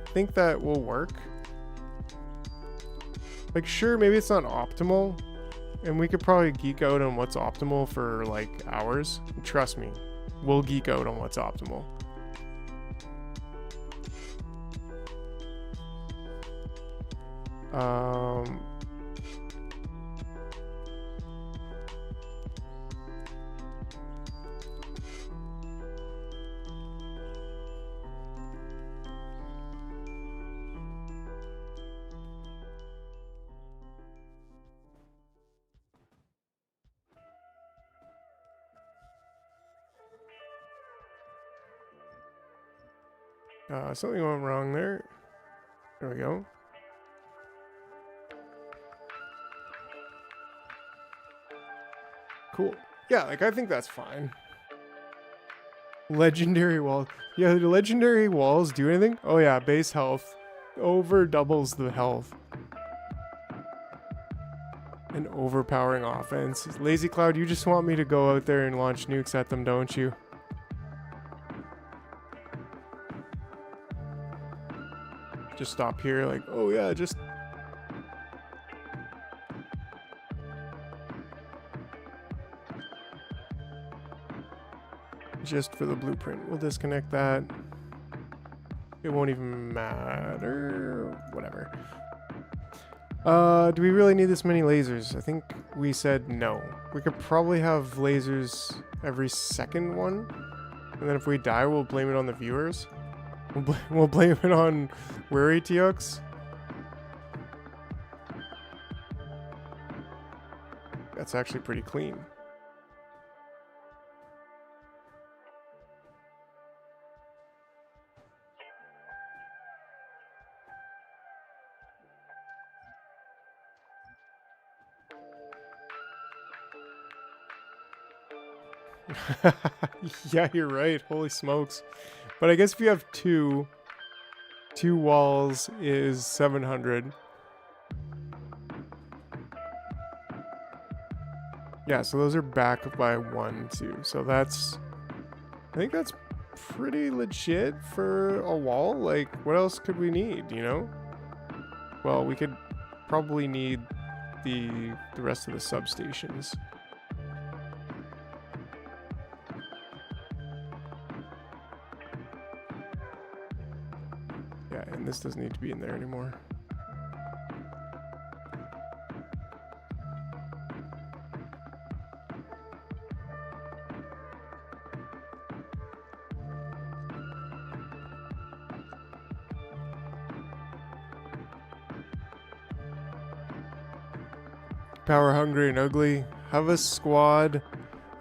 I think that will work. Like, sure, maybe it's not optimal, and we could probably geek out on what's optimal for like hours. Trust me, we'll geek out on what's optimal. Something went wrong there. There we go. Cool. Yeah, like I think that's fine. Legendary walls. Yeah, do legendary walls do anything? Oh yeah, base health. Over doubles the health. An overpowering offense. Lazy Cloud, you just want me to go out there and launch nukes at them, don't you? Just stop here, like, oh yeah, just... just for the blueprint. We'll disconnect that. It won't even matter. Whatever. Do we really need this many lasers? I think we said no. We could probably have lasers every second one. And then if we die, we'll blame it on the viewers. We'll blame it on Wary Teox. That's actually pretty clean. Yeah, you're right. Holy smokes. But I guess if you have two walls is 700. Yeah, so those are back by 1, 2. So that's, I think that's pretty legit for a wall. Like, what else could we need, you know? Well, we could probably need the rest of the substations. Yeah, and this doesn't need to be in there anymore. Power hungry and ugly. Have a squad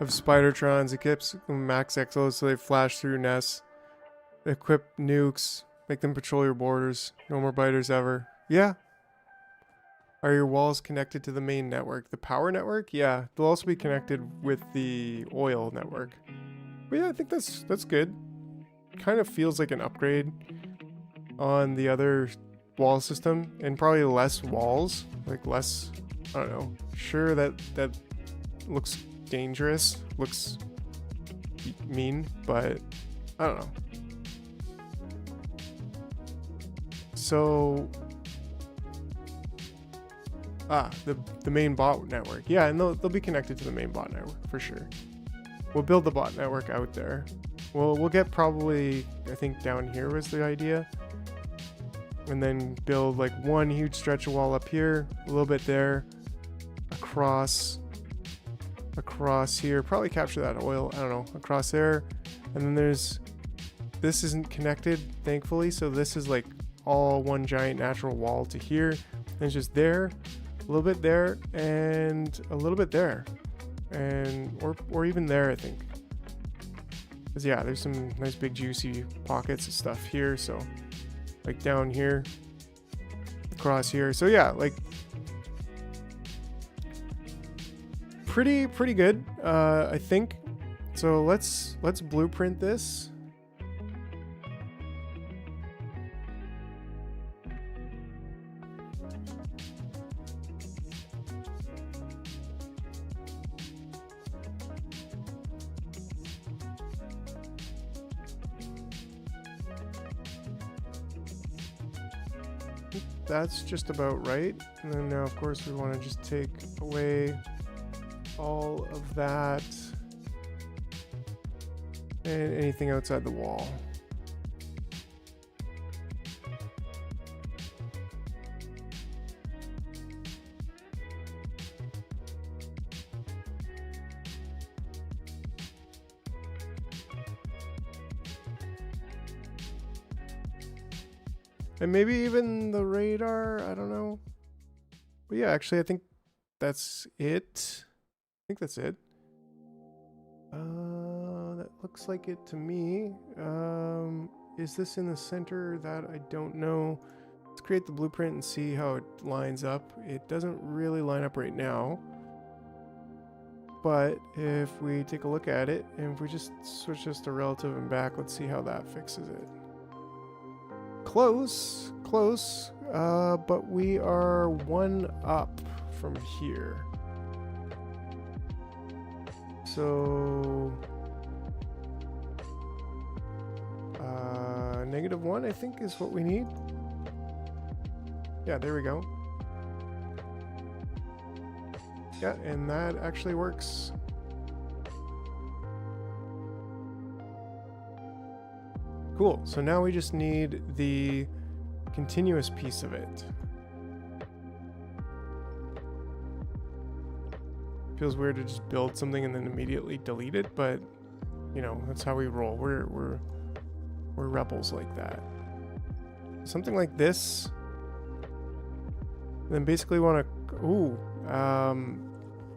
of Spidertrons. Equips max exos so they flash through nests. Equip nukes. Make them patrol your borders. No more biters ever. Yeah. Are your walls connected to the main network? The power network? Yeah. They'll also be connected with the oil network. But yeah, I think that's good. Kind of feels like an upgrade on the other wall system. And probably less walls. Like less... I don't know. Sure, that looks dangerous. Looks mean, but I don't know. So, the main bot network. Yeah, and they'll be connected to the main bot network for sure. We'll build the bot network out there. We'll get probably, I think down here was the idea. And then build like one huge stretch of wall up here, a little bit there, across here, probably capture that oil, I don't know, across there. And then this isn't connected, thankfully, so this is like all one giant natural wall to here. And it's just there, a little bit there, and a little bit there. And, or even there, I think. Because yeah, there's some nice big juicy pockets of stuff here, so like down here, across here. So yeah, like pretty good, I think. So let's blueprint this. That's just about right. And then now, of course, we want to just take away all of that and anything outside the wall. And maybe even the radar, I don't know. But yeah, actually, I think that's it. I think that's it. That looks like it to me. Is this in the center? That I don't know. Let's create the blueprint and see how it lines up. It doesn't really line up right now. But if we take a look at it, and if we just switch this to relative and back, let's see how that fixes it. Close, but we are one up from here. So, -1, I think, is what we need. Yeah, there we go. Yeah, and that actually works. Cool, so now we just need the continuous piece of it. Feels weird to just build something and then immediately delete it, but you know, that's how we roll. We're rebels like that. Something like this. And then basically want to, ooh,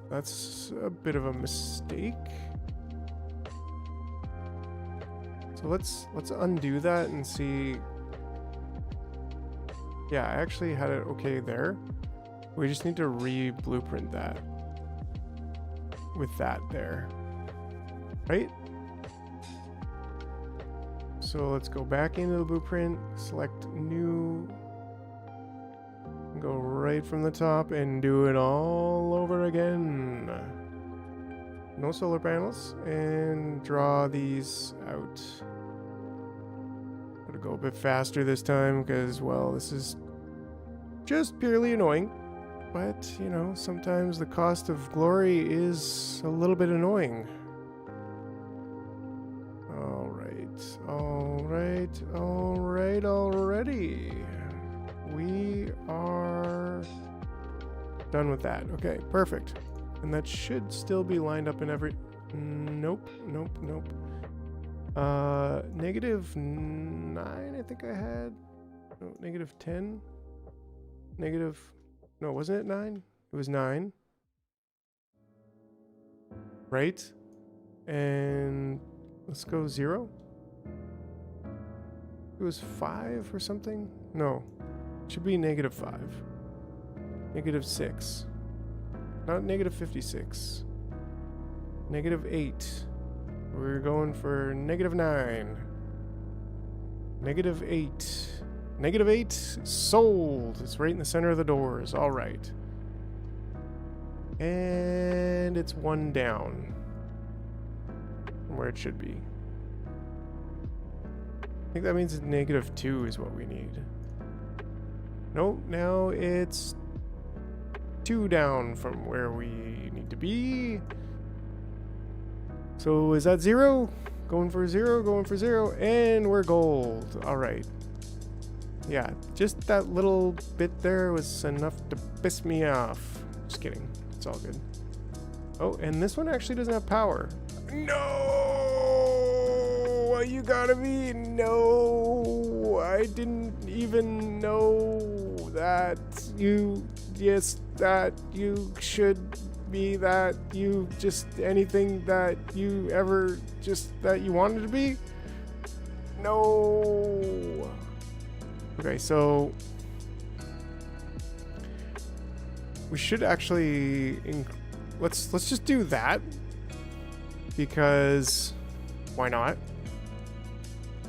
that's a bit of a mistake. So let's undo that and see. Yeah, I actually had it okay there. We just need to re-blueprint that with that there, right? So let's go back into the blueprint, select new, go right from the top and do it all over again. No solar panels, and draw these out. Gotta go a bit faster this time because, well, this is just purely annoying. But, you know, sometimes the cost of glory is a little bit annoying. Alright, already. We are done with that. Okay, perfect. And that should still be lined up in every... Nope. -9, I think I had. No, -10. No, wasn't it 9? It was 9. Right? And let's go 0. It was 5 or something? No. It should be -5. -6. Not -56. -8. We're going for -9. -8. -8 sold. It's right in the center of the doors. All right. And it's 1 down. from where it should be. I think that means -2 is what we need. Nope, now it's 2 down from where we need to be. So is that 0? Going for 0, going for 0, and we're gold. All right. Yeah, just that little bit there was enough to piss me off. Just kidding. It's all good. Oh, and this one actually doesn't have power. No! You gotta be... No! I didn't even know that you... Yes, that you should be that you just... Anything that you ever just... That you wanted to be? No! Okay, so... We should actually... Let's just do that. Because... Why not?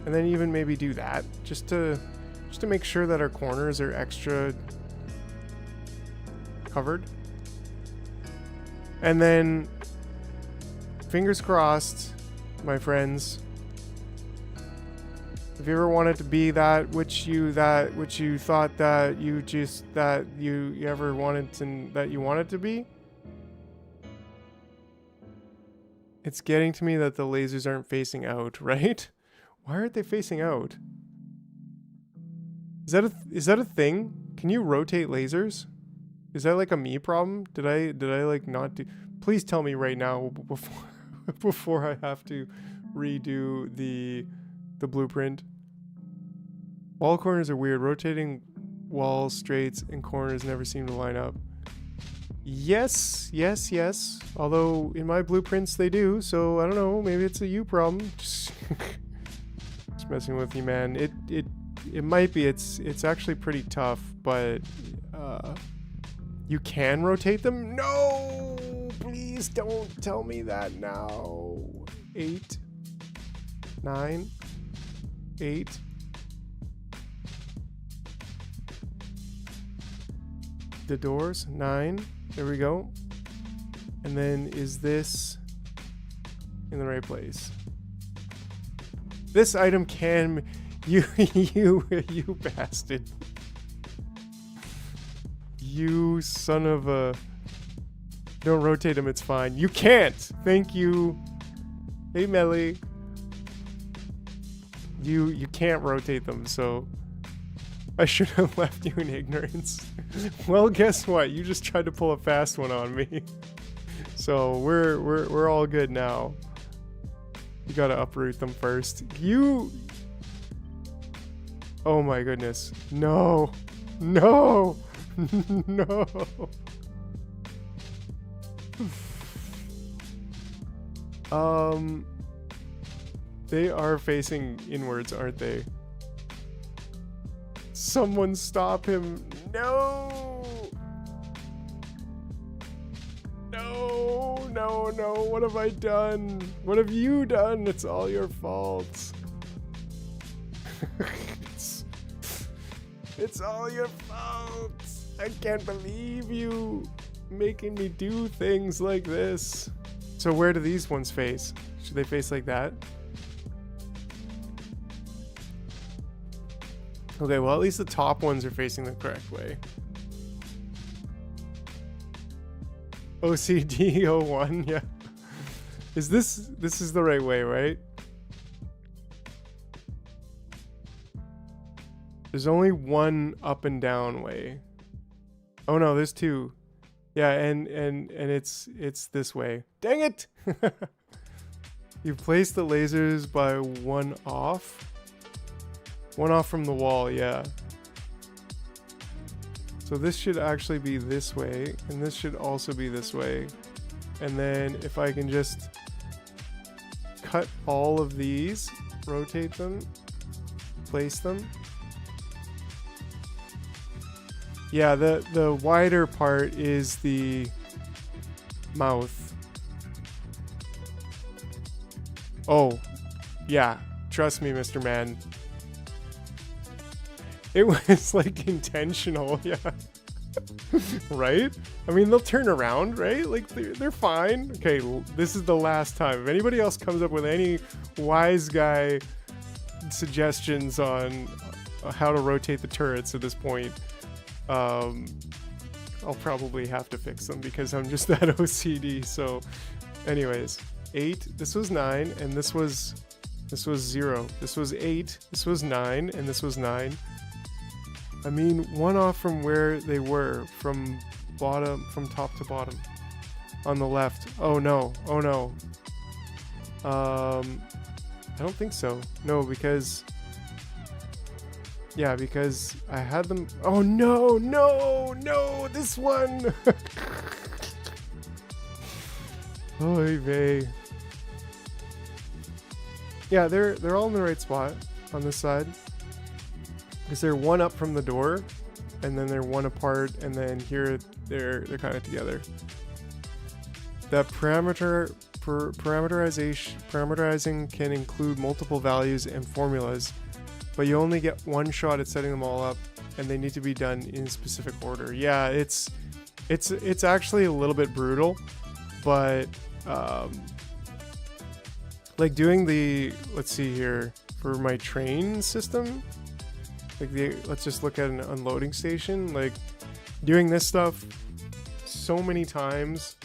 And then even maybe do that. Just to make sure that our corners are extra... covered. And then... Fingers crossed, my friends. If you ever wanted to be that which you thought that you ever wanted to be, it's getting to me that the lasers aren't facing out, right? Why aren't they facing out? Is that a thing? Can you rotate lasers? Is that like a me problem? Did I like not do? Please tell me right now before I have to redo the blueprint. Wall corners are weird. Rotating walls, straights, and corners never seem to line up. Yes. Although in my blueprints they do, so I don't know. Maybe it's a you problem. Just messing with you, man. It might be. It's actually pretty tough, but you can rotate them. No, please don't tell me that now. 8, 9, 8. The doors, 9. There we go. And then is this in the right place? This item can... You bastard. You son of a... Don't rotate them, it's fine. You can't! Thank you. Hey, Melly. You can't rotate them, so... I should have left you in ignorance. Well, guess what? You just tried to pull a fast one on me. So we're all good now. You gotta uproot them first. Oh my goodness. No. No. No. They are facing inwards, aren't they? Someone stop him. No. No. What have I done? What have you done? It's all your fault. It's all your fault. I can't believe you making me do things like this. So where do these ones face? Should they face like that? Okay, well, at least the top ones are facing the correct way. OCD 01, yeah. This is the right way, right? There's only one up and down way. Oh no, there's 2. Yeah, and it's this way. Dang it! You place the lasers by one off. One off from the wall, yeah. So this should actually be this way, and this should also be this way. And then if I can just cut all of these, rotate them, place them. Yeah, the wider part is the mouth. Oh, yeah. Trust me, Mr. Man. It was like intentional, yeah. Right? I mean, they'll turn around, right? Like, they're fine. Okay, this is the last time. If anybody else comes up with any wise guy suggestions on how to rotate the turrets at this point, I'll probably have to fix them because I'm just that OCD. So anyways, 8, this was 9, and this was 0. This was 8, this was 9, and this was 9. I mean, one off from where they were, from top to bottom. On the left. Oh no, oh no. I don't think so. No, because... Yeah, because I had them... Oh no, no, no, this one! Oy vey. Yeah, they're all in the right spot on this side. Because they're one up from the door, and then they're one apart, and then here they're kind of together. That parameterizing can include multiple values and formulas, but you only get one shot at setting them all up, and they need to be done in specific order. Yeah, it's actually a little bit brutal, but like doing the, let's see here, for my train system, like let's just look at an unloading station, like doing this stuff so many times,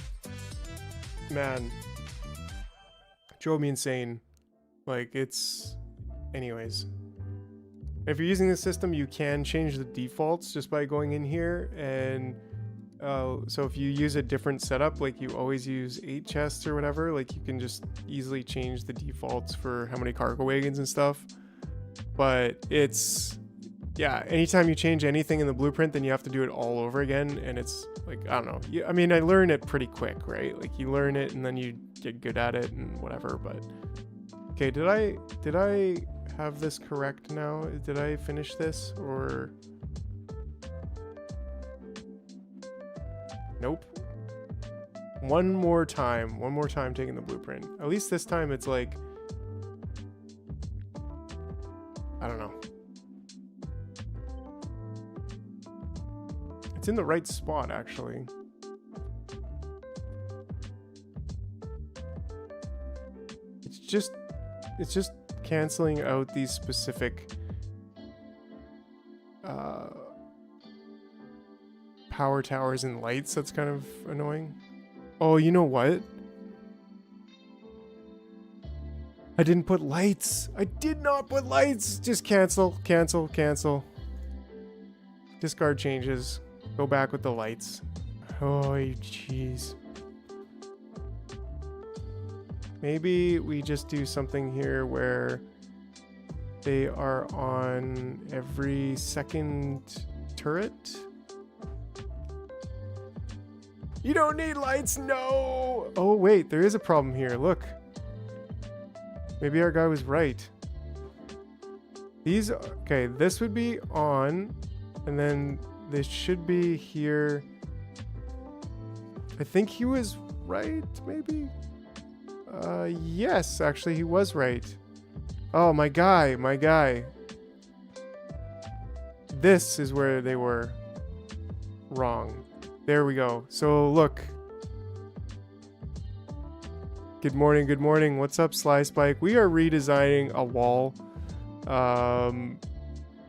man, drove me insane. Like, it's, anyways, if you're using this system, you can change the defaults just by going in here, and so if you use a different setup, like you always use 8 chests or whatever, like you can just easily change the defaults for how many cargo wagons and stuff. But it's, yeah, anytime you change anything in the blueprint, then you have to do it all over again, and it's like, I don't know. I mean, I learned it pretty quick, right? Like, you learn it and then you get good at it and whatever. But okay, did I have this correct now? Did I finish this, or nope? One more time taking the blueprint. At least this time it's like, I don't know. It's in the right spot, actually. It's just canceling out these specific power towers and lights. That's kind of annoying. Oh, you know what? I didn't put lights. I did not put lights. Just cancel. Discard changes. Go back with the lights. Oh, jeez. Maybe we just do something here where they are on every second turret. You don't need lights, no! Oh wait, there is a problem here, look. Maybe our guy was right. These, okay, this would be on, and then this should be here. I think he was right, maybe? Yes, actually he was right. Oh, my guy. This is where they were wrong. There we go. So look. Good morning. What's up, Sly Spike? We are redesigning a wall.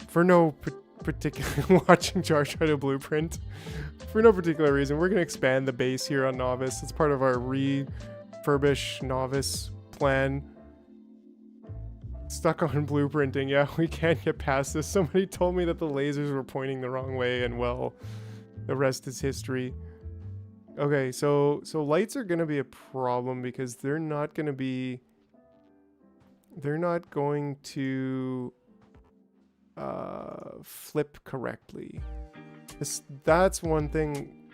For no particular watching Jar try to blueprint. For no particular reason. We're gonna expand the base here on Nauvis. It's part of our refurbish Nauvis plan. Stuck on blueprinting. Yeah, we can't get past this. Somebody told me that the lasers were pointing the wrong way, and well, the rest is history. Okay, so lights are gonna be a problem because they're not going to flip correctly. That's one thing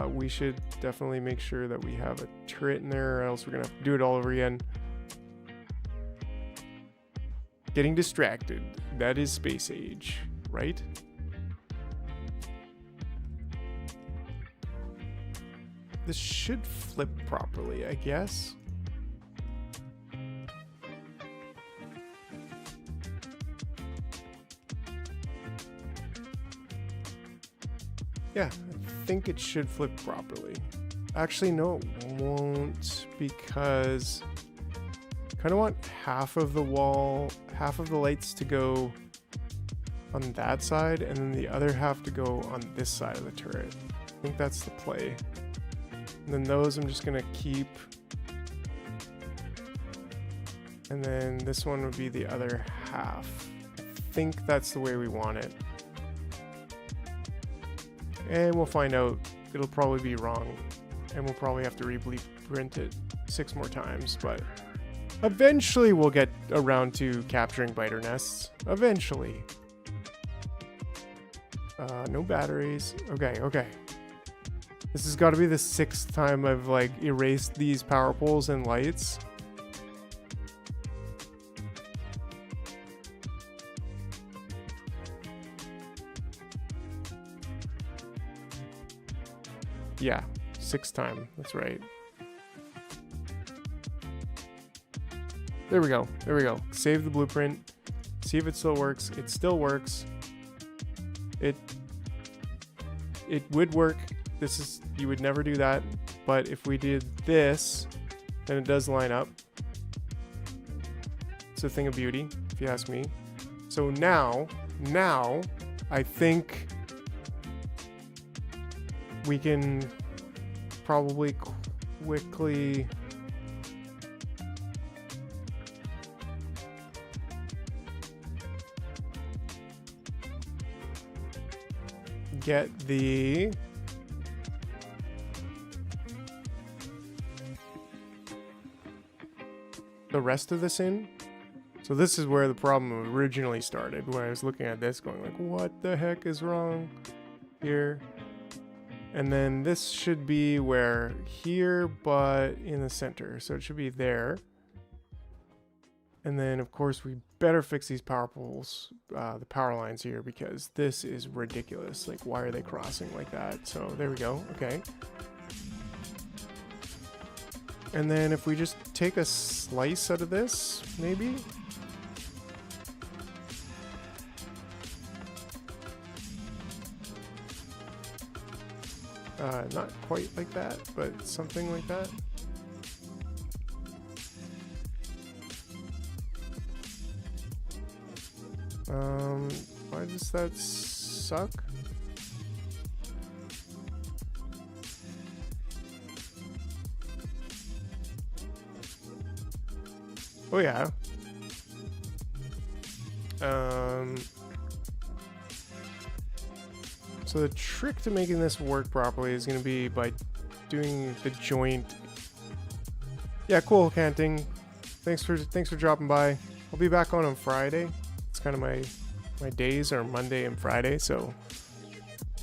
we should definitely make sure that we have a turret in there, or else we're gonna have to do it all over again. Getting distracted. That is Space Age, right? This should flip properly, I guess. Yeah, I think it should flip properly. Actually, no, it won't, because I kind of want half of the wall, half of the lights to go on that side, and then the other half to go on this side of the turret. I think that's the play. And then those I'm just gonna keep. And then this one would be the other half. I think that's the way we want it. And we'll find out. It'll probably be wrong. And we'll probably have to reprint it 6 more times, but eventually we'll get around to capturing biter nests. Eventually. No batteries. Okay. This has got to be the 6th time I've like erased these power poles and lights. Yeah, 6th time. That's right. There we go. Save the blueprint. See if it still works. It still works. It would work. This is, you would never do that, but if we did this, then it does line up. It's a thing of beauty, if you ask me. So now I think we can probably quickly get the rest of this in. So this is where the problem originally started, where I was looking at this going like, what the heck is wrong here? And then this should be where here, but in the center. So it should be there. And then of course we better fix these power poles, the power lines here, because this is ridiculous. Like, why are they crossing like that? So there we go. Okay. And then if we just take a slice out of this, maybe. Not quite like that, but something like that. Why does that suck? Oh yeah. So the trick to making this work properly is going to be by doing the joint. Yeah, cool, Canting. Thanks for dropping by. I'll be back on Friday. It's kind of my days are Monday and Friday, so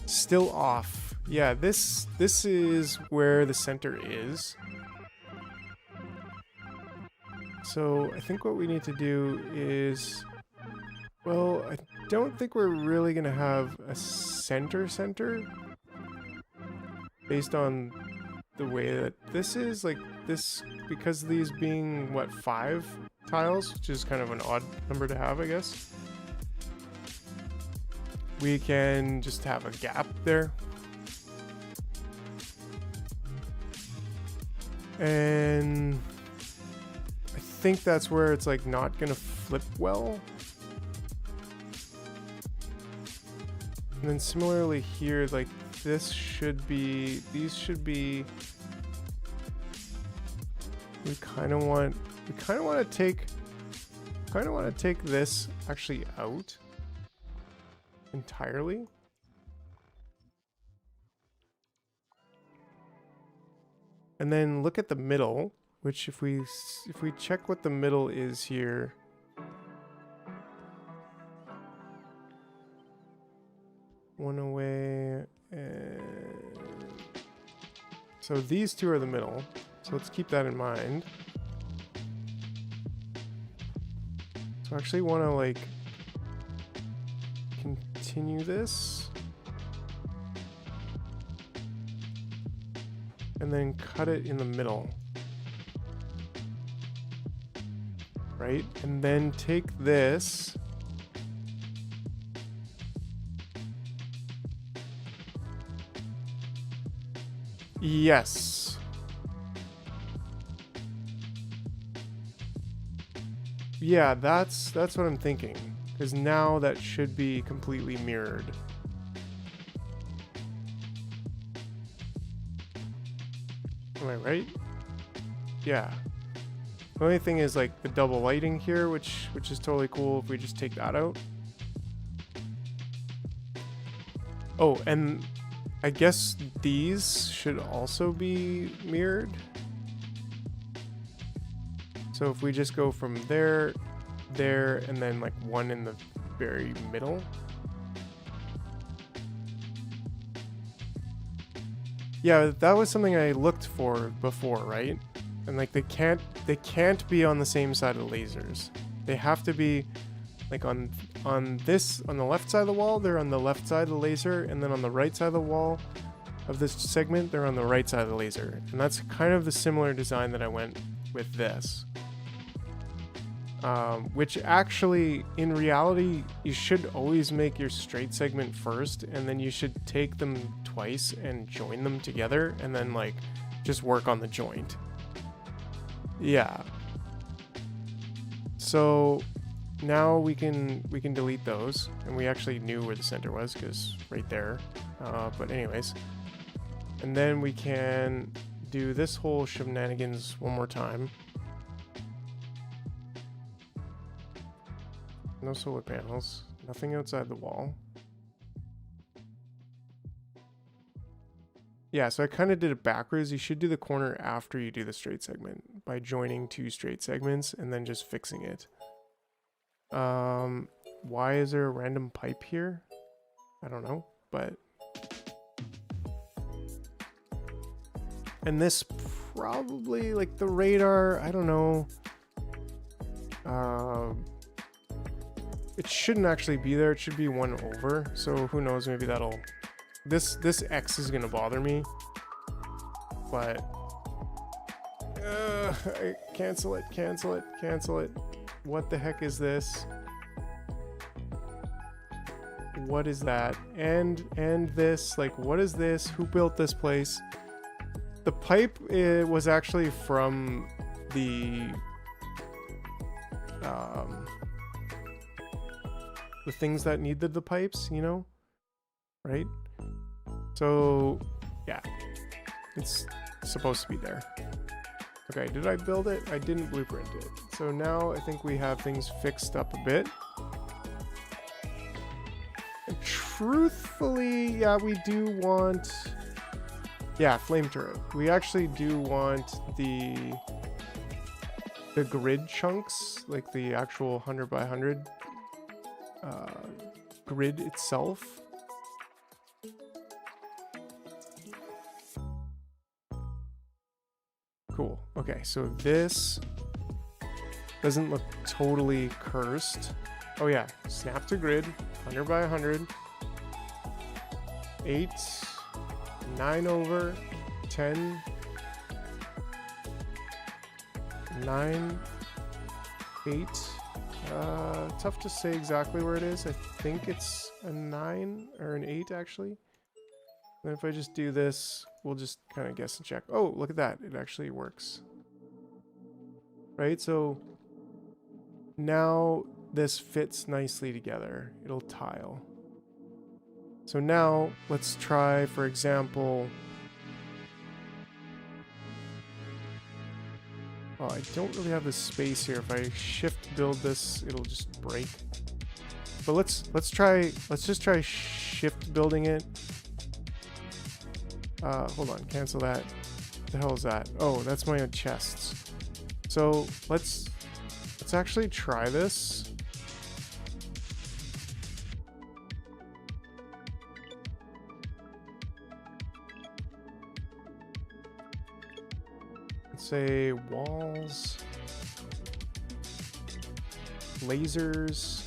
still off. Yeah, this is where the center is. So I think what we need to do is, well, I don't think we're really gonna have a center based on the way that this is, like this, because these being what, 5 tiles, which is kind of an odd number to have, I guess. We can just have a gap there. And I think that's where it's like not gonna flip well. And then similarly here, like this should be, these should be, we kind of want to take this actually out entirely. And then look at the middle, which if we check what the middle is here, one away, and so these two are the middle. So let's keep that in mind. So I actually want to like continue this and then cut it in the middle, right? And then take this Yes. Yeah, that's what I'm thinking. Because now that should be completely mirrored. Am I right? Yeah. The only thing is like the double lighting here, which is totally cool if we just take that out. Oh, and I guess these should also be mirrored. So if we just go from there, there, and then like one in the very middle. Yeah, that was something I looked for before, right? And like they can't be on the same side of the lasers. They have to be like on the left side of the wall, they're on the left side of the laser, and then on the right side of the wall of this segment, they're on the right side of the laser. And that's kind of the similar design that I went with this. Which actually, in reality, you should always make your straight segment first, and then you should take them twice and join them together, and then like just work on the joint. Yeah. So now we can delete those, and we actually knew where the center was because right there. But anyways, and then we can do this whole shenanigans one more time. No solar panels, nothing outside the wall. Yeah, so I kind of did it backwards. You should do the corner after you do the straight segment by joining two straight segments and then just fixing it. Why is there a random pipe here? I don't know, but... And this probably, like the radar, I don't know. It shouldn't actually be there. It should be one over. So who knows? Maybe that'll... This X is gonna bother me. But... cancel it, cancel it, cancel it. What the heck is this? What is that? And this, like, what is this? Who built this place? The pipe was actually from the things that needed the pipes, you know, right? So yeah, it's supposed to be there. Okay, did I build it? I didn't blueprint it. So now I think we have things fixed up a bit. And truthfully, yeah, we do want... Yeah, flame turret. We actually do want the grid chunks, like the actual 100 by 100 grid itself. Cool. Okay, so this doesn't look totally cursed. Oh yeah, snap to grid, 100 by 100, 8, 9 over, 10, 9, 8. Tough to say exactly where it is. I think it's a 9 or an 8 actually. And if I just do this, we'll just kind of guess and check. Oh, look at that. It actually works. Right? So now this fits nicely together. It'll tile. So now let's try, for example... Oh, I don't really have the space here. If I shift build this, it'll just break. But let's just try shift building it. Hold on, cancel that. What the hell is that? Oh, that's my chests. So let's actually try this. Say walls, lasers,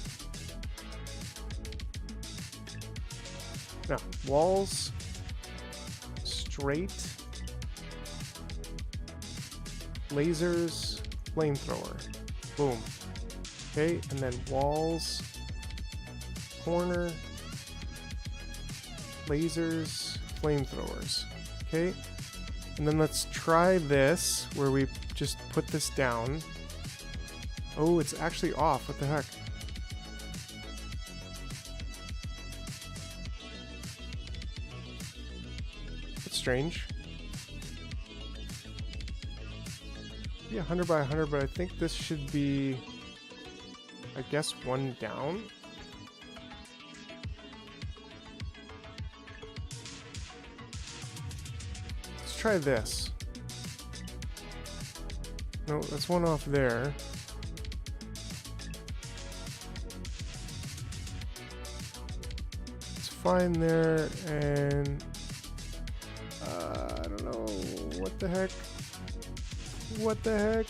no, walls, straight, lasers, flamethrower, boom. Okay, and then walls, corner, lasers, flamethrowers. Okay, And then let's try this, where we just put this down. Oh, it's actually off. What the heck? That's strange. Be 100 by 100, but I think this should be, I guess, one down. Let's try this. No, that's one off there. It's fine there, and I don't know, what the heck? What the heck?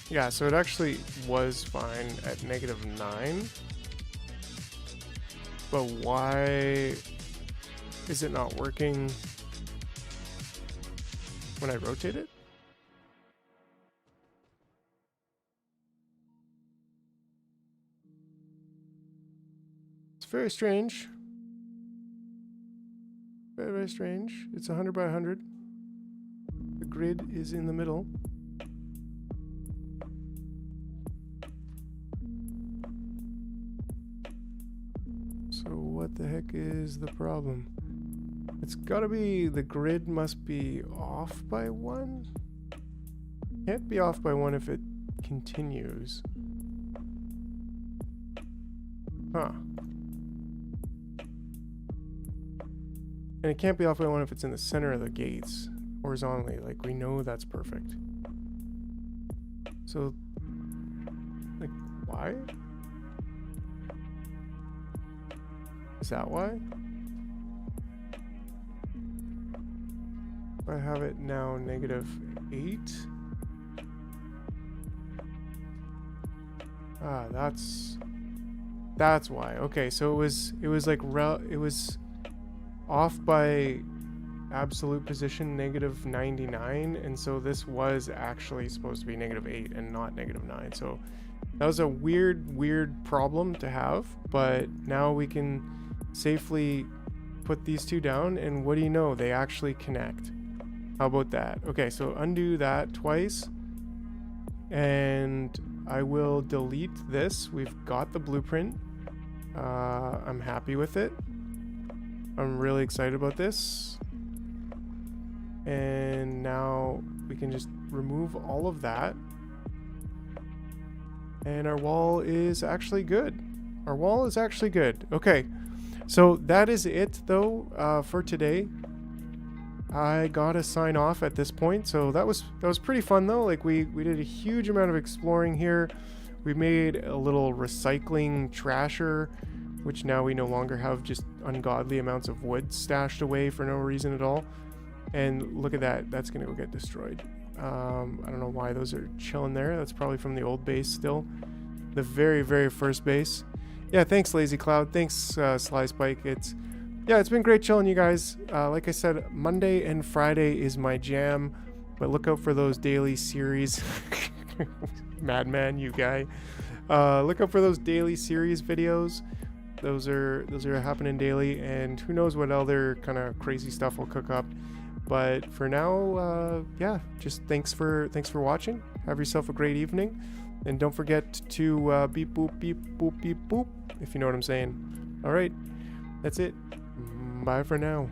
Yeah, so it actually was fine at -9. But why is it not working when I rotate it? It's very strange. Very, very strange. It's 100 by 100. The grid is in the middle. So what the heck is the problem? It's gotta be, the grid must be off by 1? Can't be off by 1 if it continues. Huh. And it can't be off by 1 if it's in the center of the gates, horizontally. Like, we know that's perfect. So, like, why? Is that why? If I have it now -8. Ah, that's why. Okay, so it was like it was off by absolute position -99, and so this was actually supposed to be -8 and not -9. So that was a weird problem to have, but now we can safely put these two down, and what do you know, they actually connect. How about that? Okay, so undo that twice, and I will delete this. We've got the blueprint. I'm happy with it. I'm really excited about this. And now we can just remove all of that. And our wall is actually good. Our wall is actually good. Okay, so that is it though for today. I gotta sign off at this point. So that was pretty fun though. Like we did a huge amount of exploring here. We made a little recycling trasher, which now we no longer have just ungodly amounts of wood stashed away for no reason at all. And look at that, that's gonna go get destroyed. I don't know why those are chilling there. That's probably from the old base still. The very first base. Yeah, thanks Lazy Cloud. Thanks Sly Spike. It's been great chilling you guys. Like I said, Monday and Friday is my jam, but look out for those daily series. Madman, you guy. Look out for those daily series videos. Those are happening daily, and who knows what other kind of crazy stuff we'll cook up. But for now, yeah, just thanks for watching. Have yourself a great evening, and don't forget to beep boop beep boop beep boop, if you know what I'm saying. All right, that's it. Bye for now.